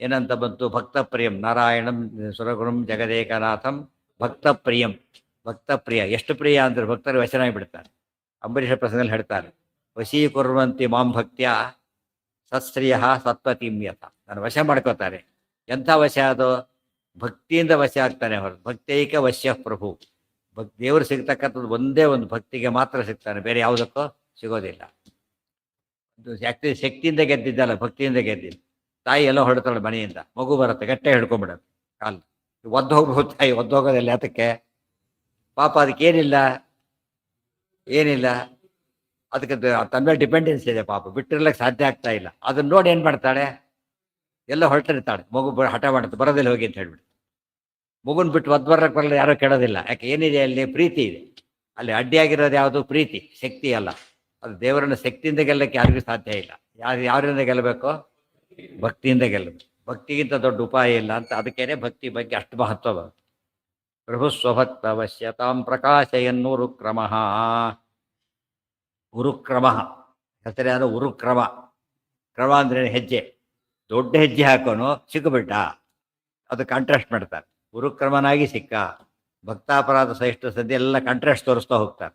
ಏನಂತ ಬಂತು? ಭಕ್ತಪ್ರಿಯಂ ನಾರಾಯಣಂ ಸುರಗುರುಂ ಜಗದೇಕನಾಥಂ ಭಕ್ತಪ್ರಿಯಂ. ಭಕ್ತಪ್ರಿಯ ಎಷ್ಟು ಪ್ರಿಯ ಅಂದರೆ ಭಕ್ತರು ವಶನಾಗಿ ಬಿಡ್ತಾರೆ. ಅಂಬರೀಷ ಪ್ರಸಂಗದಲ್ಲಿ ಹೇಳ್ತಾರೆ, ವಶೀಕುರ್ವಂತಿ ಮಾಂ ಭಕ್ತ್ಯ ಸತ್ಸ್ತ್ರೀಯ ಸತ್ಪತಿಮ್ಯತ. ನಾನು ವಶ ಮಾಡ್ಕೋತಾರೆ. ಎಂಥ ವಶ ಅದು? ಭಕ್ತಿಯಿಂದ ವಶ ಆಗ್ತಾನೆ ಹೊರತು ಭಕ್ತೈಕ ವಶ್ಯ ಪ್ರಭು. ದೇವರು ಸಿಗ್ತಕ್ಕಂಥದ್ದು ಒಂದೇ ಒಂದು ಭಕ್ತಿಗೆ ಮಾತ್ರ ಸಿಗ್ತಾನೆ, ಬೇರೆ ಯಾವುದಕ್ಕೂ ಸಿಗೋದಿಲ್ಲ. ಆ್ಯಕ್ಚುಲಿ ಶಕ್ತಿಯಿಂದ ಗೆದ್ದಿದ್ದಲ್ಲ, ಭಕ್ತಿಯಿಂದ ಗೆದ್ದಿದ್ದು. ತಾಯಿ ಎಲ್ಲ ಹೊರಡ್ತಾಳೆ ಮನೆಯಿಂದ, ಮಗು ಬರುತ್ತೆ ಗಟ್ಟೆ ಹಿಡ್ಕೊಂಡ್ಬಿಡೋದು ಕಾಲು, ಒದ್ದು ಹೋಗ್ಬೋದು. ತಾಯಿ ಒದ್ದು ಹೋಗೋದಿಲ್ಲ, ಅದಕ್ಕೆ ಪಾಪ ಅದಕ್ಕೆ ಏನಿಲ್ಲ ಅದಕ್ಕೆ ತನ್ನ ಮೇಲೆ ಡಿಪೆಂಡೆನ್ಸ್ ಇದೆ. ಪಾಪ ಬಿಟ್ಟಿರ್ಲಿಕ್ಕೆ ಸಾಧ್ಯ ಆಗ್ತಾ ಇಲ್ಲ. ಅದನ್ನ ನೋಡಿ ಏನು ಮಾಡ್ತಾಳೆ? ಎಲ್ಲ ಹೊರಟಿರ್ತಾಳೆ, ಮಗು ಹಠ ಮಾಡುತ್ತೆ, ಬರೋದಿಲ್ಲ ಹೋಗಿ ಅಂತ ಹೇಳ್ಬಿಟ್ಟು. ಮಗುನ ಬಿಟ್ಟು ಒದ್ದು ಬರಕ್ಕೆ ಬರಲ್ಲ, ಯಾರೂ ಕೇಳೋದಿಲ್ಲ. ಯಾಕೆ? ಏನಿದೆ ಅಲ್ಲಿ? ಪ್ರೀತಿ ಇದೆ. ಅಲ್ಲಿ ಅಡ್ಡಿಯಾಗಿರೋದು ಯಾವುದು? ಪ್ರೀತಿ, ಶಕ್ತಿ ಅಲ್ಲ. ಅದು ದೇವರನ್ನು ಶಕ್ತಿಯಿಂದ ಗೆಲ್ಲಕ್ಕೆ ಯಾರಿಗೂ ಸಾಧ್ಯ ಇಲ್ಲ. ಯಾರಿಂದ ಗೆಲ್ಲಬೇಕು? ಭಕ್ತಿಯಿಂದ ಗೆಲ್ಲಬೇಕು. ಭಕ್ತಿಗಿಂತ ದೊಡ್ಡ ಉಪಾಯ ಇಲ್ಲ ಅಂತ. ಅದಕ್ಕೇನೆ ಭಕ್ತಿ ಬಗ್ಗೆ ಅಷ್ಟು ಮಹತ್ವ ಬರುತ್ತೆ. ಪ್ರಭು ಸ್ವಭಕ್ತವಶ್ಯತಾಂ ಪ್ರಕಾಶಯನ್ನುರುಕ್ರಮ. ಉರುಕ್ರಮ ಹೆಸರು ಉರುಕ್ರಮ. ಕ್ರಮ ಅಂದ್ರೆ ಹೆಜ್ಜೆ. ದೊಡ್ಡ ಹೆಜ್ಜೆ ಹಾಕೋನು ಸಿಕ್ಕಿಬಿಟ್ಟ, ಅದು ಕಾಂಟ್ರಾಸ್ಟ್ ಮಾಡ್ತಾರೆ. ಉರುಕ್ರಮನಾಗಿ ಸಿಕ್ಕ. ಭಕ್ತಾಪರಾಧ ಸಹಿಷ್ಣು ಸದ್ಯ ಎಲ್ಲ ಕಾಂಟ್ರಾಸ್ಟ್ ತೋರಿಸ್ತಾ ಹೋಗ್ತಾರೆ.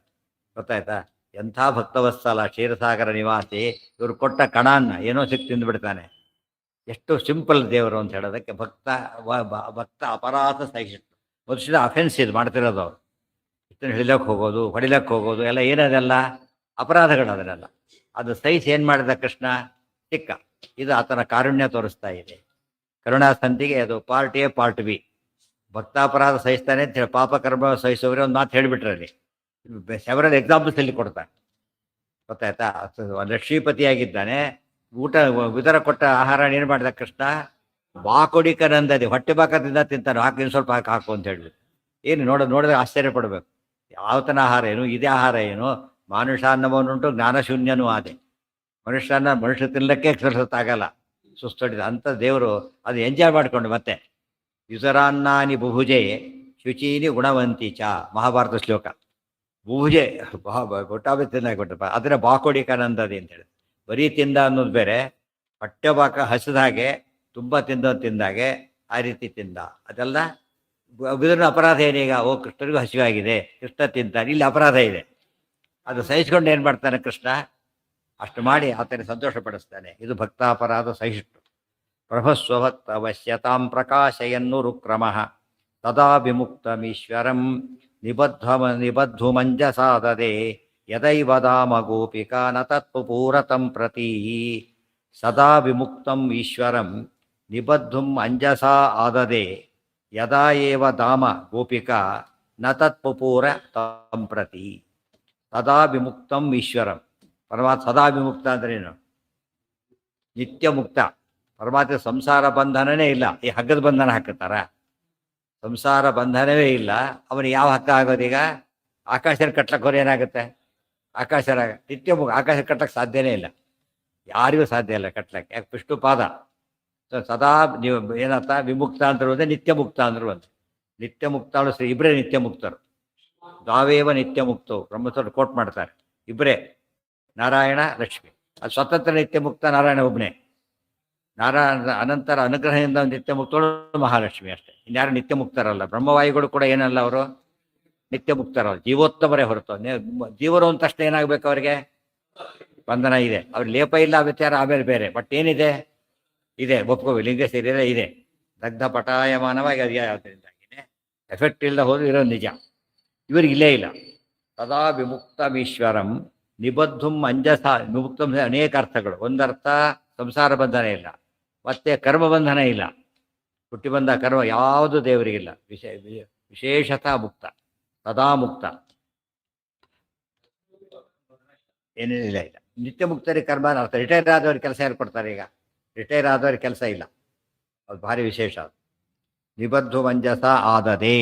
ಗೊತ್ತಾಯ್ತಾ? ಎಂಥ ಭಕ್ತವತ್ಸಲ ಕ್ಷೀರಸಾಗರ ನಿವಾಸಿ. ಇವ್ರು ಕೊಟ್ಟ ಕಣಾನ್ನ ಏನೋ ಸಿಕ್ಕಿ ತಿಂದುಬಿಡ್ತಾನೆ. ಎಷ್ಟು ಸಿಂಪಲ್ ದೇವರು ಅಂತ ಹೇಳೋದಕ್ಕೆ. ಭಕ್ತ ಅಪರಾಧ ಸಹಿಷ್ಣು. ಮನುಷ್ಯನ ಅಫೆನ್ಸ್ ಇದು ಮಾಡ್ತಿರೋದು. ಅವರು ಇಷ್ಟನ್ನು ಹಿಡಿಲಕ್ಕೆ ಹೋಗೋದು, ಹೊಡಿಲಕ್ಕೆ ಹೋಗೋದು ಎಲ್ಲ ಏನದೆಲ್ಲ ಅಪರಾಧಗಳು. ಅದನ್ನೆಲ್ಲ ಅದು ಸಹಿಸಿ ಏನು ಮಾಡಿದ ಕೃಷ್ಣ? ಸಿಕ್ಕ. ಇದು ಆತನ ಕಾರುಣ್ಯ ತೋರಿಸ್ತಾ ಇದೆ. ಕರುಣಾಸಂತಿಗೆ ಅದು ಪಾರ್ಟ್ ಎ ಪಾರ್ಟ್ ಬಿ. ಭಕ್ತಾಪರಾಧ ಸಹಿಸ್ತಾನೆ ಅಂತ ಹೇಳಿ ಪಾಪ ಕರ್ಮ ಸಹಿಸೋರೆ ಒಂದು ಮಾತು ಹೇಳಿಬಿಟ್ರಲ್ಲಿ. ಸೆವರಲ್ ಎಕ್ಸಾಂಪಲ್ಸ್ ಇಲ್ಲಿ ಕೊಡ್ತಾನೆ. ಗೊತ್ತಾಯ್ತಾ? ಲಕ್ಷ್ಮೀಪತಿಯಾಗಿದ್ದಾನೆ. ಊಟ ವಿತರ ಕೊಟ್ಟ ಆಹಾರ ಏನು ಮಾಡಿದ ಕೃಷ್ಣ? ಬಾಕೊಡಿಕನಂದದೆ, ಹೊಟ್ಟೆ ಬಾಕದಿಂದ ತಿಂತಾನೆ. ಹಾಕಿ ಇನ್ನು ಸ್ವಲ್ಪ ಹಾಕು ಅಂತ ಹೇಳ್ಬಿಟ್ಟು. ಏನು ನೋಡಿದ್ರೆ ಆಶ್ಚರ್ಯ ಪಡಬೇಕು. ಯಾವತನ ಆಹಾರ ಏನು? ಇದೇ ಆಹಾರ ಏನು? ಮಾನುಷಾನ್ನವನ್ನುಂಟು ಜ್ಞಾನಶೂನ್ಯನೂ ಆದೆ. ಮನುಷ್ಯ ತಿನ್ನಲಿಕ್ಕೆ ಆಗಲ್ಲ, ಸುಸ್ತೊಡಿದ ಅಂತ ದೇವರು ಅದು ಎಂಜಾಯ್ ಮಾಡಿಕೊಂಡು ಮತ್ತೆ ಯುಸರಾನ್ನಾನಿ ಬುಭುಜೆ ಶುಚೀನಿ ಗುಣವಂತಿ ಚ. ಮಹಾಭಾರತ ಶ್ಲೋಕ. ಬುಭುಜೆ ಗೊಟ್ಟಾಬೆ ತಿನ್ನಾಗಿ ಕೊಟ್ಟಪ್ಪ, ಅದನ್ನ ಬಾಕೋಡಿಕಾನಂದದಿ ಅಂತೇಳಿ. ಬರೀ ತಿಂದ ಅನ್ನೋದು ಬೇರೆ, ಹೊಟ್ಟೆ ಬಾಕ ಹಸಿದ ಹಾಗೆ ತುಂಬ ತಿಂದಾಗೆ ಆ ರೀತಿ ತಿಂದ. ಅದೆಲ್ಲ ಇದರ ಅಪರಾಧ ಏನೀಗ? ಓ ಕೃಷ್ಣರಿಗೂ ಹಸಿವಾಗಿದೆ, ಕೃಷ್ಣ ತಿಂತಾನೆ, ಇಲ್ಲಿ ಅಪರಾಧ ಇದೆ. ಅದು ಸಹಿಸ್ಕೊಂಡು ಏನು ಮಾಡ್ತಾನೆ ಕೃಷ್ಣ? ಅಷ್ಟು ಮಾಡಿ ಆತನ ಸಂತೋಷ ಪಡಿಸ್ತಾನೆ. ಇದು ಭಕ್ತಾಪರಾಧ ಸಹಿಷ್ಣು. ಪ್ರಭಸ್ವಭಕ್ತ ಅವಶ್ಯತಾಂ ಪ್ರಕಾಶಯನ್ನುರುಕ್ರಮ. ತದಾ ವಿಮುಕ್ತಮೀಶ್ವರಂ ನಿಬದ್ಧುಮಂಜಸಾದದೆ. ಯದೈವ ದಾಮ ಗೋಪಿಕಾ ನ ತತ್ಪೂರತಂ ಪ್ರತಿ. ಸದಾ ವಿಮುಕ್ತಂ ಈಶ್ವರಂ ನಿಬದ್ಧುಂ ಅಂಜಸಾ ಆದದೆ. ಯದಾ ಏವ ದಾಮ ಗೋಪಿಕಾ ನ ತತ್ಪುಪೂರ ತಂ ಪ್ರತಿ. ಸದಾ ವಿಮುಕ್ತಂ ಈಶ್ವರಂ. ಪರಮಾತ್ಮ ಸದಾ ವಿಮುಕ್ತ ಅಂದ್ರೇನು? ನಿತ್ಯ ಮುಕ್ತ. ಪರಮಾತ್ಮ ಸಂಸಾರ ಬಂಧನನೇ ಇಲ್ಲ. ಈ ಹಗ್ಗದ ಬಂಧನ ಹಾಕುತ್ತಾರ? ಸಂಸಾರ ಬಂಧನವೇ ಇಲ್ಲ. ಅವನಿಗೆ ಯಾವ ಹಕ್ಕ ಆಗೋದೀಗ? ಆಕಾಶನ ಕಟ್ಲಕ್ಕೆ ಹೊರ ಏನಾಗುತ್ತೆ? ಆಕಾಶನ ನಿತ್ಯ ಮುಕ್ತ. ಆಕಾಶ ಕಟ್ಲಕ್ಕೆ ಸಾಧ್ಯನೇ ಇಲ್ಲ, ಯಾರಿಗೂ ಸಾಧ್ಯ ಇಲ್ಲ ಕಟ್ಲಕ್ಕೆ. ಯಾಕೆ? ವಿಷ್ಣುಪಾದ. ಸದಾ ನೀವು ಏನಂತ ವಿಮುಕ್ತ ಅಂದ್ರು ಒಂದೇ, ನಿತ್ಯ ಮುಕ್ತ ಅಂದ್ರು ಒಂದು. ನಿತ್ಯ ಮುಕ್ತಾಳು ಶ್ರೀ ಇಬ್ಬರೇ ನಿತ್ಯ ಮುಕ್ತರು. ದಾವೇವ ನಿತ್ಯ ಮುಕ್ತವು ಬ್ರಹ್ಮಸರು ಕೋಟ್ ಮಾಡ್ತಾರೆ. ಇಬ್ಬರೇ, ನಾರಾಯಣ ಲಕ್ಷ್ಮಿ. ಅದು ಸ್ವತಂತ್ರ ನಿತ್ಯ ಮುಕ್ತ ನಾರಾಯಣ ಒಬ್ಬನೇ. ನಾರಾಯಣ ಅನಂತರ ಅನುಗ್ರಹದಿಂದ ನಿತ್ಯ ಮುಕ್ತಳು ಮಹಾಲಕ್ಷ್ಮಿ ಅಷ್ಟೇ. ಇನ್ಯಾರು ನಿತ್ಯ ಮುಕ್ತರಲ್ಲ. ಬ್ರಹ್ಮವಾಯುಗಳು ಕೂಡ ಏನಲ್ಲ, ಅವರು ನಿತ್ಯ ಮುಕ್ತರಲ್ಲ, ಜೀವೋತ್ತಮರೇ ಹೊರತು. ಜೀವರು ಅಂತ ತಕ್ಷಣ ಏನಾಗಬೇಕು? ಅವರಿಗೆ ಬಂಧನ ಇದೆ. ಅವ್ರ ಲೇಪ ಇಲ್ಲ, ವಿಚಾರ ಆಮೇಲೆ ಬೇರೆ. ಬಟ್ ಏನಿದೆ? ಇದೆ, ಒಪ್ಕೋವಿ. ಲಿಂಗ ಸೇರಿದ್ರೆ ಇದೆ. ದಗ್ಧ ಪಟಾಯಮಾನವಾಗಿ ಅದು ಯಾವುದರಿಂದಾಗಿನೇ ಎಫೆಕ್ಟ್ ಇಲ್ಲದ ಹೋದ್ರೆ ಇರೋದು ನಿಜ. ಇವ್ರಿಗೆ ಇಲ್ಲೇ ಇಲ್ಲ. ಸದಾ ವಿಮುಕ್ತಮೀಶ್ವರಂ ನಿಬದ್ಧುಂ ಅಂಜಸ. ವಿಮುಕ್ತಂ ಅನೇಕ ಅರ್ಥಗಳು. ಒಂದರ್ಥ ಸಂಸಾರ ಬಂಧನ ಇಲ್ಲ, ಮತ್ತೆ ಕರ್ಮ ಬಂಧನ ಇಲ್ಲ. ಹುಟ್ಟಿ ಬಂದ ಕರ್ಮ ಯಾವುದು ದೇವರಿಗಿಲ್ಲ. ವಿಶೇಷತಃ ಮುಕ್ತ, ಸದಾ ಮುಕ್ತ, ಏನೇನಿಲ್ಲ ಇಲ್ಲ. ನಿತ್ಯ ಮುಕ್ತರಿಗೆ ಕರ್ಮ ಅರ್ಥ. ರಿಟೈರ್ ಆದವ್ರಿಗೆ ಕೆಲಸ ಯಾರು ಕೊಡ್ತಾರೆ? ಈಗ ರಿಟೈರ್ ಆದವ್ರಿಗೆ ಕೆಲಸ ಇಲ್ಲ. ಅದು ಭಾರಿ ವಿಶೇಷ. ನಿಬದ್ಧು ಮಂಜಸ ಆದದೇ.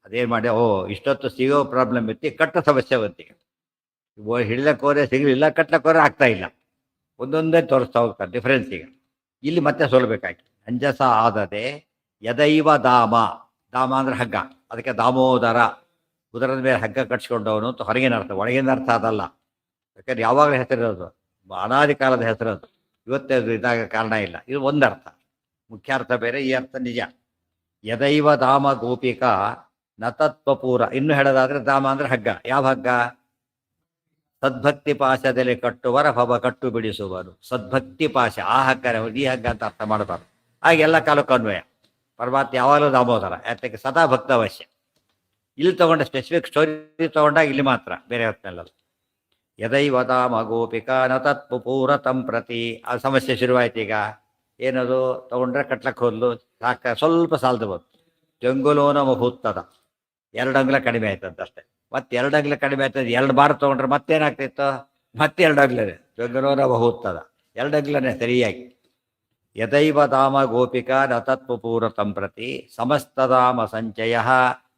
ಅದೇನು ಮಾಡಿ, ಓ ಇಷ್ಟೊತ್ತು ಸಿಗೋ ಪ್ರಾಬ್ಲಮ್ ಇತ್ತು, ಕಟ್ಟ ಸಮಸ್ಯೆ ಬಂತಿಗೆ. ಹಿಡ್ಲಕ್ಕೆ ಹೋದ್ರೆ ಸಿಗಲಿಲ್ಲ, ಕಟ್ಲಕ್ಕೆ ಹೋದ್ರೆ ಆಗ್ತಾ ಇಲ್ಲ. ಒಂದೊಂದೇ ತೋರಿಸ್ತಾ ಹೋಗ್ತಾರೆ ಡಿಫ್ರೆನ್ಸ್. ಈಗ ಇಲ್ಲಿ ಮತ್ತೆ ಸೋಲ್ಬೇಕಾಗಿ. ಅಂಜಸ ಆದದೆ. ಯದೈವ ದಾಮ. ದಾಮ ಅಂದ್ರೆ ಹಗ್ಗ, ಅದಕ್ಕೆ ದಾಮೋದರ. ಉದರದ ಮೇಲೆ ಹಗ್ಗ ಕಟ್ಸ್ಕೊಂಡವನು ಅಂತ ಹೊರಗಿನ ಅರ್ಥ, ಒಳಗಿನ ಅರ್ಥ ಅದಲ್ಲ. ಯಾಕಂದ್ರೆ ಯಾವಾಗಲೂ ಹೆಸರಿರೋದು, ಅನಾದಿ ಕಾಲದ ಹೆಸರದು, ಇವತ್ತೇ ಅದು ಇದಾಗ ಕಾರಣ ಇಲ್ಲ. ಇದು ಒಂದರ್ಥ, ಮುಖ್ಯಾರ್ಥ ಬೇರೆ, ಈ ಅರ್ಥ ನಿಜ. ಯದೈವ ಧಾಮ ಗೋಪಿಕಾ ನ ತತ್ವಪೂರ. ಇನ್ನು ಹೇಳೋದಾದ್ರೆ ಧಾಮ ಅಂದ್ರೆ ಹಗ್ಗ. ಯಾವ ಹಗ್ಗ? ಸದ್ಭಕ್ತಿ ಪಾಶದಲ್ಲಿ ಕಟ್ಟುವರ ಭವ ಕಟ್ಟು ಬಿಡಿಸುವರು. ಸದ್ಭಕ್ತಿ ಪಾಶ ಆ ಹಗ್ಗ, ಈ ಹಗ್ಗ ಅಂತ ಅರ್ಥ ಮಾಡಬಾರ್ದು. ಹಾಗೆ ಎಲ್ಲ ಕಾಲಕ್ಕೂ ಅನ್ವಯ. ಪರಮಾತ್ಮ ಯಾವಾಗಲೂ ದಾಮೋದರ, ಯಾತಕ್ಕೆ ಸದಾ ಭಕ್ತ ಅವಶ್ಯ. ಇಲ್ಲಿ ತಗೊಂಡ ಸ್ಪೆಸಿಫಿಕ್ ಸ್ಟೋರಿ ತಗೊಂಡಾಗ ಇಲ್ಲಿ ಮಾತ್ರ, ಬೇರೆ ಹೊತ್ತಿನಲ್ಲ. ಯದೈವ ಧಾಮ ಗೋಪಿಕಾ ನ ತತ್ವಪೂರ ತಂ ಪ್ರತಿ. ಆ ಸಮಸ್ಯೆ ಶುರುವಾಯ್ತು ಈಗ. ಏನದು ತಗೊಂಡ್ರೆ ಕಟ್ಲಕ್ಕೆ ಹೋದ್ಲು, ಸಾಕ ಸ್ವಲ್ಪ ಸಾಲದು ಬಂತು. ಜಂಗುಲೋನ ಮಹೂತ್ತದ, 2 ಅಂಗ್ಲ ಕಡಿಮೆ ಆಯ್ತಂತಷ್ಟೇ. ಮತ್ತೆ 2 ಅಂಗ್ಲ ಕಡಿಮೆ ಆಯ್ತದ, 2 ಬಾರ್ ತಗೊಂಡ್ರೆ ಮತ್ತೇನಾಗ್ತಿತ್ತು? ಮತ್ತೆ 2 ಅಂಗ್ಲನೇ ಜಂಗುಲೋನ ಮಹೂತ್ತದ, 2 ಅಂಗ್ಲನೇ ಸರಿಯಾಗಿ. ಯದೈವ ಧಾಮ ಗೋಪಿಕಾ ನ ತತ್ವಪೂರ ತಂ ಪ್ರತಿ ಸಮಸ್ತಧಾಮ ಸಂಚಯ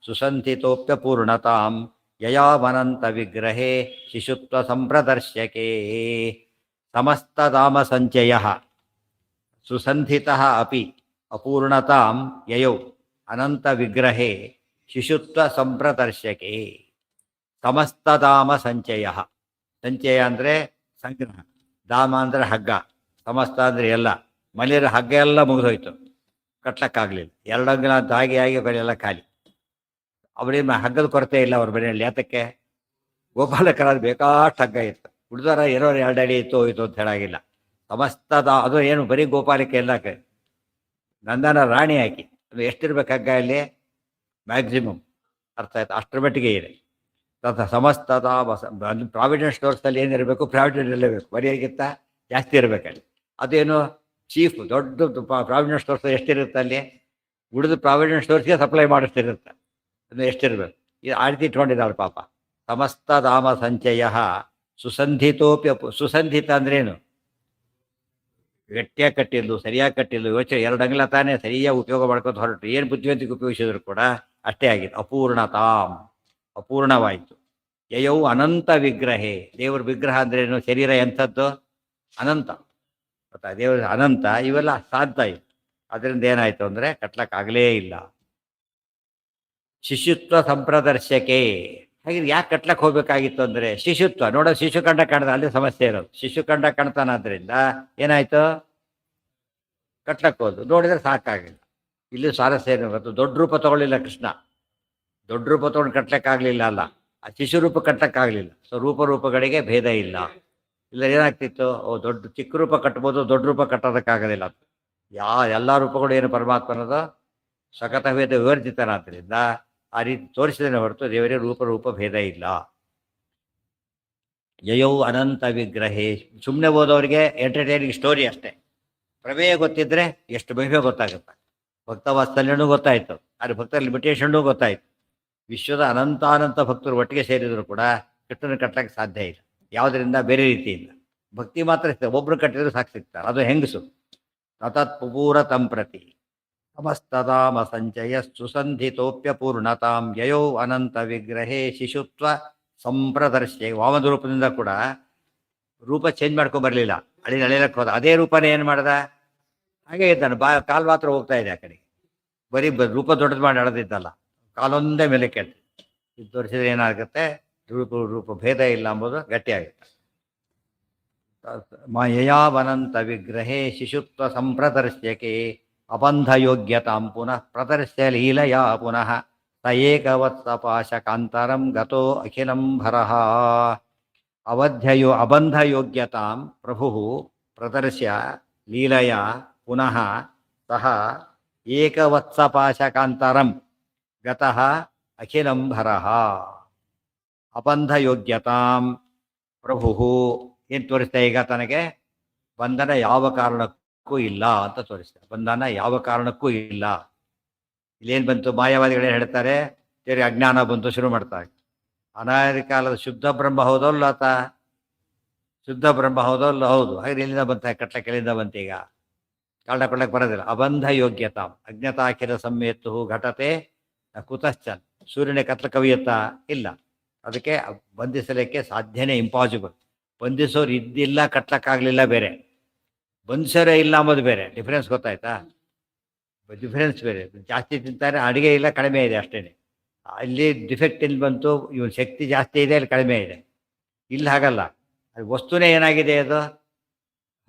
ಸುಸಂಧಿತೋಪ್ಯಪೂರ್ಣತಾಂ ಯಯಾಮನಂತ ವಿಗ್ರಹೇ ಶಿಶುತ್ವ ಸಂಪ್ರದರ್ಶಕೇ. ಸಮಸ್ತಧಾಮ ಸಂಚಯ ಸುಸಂಧಿತಃ ಅಪಿ ಅಪೂರ್ಣತಾಂ ಯಯೌ ಅನಂತ ವಿಗ್ರಹೇ ಶಿಶುತ್ವ ಸಂಪ್ರದರ್ಶಕೇ. ಸಮಸ್ತಧಾಮ ಸಂಚಯ, ಸಂಚಯ ಅಂದರೆ ಸಂಗ್ರಹ, ಧಾಮ ಅಂದರೆ ಹಗ್ಗ, ಸಮಸ್ತ ಅಂದರೆ ಎಲ್ಲ. ಮನೆಯ ಹಗ್ಗ ಎಲ್ಲ ಮುಗಿದೋಯ್ತು, ಕಟ್ಲಕ್ಕಾಗಲಿಲ್ಲ. 2 ಅಂಗ್ಲ ಅಂತ ಆಗಿ ಬರೆಯೆಲ್ಲ ಖಾಲಿ. ಅವರೇನು ಹಗ್ಗದ ಕೊರತೆ ಇಲ್ಲ ಅವ್ರ ಮನೆಯಲ್ಲಿ. ಯಾತಕ್ಕೆ? ಗೋಪಾಲಕರಾದ ಬೇಕಾಷ್ಟು ಹಗ್ಗ ಇತ್ತು, ಉಳಿದವರ ಏನೋ 2 ಅಡಿ ಇತ್ತು ಹೋಯ್ತು ಅಂತ ಹೇಳಾಗಿಲ್ಲ. ಸಮಸ್ತದ ಅದು ಏನು ಬರೀ ಗೋಪಾಲಕ್ಕೆ ಎಲ್ಲಕ್ಕೆ ನಂದನ ರಾಣಿ ಹಾಕಿ ಅದು ಎಷ್ಟಿರ್ಬೇಕು ಹಗ್ಗ ಇಲ್ಲಿ? ಮ್ಯಾಕ್ಸಿಮಮ್, ಅರ್ಥ ಆಯ್ತು, ಅಷ್ಟರ ಮಟ್ಟಿಗೆ ಇದೆ. ಸಮಸ್ತದ ಪ್ರಾವಿಡೆಂಟ್ ಸ್ಟೋರ್ಸಲ್ಲಿ ಏನಿರಬೇಕು, ಪ್ರಾವಿಡೆಂಟ್ ಇರಲೇಬೇಕು, ಬರೀಗಿಂತ ಜಾಸ್ತಿ ಇರಬೇಕಲ್ಲಿ. ಅದೇನು ಚೀಫ್ ದೊಡ್ಡ ಪ್ರಾವಿಡೆಂಟ್ ಸ್ಟೋರ್ಸ್ ಎಷ್ಟಿರುತ್ತೆ ಅಲ್ಲಿ? ಉಳಿದು ಪ್ರಾವಿಡೆಂಟ್ ಸ್ಟೋರ್ಸ್ಗೆ ಸಪ್ಲೈ ಮಾಡಿಸ್ತಿರುತ್ತೆ, ಅದು ಎಷ್ಟಿರ್ಬೇಕು. ಇದು ಆ ರೀತಿ ಇಟ್ಕೊಂಡಿದ್ದಾಳೆ ಪಾಪ. ಸಮಸ್ತಧಾಮ ಸಂಚಯ ಸುಸಂಧಿತೋಪ್ಯ. ಸುಸಂಧಿತ ಅಂದ್ರೇನು? ಗಟ್ಟಿಯಾಗಿ ಕಟ್ಟಿದ್ದು, ಸರಿಯಾಗಿ ಕಟ್ಟಿದ್ದು, ಯೋಚನೆ 2 ಅಂಗ್ಲ ತಾನೇ ಸರಿಯಾಗಿ ಉಪಯೋಗ ಮಾಡ್ಕೊಂಡು ಹೊರಟು. ಏನು ಬುದ್ಧಿವಂತಿಗೆ ಉಪಯೋಗಿಸಿದ್ರು ಕೂಡ ಅಷ್ಟೇ ಆಗಿದೆ. ಅಪೂರ್ಣತಾಂ, ಅಪೂರ್ಣವಾಯಿತು. ಯಯೌ ಅನಂತ ವಿಗ್ರಹೇ. ದೇವರ ವಿಗ್ರಹ ಅಂದ್ರೇನು? ಶರೀರ ಎಂಥದ್ದು? ಅನಂತ. ಗೊತ್ತಾ? ದೇವರ ಅನಂತ, ಇವೆಲ್ಲ ಸಾಧ್ಯ ಇತ್ತು. ಅದರಿಂದ ಏನಾಯಿತು ಅಂದರೆ ಕಟ್ಲಕ್ಕಾಗಲೇ ಇಲ್ಲ. ಶಿಶುತ್ವ ಸಂಪ್ರದರ್ಶಕೆ. ಹಾಗೆ ಯಾಕೆ ಕಟ್ಲಕ್ಕೆ ಹೋಗ್ಬೇಕಾಗಿತ್ತು ಅಂದರೆ ಶಿಶುತ್ವ ನೋಡೋ, ಶಿಶುಖಂಡ ಕಾಣ್ದ, ಅಲ್ಲಿ ಸಮಸ್ಯೆ ಇರೋದು. ಶಿಶುಖಂಡ ಕಾಣ್ತಾನಾದ್ರಿಂದ ಏನಾಯ್ತು? ಕಟ್ಲಕ್ಕೆ ಹೋದು, ನೋಡಿದ್ರೆ ಸಾಕಾಗಿಲ್ಲ. ಇಲ್ಲಿ ಸ್ವಾರಸ್ಯ ಏನು ಗೊತ್ತು? ದೊಡ್ಡ ರೂಪ ತಗೊಳ್ಳಿಲ್ಲ ಕೃಷ್ಣ, ದೊಡ್ಡ ರೂಪ ತಗೊಂಡು ಕಟ್ಲಕ್ಕಾಗಲಿಲ್ಲ ಅಲ್ಲ, ಆ ಶಿಶು ರೂಪ ಕಟ್ಟಕ್ಕಾಗಲಿಲ್ಲ. ಸೊ ರೂಪಗಳಿಗೆ ಭೇದ ಇಲ್ಲ. ಇಲ್ಲ ಏನಾಗ್ತಿತ್ತು? ಚಿಕ್ಕ ರೂಪ ಕಟ್ಬೋದು, ದೊಡ್ಡ ರೂಪ ಕಟ್ಟೋದಕ್ಕಾಗೋದಿಲ್ಲ. ಎಲ್ಲ ರೂಪಗಳು ಏನು ಪರಮಾತ್ಮನದು ಸಕತವೇದ ವಿವರ್ಜಿತನಾದ್ರಿಂದ ಆ ರೀತಿ ತೋರಿಸಿದ್ರೆ ಹೊರತು ದೇವರೇ ರೂಪ ಭೇದ ಇಲ್ಲ. ಯಯೌ ಅನಂತ ವಿಗ್ರಹೇ. ಸುಮ್ಮನೆ ಓದೋರಿಗೆ ಎಂಟರ್ಟೈನಿಂಗ್ ಸ್ಟೋರಿ ಅಷ್ಟೇ. ಪ್ರಮೇಯ ಗೊತ್ತಿದ್ರೆ ಎಷ್ಟು ಮಹಿಮೆ ಗೊತ್ತಾಗುತ್ತೆ. ಭಕ್ತ ವಾತ್ಸಲ್ಯನೂ ಗೊತ್ತಾಯಿತು, ಆದರೆ ಭಕ್ತರ ಲಿಮಿಟೇಷನ್ನೂ ಗೊತ್ತಾಯಿತು. ವಿಶ್ವದ ಅನಂತಾನಂತ ಭಕ್ತರು ಒಟ್ಟಿಗೆ ಸೇರಿದ್ರು ಕೂಡ ಕೃಷ್ಣನ ಕಟ್ಟಕ್ಕೆ ಸಾಧ್ಯ ಇಲ್ಲ, ಯಾವುದರಿಂದ? ಬೇರೆ ರೀತಿಯಿಂದ. ಭಕ್ತಿ ಮಾತ್ರ ಸಿಗ್ತದೆ, ಒಬ್ರು ಕಟ್ಟಿದ್ರು ಸಾಕು ಸಿಗ್ತಾರೆ, ಅದು ಹೆಂಗಸು. ತತತ್ ಪುಪೂರ ತಂ ಪ್ರತಿ ಸಮಸ್ತಧಾಮ ಸಂಚಯ ಸುಸಂಧಿತೋಪ್ಯಪೂರ್ಣತಾಂ ಯಯೌ ಅನಂತ ವಿಗ್ರಹೇ ಶಿಶುತ್ವ ಸಂಪ್ರದರ್ಶೆ. ವಾಮನ ರೂಪದಿಂದ ಕೂಡ ರೂಪ ಚೇಂಜ್ ಮಾಡ್ಕೊಂಬರ್ಲಿಲ್ಲ, ಅಳಿಲಕ್ಕೆ ಹೋದ. ಅದೇ ರೂಪನೇ ಏನು ಮಾಡ್ದ? ಹಾಗೆ ಇದ್ದಾನೆ. ಕಾಲು ಮಾತ್ರ ಹೋಗ್ತಾ ಇದೆ ಆ ಕಡೆ, ಬರೀ ರೂಪ ದೊಡ್ಡದು ಮಾಡಿ ಅಳದಿದ್ದಲ್ಲ, ಕಾಲೊಂದೇ ಮೇಲೆ ಕೇಳ್ತೀವಿ. ಇದು ತೋರಿಸಿದ್ರೆ ಏನಾಗುತ್ತೆ? ರೂಪ ಭೇದ ಇಲ್ಲ ಎಂಬುದು ಗಟ್ಟಿಯಾಗುತ್ತೆ. ಯಯಾವನಂತ ವಿಗ್ರಹೇ ಶಿಶುತ್ವ ಸಂಪ್ರದರ್ಶ್ಯಕೆ ಅಬಂಧ ಯೋಗ್ಯತಾಂ ಪುನಃ ಪ್ರದರ್ಶ್ಯ ಲೀಲಯಾ ಪುನಃ ಸ ಏಕವತ್ಸ ಪಾಶಕಾಂತರಂ ಗತೋ ಅಖಿಲಂ ಭರಃ. ಅಬಂಧ ಯೋಗ್ಯತಾಂ ಪ್ರಭು ಪ್ರದರ್ಶ್ಯ ಲೀಲಯಾ ಪುನಃ ಸಹ ಏಕವತ್ಸ ಪಾಶಕಾಂತರಂ ಗತಃ ಅಖಿಲಂ ಭರಃ. ಅಬಂಧ ಯೋಗ್ಯತಾಂ ಪ್ರಭು ಏನು ತೋರಿಸ್ತಾ? ಈಗ ತನಗೆ ಬಂಧನ ಯಾವ ಕಾರಣಕ್ಕೂ ಇಲ್ಲ ಅಂತ ತೋರಿಸ್ತಾ. ಬಂಧನ ಯಾವ ಕಾರಣಕ್ಕೂ ಇಲ್ಲ. ಇಲ್ಲೇನು ಬಂತು? ಮಾಯಾವಾದಿಗಳೇನು ಹೇಳ್ತಾರೆ? ಬೇರೆ ಅಜ್ಞಾನ ಬಂತು, ಶುರು ಮಾಡ್ತಾರೆ. ಅನಾದಿ ಕಾಲದ ಶುದ್ಧ ಬ್ರಹ್ಮ ಹೌದಲ್ಲ ಆತ? ಶುದ್ಧ ಬ್ರಹ್ಮ ಹೌದಲ್ಲ? ಹೌದು. ಹಾಗೆ ಎಲ್ಲಿಂದ ಬಂತ? ಕಟ್ಲಕ್ಕೆ ಎಲ್ಲಿಂದ ಬಂತ? ಈಗ ಕಾರಣ ಕೊಡ್ಲಕ್ಕೆ ಬರೋದಿಲ್ಲ. ಅಬಂಧ ಯೋಗ್ಯತಾಂ ಅಜ್ಞತಾಖಿರ ಸಮ್ಯತ್ತು ಘಟತೆ ಕುತಶ್ಚನ್. ಸೂರ್ಯನ ಕತ್ಲ ಕವಿಯುತ್ತಾ? ಇಲ್ಲ. ಅದಕ್ಕೆ ಬಂಧಿಸಲಿಕ್ಕೆ ಸಾಧ್ಯನೇ, ಇಂಪಾಸಿಬಲ್. ಬಂಧಿಸೋರು ಇದ್ದಿಲ್ಲ, ಕಟ್ಲಕ್ಕಾಗಲಿಲ್ಲ ಬೇರೆ, ಬಂಧಿಸೋರೇ ಇಲ್ಲ ಅಂಬೋದು ಬೇರೆ. ಡಿಫ್ರೆನ್ಸ್ ಗೊತ್ತಾಯ್ತಾ? ಡಿಫ್ರೆನ್ಸ್ ಬೇರೆ. ಜಾಸ್ತಿ ತಿಂತಾರೆ, ಅಡುಗೆ ಇಲ್ಲ, ಕಡಿಮೆ ಇದೆ ಅಷ್ಟೇ. ಅಲ್ಲಿ ಡಿಫೆಕ್ಟ್ ಇಲ್ಲಿ ಬಂತು, ಇವನ್ ಶಕ್ತಿ ಜಾಸ್ತಿ ಇದೆ, ಅಲ್ಲಿ ಕಡಿಮೆ ಇದೆ. ಇಲ್ಲಿ ಹಾಗಲ್ಲ, ಅದು ವಸ್ತುನೇ ಏನಾಗಿದೆ, ಅದು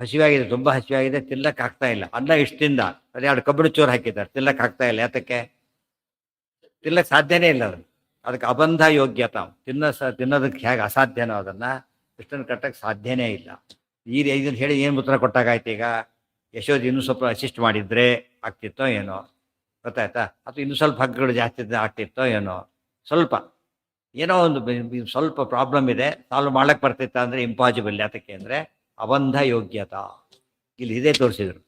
ಹಸಿವಾಗಿದೆ, ತುಂಬ ಹಸಿವಾಗಿದೆ, ತಿನ್ನಕ್ಕೆ ಆಗ್ತಾ ಇಲ್ಲ. ಅನ್ನ ಇಷ್ಟಿಂದ ಅದು ಎರಡು ಕಬ್ಬಿಣ ಚೂರು ಹಾಕಿದ್ದಾರೆ, ತಿನ್ನಕ್ಕೆ ಆಗ್ತಾ ಇಲ್ಲ. ಯಾತಕ್ಕೆ? ತಿನ್ನಕ್ಕೆ ಸಾಧ್ಯನೇ ಇಲ್ಲ ಅದು. ಅದಕ್ಕೆ ಅಬಂಧ ಯೋಗ್ಯತ. ತಿನ್ನೋದಕ್ಕೆ ಹೇಗೆ ಅಸಾಧ್ಯನೋ ಅದನ್ನು ಇಷ್ಟನ್ನು ಕಟ್ಟಕ್ಕೆ ಸಾಧ್ಯನೇ ಇಲ್ಲ. ಇದನ್ನು ಹೇಳಿ ಏನು ಉತ್ತರ ಕೊಟ್ಟಾಗಾಯ್ತು ಈಗ? ಯಶೋಧಿ ಇನ್ನೂ ಸ್ವಲ್ಪ ಅಸಿಸ್ಟ್ ಮಾಡಿದರೆ ಆಗ್ತಿತ್ತೋ ಏನೋ, ಗೊತ್ತಾಯ್ತಾ? ಅಥವಾ ಇನ್ನೂ ಸ್ವಲ್ಪ ಹಗ್ಗಗಳು ಜಾಸ್ತಿ ಆಗ್ತಿತ್ತೋ ಏನೋ, ಸ್ವಲ್ಪ ಏನೋ ಒಂದು ಸ್ವಲ್ಪ ಪ್ರಾಬ್ಲಮ್ ಇದೆ, ಸಾಲ್ವ್ ಮಾಡಕ್ಕೆ ಬರ್ತಿತ್ತ ಅಂದರೆ ಇಂಪಾಸಿಬಲ್. ಯಾತಕ್ಕೆ ಅಂದರೆ ಅಬಂಧ ಯೋಗ್ಯತಾ. ಇಲ್ಲಿ ಇದೇ ತೋರಿಸಿದ್ರು.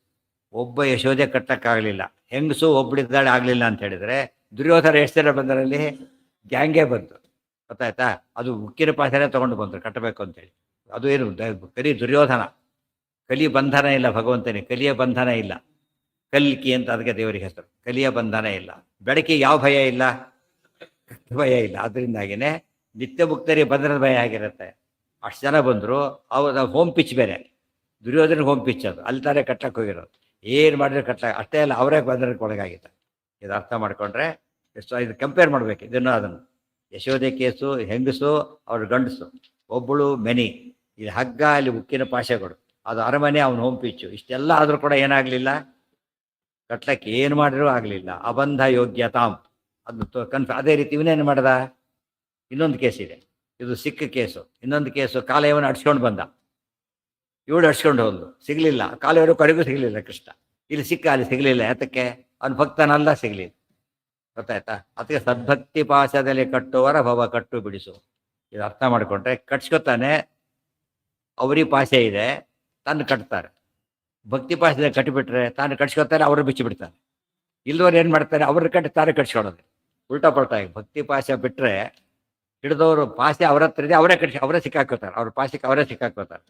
ಒಬ್ಬ ಯಶೋಧೆ ಕಟ್ಟಕ್ಕಾಗಲಿಲ್ಲ, ಹೆಂಗಸು ಒಬ್ಬಳಿದ್ದಾಳೆ ಆಗಲಿಲ್ಲ ಅಂತ ಹೇಳಿದರೆ, ದುರ್ಯೋಧನ ಎಷ್ಟು ಜನ ಬಂದರಲ್ಲಿ ಗ್ಯಾಂಗೇ ಬಂತು, ಗೊತ್ತಾಯ್ತಾ? ಅದು ಉಕ್ಕಿನ ಪಾಸನೆ ತೊಗೊಂಡು ಬಂದರು ಕಟ್ಟಬೇಕು ಅಂತೇಳಿ. ಅದು ಏನು ಕಲಿ ದುರ್ಯೋಧನ. ಕಲಿ ಬಂಧನ ಇಲ್ಲ ಭಗವಂತನಿಗೆ, ಕಲಿಯ ಬಂಧನ ಇಲ್ಲ. ಕಲ್ಕಿ ಅಂತ ಅದಕ್ಕೆ ದೇವರಿಗೆ ಹೆಸರು. ಕಲಿಯ ಬಂಧನ ಇಲ್ಲ. ಬೆಳಕಿಗೆ ಯಾವ ಭಯ ಇಲ್ಲ, ಭಯ ಇಲ್ಲ. ಅದರಿಂದಾಗಿನೇ ನಿತ್ಯ ಮುಕ್ತರಿಗೆ ಬಂಧನದ ಭಯ ಆಗಿರುತ್ತೆ. ಅಷ್ಟು ಜನ ಬಂದರು. ಅವ್ರು ಹೋಮ್ ಪಿಚ್ ಬೇರೆ, ದುರ್ಯೋಧನ ಹೋಮ್ ಪಿಚ್ ಅದು, ಅಲ್ಲಿ ತಾನೇ ಕಟ್ಟಕ್ಕೆ ಹೋಗಿರೋದು. ಏನು ಮಾಡಿದ್ರೆ ಅಷ್ಟೇ ಅಲ್ಲ, ಅವರೇ ಬಂಧನಕ್ಕೆ ಒಳಗಾಗಿತ್ತು. ಇದು ಅರ್ಥ ಮಾಡಿಕೊಂಡ್ರೆ ಎಷ್ಟು ಇದು ಕಂಪೇರ್ ಮಾಡಬೇಕು ಇದನ್ನು ಅದನ್ನು. ಯಶೋಧೆ ಕೇಸು ಹೆಂಗಸು, ಅವ್ರ ಗಂಡಸು, ಒಬ್ಬಳು ಮೆನಿ, ಇದು ಹಗ್ಗ, ಅಲ್ಲಿ ಉಕ್ಕಿನ ಪಾಶಗಳು, ಅದು ಅರಮನೆ, ಅವನು ಹೋಮ್ ಪಿಚ್ಚು. ಇಷ್ಟೆಲ್ಲ ಆದರೂ ಕೂಡ ಏನಾಗಲಿಲ್ಲ, ಕಟ್ಲಕ್ಕೆ ಏನು ಮಾಡಿದ್ರೂ ಆಗಲಿಲ್ಲ. ಅಬಂಧ ಯೋಗ್ಯತಾಂ ಅದು ಅದೇ ರೀತಿ ಇವನೇನು ಮಾಡ್ದ? ಇನ್ನೊಂದು ಕೇಸ್ ಇದೆ, ಇದು ಸಿಕ್ಕ ಕೇಸು. ಇನ್ನೊಂದು ಕೇಸು, ಕಾಲಯವನ್ನ ಅಡ್ಸ್ಕೊಂಡು ಬಂದ, ಇವಳು ಅಡ್ಸ್ಕೊಂಡು ಹೋದ್ಲು, ಸಿಗಲಿಲ್ಲ. ಕಾಲಯವರು ಕಡೆಗೂ ಸಿಗಲಿಲ್ಲ ಕೃಷ್ಣ. ಇಲ್ಲಿ ಸಿಕ್ಕ, ಅಲ್ಲಿ ಸಿಗಲಿಲ್ಲ. ಯಾತಕ್ಕೆ? ಅವನು ಭಕ್ತನಲ್ಲ, ಸಿಗಲಿಲ್ಲ. ಗೊತ್ತಾಯ್ತಾ? ಅದಕ್ಕೆ ಸದ್ಭಕ್ತಿ ಪಾಶದಲ್ಲಿ ಕಟ್ಟುವರ ಭವ ಕಟ್ಟು ಬಿಡಿಸು. ಇದು ಅರ್ಥ ಮಾಡಿಕೊಂಡ್ರೆ ಕಟ್ಸ್ಕೊತಾನೆ. ಅವರಿ ಪಾಶೆ ಇದೆ, ತಾನು ಕಟ್ತಾರೆ. ಭಕ್ತಿ ಪಾಶದಲ್ಲಿ ಕಟ್ಟಿಬಿಟ್ರೆ ತಾನು ಕಟ್ಸ್ಕೊತಾರೆ, ಅವರು ಬಿಚ್ಚಿಬಿಡ್ತಾರೆ. ಇಲ್ಲದವ್ರು ಏನು ಮಾಡ್ತಾರೆ, ಅವ್ರ ಕಟ್ಟಿ ತಾನೇ ಕಟ್ಸ್ಕೊಳೋದು. ಉಲ್ಟಾ ಪಲ್ಟಾಗಿ ಭಕ್ತಿ ಪಾಶ ಬಿಟ್ಟರೆ ಹಿಡಿದವರು ಪಾಸೆ ಅವ್ರ ಹತ್ರ ಇದೆ, ಅವರೇ ಅವರೇ ಸಿಕ್ಕಾಕೋತಾರೆ, ಅವ್ರ ಪಾಸಕ್ಕೆ ಅವರೇ ಸಿಕ್ಕಾಕೋತಾರೆ.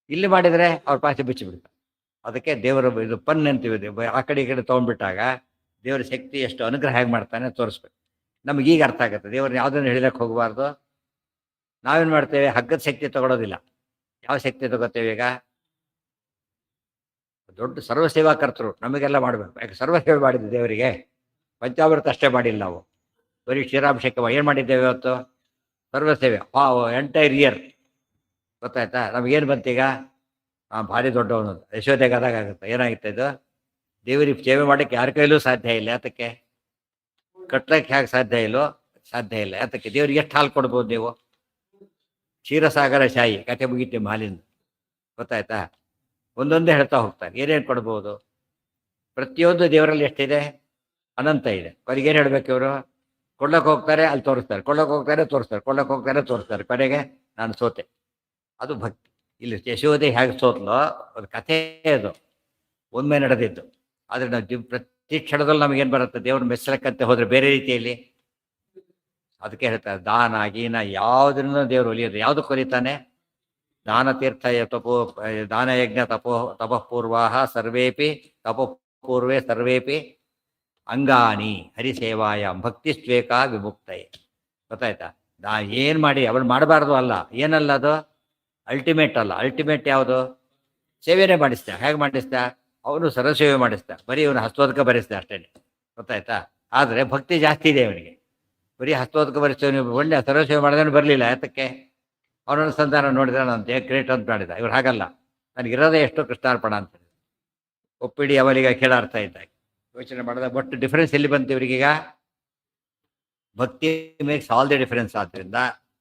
ಇಲ್ಲಿ ಮಾಡಿದರೆ ಅವ್ರ ಪಾಸೆ ಬಿಚ್ಚಿಬಿಡ್ತಾರೆ. ಅದಕ್ಕೆ ದೇವರು ಇದು ಪನ್ ಅಂತೀವಿ, ಆ ಕಡೆ ಈ ಕಡೆ ತೊಗೊಂಡ್ಬಿಟ್ಟಾಗ ದೇವರ ಶಕ್ತಿ ಎಷ್ಟು ಅನುಗ್ರಹ ಹೇಗೆ ಮಾಡ್ತಾನೆ ತೋರಿಸ್ಬೇಕು. ನಮ್ಗೆ ಈಗ ಅರ್ಥ ಆಗುತ್ತೆ. ದೇವ್ರನ್ನ ಯಾವುದನ್ನು ಹೇಳಿಲಕ್ಕೆ ಹೋಗಬಾರ್ದು. ನಾವೇನು ಮಾಡ್ತೇವೆ, ಹಗ್ಗದ ಶಕ್ತಿ ತಗೊಳ್ಳೋದಿಲ್ಲ. ಯಾವ ಶಕ್ತಿ ತಗೋತೇವೆ ಈಗ? ದೊಡ್ಡ ಸರ್ವಸೇವಾಕರ್ತರು ನಮಗೆಲ್ಲ ಮಾಡಬೇಕು. ಯಾಕೆ ಸರ್ವಸೇವೆ ಮಾಡಿದ್ದು ದೇವರಿಗೆ? ಪಂಚಾಮೃತ ಅಷ್ಟೇ ಮಾಡಿಲ್ಲ ನಾವು, ಬರೀ ಕ್ಷೀರಾಭಿಷೇಕ ಏನು ಮಾಡಿದ್ದೇವೆ ಇವತ್ತು? ಸರ್ವಸೇವೆ ಎಂಟೈರ್ ಇಯರ್. ಗೊತ್ತಾಯ್ತಾ? ನಮಗೇನು ಬಂತೀಗ? ಭಾರಿ ದೊಡ್ಡವನು ಯಶೋಧೆಗೆ ಆಗುತ್ತೆ. ಏನಾಗಿತ್ತು ಇದು? ದೇವರಿಗೆ ಸೇವೆ ಮಾಡೋಕ್ಕೆ ಯಾರ ಕೈಲೂ ಸಾಧ್ಯ ಇಲ್ಲ. ಯಾತಕ್ಕೆ? ಕಟ್ಲಕ್ಕೆ ಹೇಗೆ ಸಾಧ್ಯ ಇಲ್ಲೋ ಸಾಧ್ಯ ಇಲ್ಲ. ಯಾತಕ್ಕೆ? ದೇವ್ರಿಗೆ ಎಷ್ಟು ಹಾಲು ಕೊಡ್ಬೋದು ನೀವು? ಕ್ಷೀರಸಾಗರ ಶಾಯಿ ಕತೆ ಮುಗಿತೆ ಹಾಲಿಂದ. ಗೊತ್ತಾಯ್ತಾ? ಒಂದೊಂದೇ ಹೇಳ್ತಾ ಹೋಗ್ತಾರೆ, ಏನೇನು ಕೊಡ್ಬೋದು. ಪ್ರತಿಯೊಂದು ದೇವರಲ್ಲಿ ಎಷ್ಟಿದೆ? ಅನಂತ ಇದೆ. ಅವ್ರಿಗೆ ಏನು ಹೇಳ್ಬೇಕು ಇವರು? ಕೊಳ್ಳಕ್ಕೆ ಹೋಗ್ತಾರೆ, ಅಲ್ಲಿ ತೋರಿಸ್ತಾರೆ, ಕೊಳ್ಳಕ್ಕೆ ಹೋಗ್ತಾರೆ, ತೋರಿಸ್ತಾರೆ, ಕೊಳ್ಳಕ್ಕೆ ಹೋಗ್ತಾರೆ, ತೋರಿಸ್ತಾರೆ, ಕೊನೆಗೆ ನಾನು ಸೋತೆ. ಅದು ಭಕ್ತಿ. ಇಲ್ಲಿ ಯಶೋಧೆ ಹೇಗೆ ಸೋತ್ಲೋ ಅದು ಕಥೆ, ಅದು ಒಮ್ಮೆ ನಡೆದಿದ್ದು. ಆದರೆ ನಾವು ಪ್ರತಿ ಕ್ಷಣದಲ್ಲಿ ನಮಗೇನು ಬರುತ್ತೆ? ದೇವ್ರ ಮೆಚ್ಚಲಕ್ಕಂತೆ ಹೋದರೆ ಬೇರೆ ರೀತಿಯಲ್ಲಿ. ಅದಕ್ಕೆ ಹೇಳ್ತಾರೆ, ದಾನ ಗೀನ ಯಾವುದರಿಂದ ದೇವರು ಒಲಿಯೋದು. ಯಾವುದಕ್ಕೆ ಒಲಿತಾನೆ? ದಾನ ತೀರ್ಥ ದಾನ ಯಜ್ಞ ತಪಃಪೂರ್ವಾಹ ಸರ್ವೇಪಿ ತಪಪೂರ್ವೇ ಸರ್ವೇಪಿ ಅಂಗಾನಿ ಹರಿಸೇವಾಯ ಭಕ್ತಿಸ್ವೇಕ ವಿಮುಕ್ತಯೇ. ಗೊತ್ತಾಯ್ತಾ? ಏನು ಮಾಡಿ ಅವಳು ಮಾಡಬಾರ್ದು ಅಲ್ಲ. ಏನಲ್ಲ ಅದು? ಅಲ್ಟಿಮೇಟ್ ಅಲ್ಲ. ಅಲ್ಟಿಮೇಟ್ ಯಾವುದು? ಸೇವೆನೇ ಮಾಡಿಸ್ತಾ. ಹೇಗೆ ಮಾಡಿಸ್ತಾ? ಅವನು ಸರ್ವಸೇವೆ ಮಾಡಿಸ್ತಾ, ಬರೀ ಇವನು ಹಸ್ತೋದಕ ಬರೆಸ್ತಾ ಅಷ್ಟೇ. ಗೊತ್ತಾಯ್ತಾ? ಆದರೆ ಭಕ್ತಿ ಜಾಸ್ತಿ ಇದೆ ಅವನಿಗೆ. ಬರೀ ಹಸ್ತೋದಕ ಬರೆಸ್ತೇವೆ, ಒಳ್ಳೆ ಸರ್ವಸೇವೆ ಮಾಡಿದವನು ಬರಲಿಲ್ಲ. ಯಾತಕ್ಕೆ? ಅವನನ್ನು ಸಂತಾನ ನೋಡಿದ್ರೆ ನಾನು ಗ್ರೇಟ್ ಅಂತ ಮಾಡಿದ. ಇವ್ರು ಹಾಗಲ್ಲ, ನನಗಿರೋದೇ ಎಷ್ಟು ಕೃಷ್ಣಾರ್ಪಣ ಅಂತ ಒಪ್ಪಿಡಿ ಅವನಿಗೆ ಕೇಳ ಅರ್ಥ ಇದ್ದಾಗ ಯೋಚನೆ ಮಾಡಿದ. ಬಟ್ ಡಿಫ್ರೆನ್ಸ್ ಎಲ್ಲಿ ಬಂತು ಇವರಿಗೀಗ? ಭಕ್ತಿ ಮೇಕ್ಸ್ ಆಲ್ ದಿ ಡಿಫರೆನ್ಸ್. ಆದ್ದರಿಂದ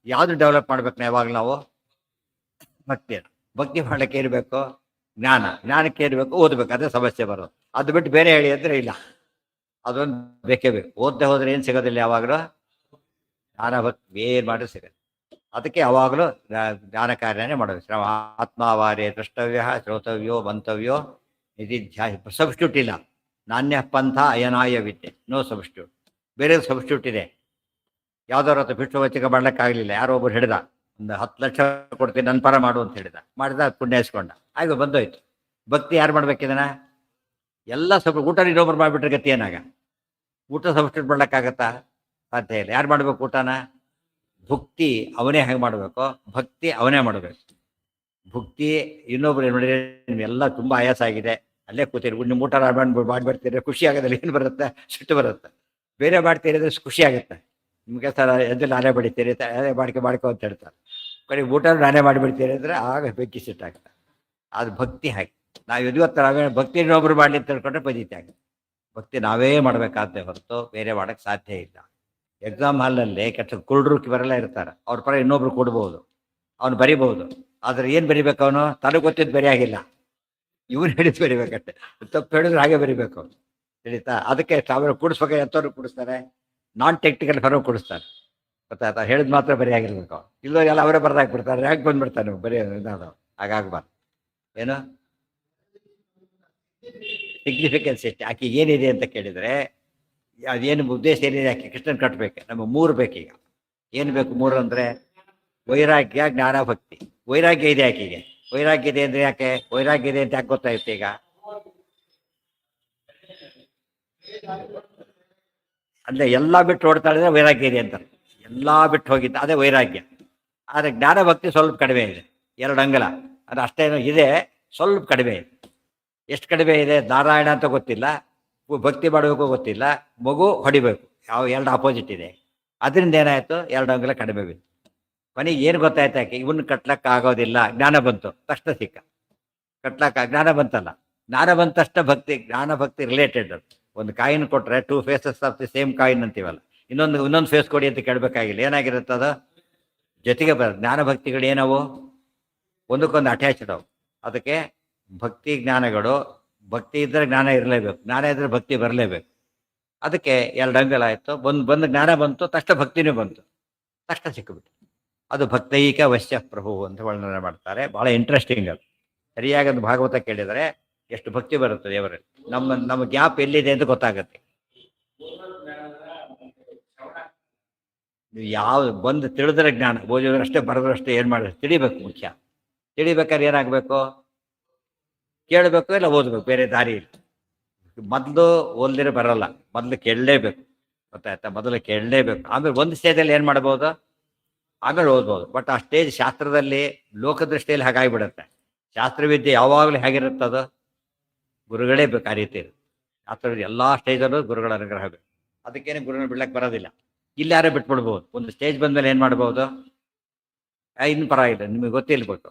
ಯಾವುದು ಡೆವಲಪ್ ಮಾಡ್ಬೇಕು ಯಾವಾಗ ನಾವು? ಭಕ್ತಿಯನ್ನು. ಭಕ್ತಿ ಮಾಡಕ್ಕೆ ಇರಬೇಕು ಜ್ಞಾನ, ಜ್ಞಾನಕ್ಕೆ ಇರಬೇಕು ಓದಬೇಕು. ಅದೇ ಸಮಸ್ಯೆ ಬರೋದು. ಅದು ಬಿಟ್ಟು ಬೇರೆ ಹೇಳಿ ಅಂದರೆ ಇಲ್ಲ, ಅದೊಂದು ಬೇಕೇ ಬೇಕು. ಓದದೆ ಹೋದ್ರೆ ಏನು ಸಿಗೋದಿಲ್ಲ ಯಾವಾಗಲೂ? ಜ್ಞಾನ ಭಕ್ತಿ ಏನು ಮಾಡಿದ್ರೆ ಸಿಗೋದು. ಅದಕ್ಕೆ ಯಾವಾಗಲೂ ಜ್ಞಾನ ಕಾರ್ಯನೇ ಮಾಡೋದು. ಶ್ರಮ ಆತ್ಮಾವಾರೇ ದ್ರಷ್ಟವ್ಯ ಶ್ರೋತವ್ಯೋ ಮಂತವ್ಯೋ ನಿಧಿಧ್ಯಾಯ. ಸಬ್ಸ್ಟ್ಯೂಟ್ ಇಲ್ಲ. ನಾಣ್ಯ ಪಂಥ ಅಯನಾಯ ವಿದ್ಯೆ, ನೋ ಸಬ್ಸ್ಟ್ಯೂಟ್. ಬೇರೆ ಸಬ್ಸ್ಟ್ಯೂಟ್ ಇದೆ. ಯಾವ್ದಾದ್ರು ಹತ್ರ ಭಿಕ್ಷುವಚಿಕ ಮಾಡ್ಲಿಕ್ಕಾಗಲಿಲ್ಲ, ಯಾರೋ ಒಬ್ಬರು ಹಿಡಿದ, ಒಂದು 10 ಲಕ್ಷ ಕೊಡ್ತೀನಿ ನನ್ನ ಪರ ಮಾಡು ಅಂತ ಹೇಳಿದ, ಮಾಡಿದ, ಪುಣ್ಯ ಇಸ್ಕೊಂಡ, ಆಗ ಬಂದೋಯ್ತು. ಭಕ್ತಿ ಯಾರು ಮಾಡ್ಬೇಕಿದನ? ಎಲ್ಲ ಊಟ ಇನ್ನೊಬ್ರು ಮಾಡಿಬಿಟ್ರೆ ಗತಿ ಏನಾಗ? ಊಟ ಸಬ್ಸ್ಟ್ಯೂಟ್ ಮಾಡ್ಲಿಕ್ಕಾಗತ್ತಾ? ಸಾಧ್ಯ ಇಲ್ಲ. ಯಾರು ಮಾಡ್ಬೇಕು ಊಟನ? ಭಕ್ತಿ ಅವನೇ ಹೇಗೆ ಮಾಡಬೇಕು, ಭಕ್ತಿ ಅವನೇ ಮಾಡಬೇಕು. ಭಕ್ತಿ ಇನ್ನೊಬ್ರು ಏನು ಮಾಡಿದ್ರೆ ಎಲ್ಲ ತುಂಬ ಆಯಾಸ ಆಗಿದೆ, ಅಲ್ಲೇ ಕೂತೀರಿ, ನಿಮ್ಮ ಊಟ ಮಾಡಿ ಬರ್ತೀರಿ, ಖುಷಿ ಆಗೋದಿಲ್ಲ. ಏನು ಬರುತ್ತೆ? ಸಿಟ್ಟು ಬರುತ್ತೆ. ಬೇರೆ ಮಾಡ್ತೀರಿದ್ರೆ ಖುಷಿ ಆಗುತ್ತೆ. ನಿಮಗೆ ಸರ್ ಎದ್ದು ನಾನೇ ಬಡಿತೀರಿ ಅದೇ ಮಾಡ್ಕೊ ಅಂತ ಹೇಳ್ತಾರೆ. ಕಡೆ ಊಟ ನಾನೇ ಮಾಡಿಬಿಡ್ತೀರಿ ಅಂದರೆ ಆಗ ಬೆಂಕಿ ಸಿಟ್ಟಾಗ್ತದೆ. ಅದು ಭಕ್ತಿ ಹಾಗೆ ನಾವು ಇವತ್ತು ನಾವೇ ಭಕ್ತಿ ಇನ್ನೊಬ್ರು ಮಾಡಲಿ ಅಂತ ತಿಳ್ಕೊಂಡ್ರೆ ಪಜಿತಿ ಆಗುತ್ತೆ. ಭಕ್ತಿ ನಾವೇ ಮಾಡಬೇಕಾದ್ದೇ ಹೊರತು ಬೇರೆ ಮಾಡೋಕ್ಕೆ ಸಾಧ್ಯ ಇಲ್ಲ. ಎಕ್ಸಾಮ್ ಹಾಲ್ನಲ್ಲಿ ಕೆಟ್ಟ ಕುರುಡ್ರು ಇವರೆಲ್ಲ ಇರ್ತಾರೆ, ಅವ್ರ ಪರ ಇನ್ನೊಬ್ರು ಕೊಡ್ಬೋದು, ಅವ್ನು ಬರಿಬಹುದು. ಆದರೆ ಏನು ಬರಿಬೇಕು ಅವನು? ತನಗೆ ಗೊತ್ತಿದ್ದು ಬರೆಯಾಗಿಲ್ಲ, ಇವನು ಹೇಳಿದ್ದು ಬರಿಬೇಕಷ್ಟೆ. ತಪ್ಪು ಹೇಳಿದ್ರೆ ಹಾಗೆ ಬರಿಬೇಕು ಅವನು, ತಿಳಿತಾ? ಅದಕ್ಕೆ ಸಾವಿರ ಕೂಡಿಸ್ಬೇಕು, ಎಂಥವ್ರು ಕೂಡಿಸ್ತಾರೆ, ನಾನ್ ಟೆಕ್ನಿಕಲ್ ಫರ್ಮ್ ಕೂಡಿಸ್ತಾರೆ, ಗೊತ್ತಾಯ್ತಾ? ಹೇಳಿದ್ ಮಾತ್ರ ಬರೆಯಾಗಿರ್ಬೇಕು ಅವ್ನು, ಇಲ್ಲೋ ಎಲ್ಲ ಅವರೇ ಬರ್ದಾಕ್ಬಿಡ್ತಾರೆ, ಯಾಕೆ ಬಂದ್ಬಿಡ್ತಾನೆ ಬರೀ ಇದಾದ. ಹಾಗಾಗ್ಬಾರ್ದು. ಏನು ಸಿಗ್ನಿಫಿಕೆನ್ಸ್ ಎಷ್ಟು ಆಕೆ ಏನಿದೆ ಅಂತ ಕೇಳಿದರೆ, ಅದೇನು ಉದ್ದೇಶ ಏನಿದೆ, ಆಕೆ ಕೃಷ್ಣನ್ ಕಟ್ಟಬೇಕು. ನಮಗೆ ಮೂರು ಬೇಕೀಗ. ಏನು ಬೇಕು ಮೂರು ಅಂದರೆ ವೈರಾಗ್ಯ, ಜ್ಞಾನ, ಭಕ್ತಿ. ವೈರಾಗ್ಯ ಇದೆ ಆಕೆಗೆ. ವೈರಾಗ್ಯ ಇದೆ ಅಂದರೆ ಯಾಕೆ ವೈರಾಗ್ಯ ಇದೆ ಅಂತ ಯಾಕೆ ಗೊತ್ತಾಯ್ತು ಈಗ? ಅಂದರೆ ಎಲ್ಲ ಬಿಟ್ಟು ಓಡ್ತಾ ಇದ್ರೆ ವೈರಾಗ್ಯ ಇದೆ ಅಂತ. ಎಲ್ಲ ಬಿಟ್ಟು ಹೋಗಿದ್ದ ಅದೇ ವೈರಾಗ್ಯ. ಆದರೆ ಜ್ಞಾನ ಭಕ್ತಿ ಸ್ವಲ್ಪ ಕಡಿಮೆ ಇದೆ, 2 ಅಂಗಲ. ಅದು ಅಷ್ಟೇನೋ ಇದೆ, ಸ್ವಲ್ಪ ಕಡಿಮೆ ಇದೆ. ಎಷ್ಟು ಕಡಿಮೆ ಇದೆ? ನಾರಾಯಣ ಅಂತ ಗೊತ್ತಿಲ್ಲ, ಭಕ್ತಿ ಮಾಡಬೇಕು ಗೊತ್ತಿಲ್ಲ, ಮಗು ಹೊಡಿಬೇಕು, ಯಾವ 2 ಆಪೋಸಿಟ್ ಇದೆ. ಅದರಿಂದ ಏನಾಯಿತು? 2 ಅಂಗಲ ಕಡಿಮೆ ಬಿತ್ತು. ಕೊನೆಗೆ ಏನು ಗೊತ್ತಾಯ್ತು ಯಾಕೆ? ಇವನ್ನ ಕಟ್ಲಕ್ಕೆ ಆಗೋದಿಲ್ಲ. ಜ್ಞಾನ ಬಂತು, ತಕ್ಷಣ ಸಿಕ್ಕ. ಜ್ಞಾನ ಬಂತಲ್ಲ, ಜ್ಞಾನ ಬಂದ ತಕ್ಷಣ ಭಕ್ತಿ, ಜ್ಞಾನ ಭಕ್ತಿ ರಿಲೇಟೆಡ್. ಅದು ಒಂದು ಕಾಯಿನ್ ಕೊಟ್ಟರೆ 2 faces of the same coin ಅಂತೀವಲ್ಲ, ಇನ್ನೊಂದು ಫೇಸ್ ಕೊಡಿ ಅಂತ ಕೇಳಬೇಕಾಗಿಲ್ಲ. ಏನಾಗಿರುತ್ತೆ ಅದು? ಜೊತೆಗೆ ಜ್ಞಾನ ಭಕ್ತಿಗಳು ಏನವು? ಒಂದಕ್ಕೊಂದು ಅಟ್ಯಾಚ್ಡ್ ಅವು. ಅದಕ್ಕೆ ಭಕ್ತಿ ಜ್ಞಾನಗಳು, ಭಕ್ತಿ ಇದ್ದರೆ ಜ್ಞಾನ ಇರಲೇಬೇಕು, ಜ್ಞಾನ ಇದ್ದರೆ ಭಕ್ತಿ ಬರಲೇಬೇಕು. ಅದಕ್ಕೆ 2 ಅಂಗಲ ಆಯಿತು. ಬಂದು ಜ್ಞಾನ ಬಂತು, ತಕ್ಷಣ ಭಕ್ತಿನೂ ಬಂತು, ತಕ್ಷಣ ಸಿಕ್ಕಿಬಿಟ್ಟು. ಅದು ಭಕ್ತೈಕ ವಶ್ಯ ಪ್ರಭು ಅಂತ ವರ್ಣನೆ ಮಾಡ್ತಾರೆ. ಭಾಳ ಇಂಟ್ರೆಸ್ಟಿಂಗ್ ಅದು. ಸರಿಯಾಗಿ ಒಂದು ಭಾಗವತ ಕೇಳಿದರೆ ಎಷ್ಟು ಭಕ್ತಿ ಬರುತ್ತೆ ದೇವರಲ್ಲಿ. ನಮ್ಮ ಗ್ಯಾಪ್ ಎಲ್ಲಿದೆ ಅಂತ ಗೊತ್ತಾಗುತ್ತೆ. ನೀವು ಯಾವ ಬಂದು ತಿಳಿದ್ರೆ ಜ್ಞಾನ, ಓದಿದ್ರಷ್ಟೇ ಬರೆದ್ರಷ್ಟೇ ಏನು ಮಾಡಿದ್ರೆ ತಿಳಿಬೇಕು. ಮುಖ್ಯ ತಿಳಿಬೇಕಾದ್ರೆ ಏನಾಗಬೇಕು? ಕೇಳಬೇಕು, ಇಲ್ಲ ಓದಬೇಕು, ಬೇರೆ ದಾರಿ ಇಲ್ಲ. ಮೊದಲು ಓದಿದ್ರೆ ಬರಲ್ಲ, ಮೊದಲು ಕೇಳಲೇಬೇಕು, ಗೊತ್ತಾಯ್ತಾ? ಮೊದಲು ಕೇಳಲೇಬೇಕು. ಆಮೇಲೆ ಒಂದು ಸ್ಟೇಜಲ್ಲಿ ಏನು ಮಾಡ್ಬೋದು, ಆಮೇಲೆ ಓದ್ಬೋದು. ಬಟ್ ಆ ಸ್ಟೇಜ್ ಶಾಸ್ತ್ರದಲ್ಲಿ ಲೋಕದೃಷ್ಟಿಯಲ್ಲಿ ಹಾಗಾಗಿಬಿಡುತ್ತೆ. ಶಾಸ್ತ್ರವಿದ್ಯೆ ಯಾವಾಗಲೂ ಹೇಗಿರುತ್ತದು? ಗುರುಗಳೇ ಬೇಕು, ಆ ರೀತಿ ಇರುತ್ತೆ. ಶಾಸ್ತ್ರವಿದ್ಯೆ ಎಲ್ಲ ಸ್ಟೇಜಲ್ಲೂ ಗುರುಗಳ ಅನುಗ್ರಹ ಬೇಕು. ಅದಕ್ಕೇನೆ ಗುರುಗಳನ್ನ ಬಿಡ್ಲಕ್ಕೆ ಬರೋದಿಲ್ಲ. ಇಲ್ಲಿ ಯಾರೇ ಬಿಟ್ಬಿಡ್ಬೋದು. ಒಂದು ಸ್ಟೇಜ್ ಬಂದಮೇಲೆ ಏನು ಮಾಡ್ಬೋದು? ಇನ್ನು ಪರವಾಗಿಲ್ಲ, ನಿಮಗೆ ಗೊತ್ತಿಲ್ಬೇಕು.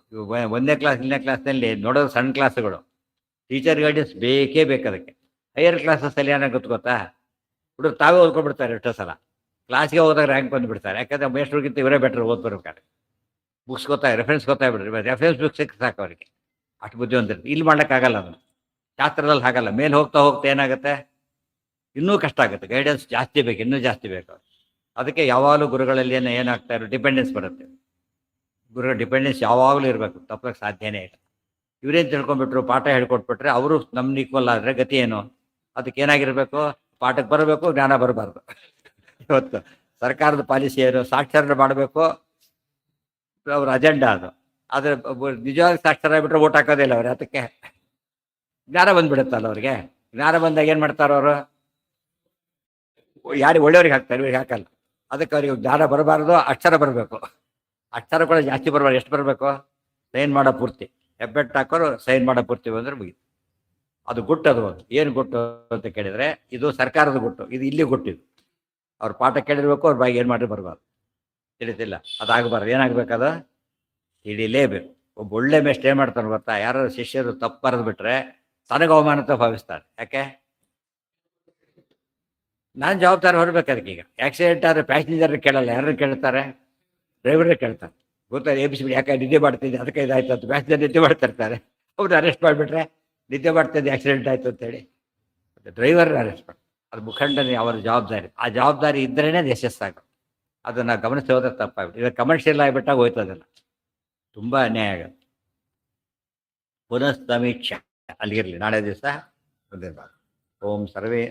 1ನೇ ಕ್ಲಾಸ್ 2ನೇ ಕ್ಲಾಸ್ನಲ್ಲಿ ನೋಡೋದು ಸಣ್ಣ ಕ್ಲಾಸ್ಗಳು, ಟೀಚರ್ ಗೈಡೆನ್ಸ್ ಬೇಕೇ ಬೇಕು ಅದಕ್ಕೆ. ಹೈಯರ್ ಕ್ಲಾಸಸ್ಸಲ್ಲಿ ಏನಾಗುತ್ತೆ ಗೊತ್ತಾ? ಹುಡುಗರು ತಾವೇ ಓದ್ಕೊಂಡ್ಬಿಡ್ತಾರೆ ಎಷ್ಟೋ ಸಲ. ಕ್ಲಾಸ್ಗೆ ಹೋದಾಗ ರ್ಯಾಂಕ್ ಬಂದುಬಿಡ್ತಾರೆ, ಯಾಕಂದರೆ ಮೇಷ್ಟ್ರಿಗಿಂತ ಇವರೇ ಬೆಟ್ರ್ ಓದ್ಬರ್ಬೇಕಾದ್ರೆ. ಬುಕ್ಸ್ ರೆಫರೆನ್ಸ್ ಗೊತ್ತಾಗ್ಬಿಡ್ರಿ, ರೆಫರೆನ್ಸ್ ಬುಕ್ ಸಿಕ್ಕ ಸಾಕು ಅವರಿಗೆ, ಅಷ್ಟು ಬುದ್ಧಿವಂತರು. ಇಲ್ಲಿ ಮಾಡ್ಲಿಕ್ಕಾಗಲ್ಲ ಅದನ್ನು, ಶಾಸ್ತ್ರದಲ್ಲಿ ಹಾಗಲ್ಲ. ಮೇಲೆ ಹೋಗ್ತಾ ಏನಾಗುತ್ತೆ? ಇನ್ನೂ ಕಷ್ಟ ಆಗುತ್ತೆ. ಗೈಡೆನ್ಸ್ ಜಾಸ್ತಿ ಬೇಕು, ಇನ್ನೂ ಜಾಸ್ತಿ ಬೇಕು. ಅದಕ್ಕೆ ಯಾವಾಗಲೂ ಗುರುಗಳಲ್ಲಿ ಏನಾಗ್ತಾ ಇರೋ ಡಿಪೆಂಡೆನ್ಸ್ ಬರುತ್ತೆ. ಗುರುಗಳ ಡಿಪೆಂಡೆನ್ಸ್ ಯಾವಾಗಲೂ ಇರಬೇಕು, ತಪ್ಪಕ್ಕೆ ಸಾಧ್ಯನೇ ಇಲ್ಲ. ಇವರೇನು ತಿಳ್ಕೊಂಡ್ಬಿಟ್ರು, ಪಾಠ ಹೇಳ್ಕೊಟ್ಬಿಟ್ರೆ ಅವರು ನಮ್ನ ಈಕ್ವಲ್ ಆದರೆ ಗತಿ ಏನು? ಅದಕ್ಕೆ ಏನಾಗಿರಬೇಕು? ಪಾಠಕ್ಕೆ ಬರಬೇಕು, ಜ್ಞಾನ ಬರಬಾರ್ದು. ಇವತ್ತು ಸರ್ಕಾರದ ಪಾಲಿಸಿ ಏನು? ಸಾಕ್ಷರ ಮಾಡಬೇಕು, ಅವ್ರ ಅಜೆಂಡಾ ಅದು. ಆದರೆ ನಿಜವಾಗಿ ಸಾಕ್ಷರ ಆಗಿಬಿಟ್ರೆ ಓಟ್ ಹಾಕೋದಿಲ್ಲ ಅವ್ರು. ಅದಕ್ಕೆ ಜ್ಞಾನ ಬಂದ್ಬಿಡುತ್ತಲ್ಲ ಅವ್ರಿಗೆ. ಜ್ಞಾನ ಬಂದಾಗ ಏನು ಮಾಡ್ತಾರೆ ಅವರು? ಯಾರಿಗೆ ಒಳ್ಳೆಯವ್ರಿಗೆ ಹಾಕ್ತಾರೆ, ಇವ್ರಿಗೆ ಹಾಕಲ್ಲ. ಅದಕ್ಕೆ ಅವ್ರಿಗೆ ಜ್ಞಾನ ಬರಬಾರ್ದು, ಅಕ್ಷರ ಬರಬೇಕು. ಅಕ್ಷರ ಕೂಡ ಜಾಸ್ತಿ ಬರಬಾರ್ದು. ಎಷ್ಟು ಬರಬೇಕು? ಸೈನ್ ಮಾಡೋ ಪೂರ್ತಿ, ಹೆಬ್ಬೆಟ್ಟು ಹಾಕೋರು ಸೈನ್ ಮಾಡೋ ಪೂರ್ತಿ ಬಂದರೆ ಮುಗಿತು. ಅದು ಗುಟ್ಟು. ಅದು ಏನು ಗುಟ್ಟು ಅಂತ ಕೇಳಿದರೆ, ಇದು ಸರ್ಕಾರದ ಗುಟ್ಟು, ಇದು ಇಲ್ಲಿ ಗುಟ್ಟಿದು. ಅವ್ರ ಪಾಠ ಕೇಳಿರ್ಬೇಕು, ಅವ್ರ ಬಾಯಿಗೆ ಏನು ಮಾಡಿ ಬರಬಾರ್ದು, ತಿಳಿತಿಲ್ಲ. ಅದಾಗಬಾರ್ದು. ಏನಾಗಬೇಕದು? ತಿಳಿಲೇಬೇಕು. ಒಬ್ಬ ಒಳ್ಳೆ ಮೇಷ್ಟ್ರು ಏನು ಮಾಡ್ತಾನೆ ಗೊತ್ತಾ? ಯಾರು ಶಿಷ್ಯರು ತಪ್ಪು ಬರೆದು ಬಿಟ್ರೆ ತನಗೆ ಅವಮಾನತ ಭಾವಿಸ್ತಾರೆ. ಯಾಕೆ? ನಾನು ಜವಾಬ್ದಾರಿ ಹೊರಬೇಕು ಅದಕ್ಕೆ. ಈಗ ಆಕ್ಸಿಡೆಂಟ್ ಆದರೆ ಪ್ಯಾಸೆಂಜರ್ ಕೇಳಲ್ಲ, ಯಾರನ್ನು ಕೇಳ್ತಾರೆ? ಡ್ರೈವರೇ ಕೇಳ್ತಾರೆ. ಗೊತ್ತಾರೆ ಎಬ್ಬಿಸ್ಬಿಡಿ, ಯಾಕೆ ನಿದ್ದೆ ಮಾಡ್ತಿದ್ದೆ ಅದಕ್ಕೆ ಇದಾಯ್ತು ಅಂತ. ಪ್ಯಾಸೆಂಜರ್ ನಿದ್ದೆ ಮಾಡ್ತಿರ್ತಾರೆ, ಅವ್ರು ಅರೆಸ್ಟ್ ಮಾಡಿಬಿಟ್ರೆ ನಿದ್ದೆ ಮಾಡ್ತಿದ್ದೆ ಆಕ್ಸಿಡೆಂಟ್ ಆಯಿತು ಅಂತೇಳಿ ಡ್ರೈವರ್ ಅರೆಸ್ಟ್ ಮಾಡಿ. ಅದು ಮುಖಂಡನೇ ಅವರ ಜವಾಬ್ದಾರಿ. ಆ ಜವಾಬ್ದಾರಿ ಇದ್ದರೇ ಅದು ಯಶಸ್ಸಾಗ. ಅದನ್ನು ಗಮನಿಸಿ ಹೋದ್ರೆ ತಪ್ಪಾಗ್ಬಿಟ್ಟು ಈಗ ಕಮರ್ಷಿಯಲ್ ಆಗಿಬಿಟ್ಟಾಗ ಹೋಯ್ತು. ಅದನ್ನು ತುಂಬ ಅನ್ಯಾಯ ಆಗುತ್ತೆ. ಪುನಃ ಸಮೀಕ್ಷೆ ಅಲ್ಲಿರಲಿ, ನಾಳೆ ದಿವಸ ಬಂದಿರಬಾರ್ದು. ಓಂ ಸರ್ವೇ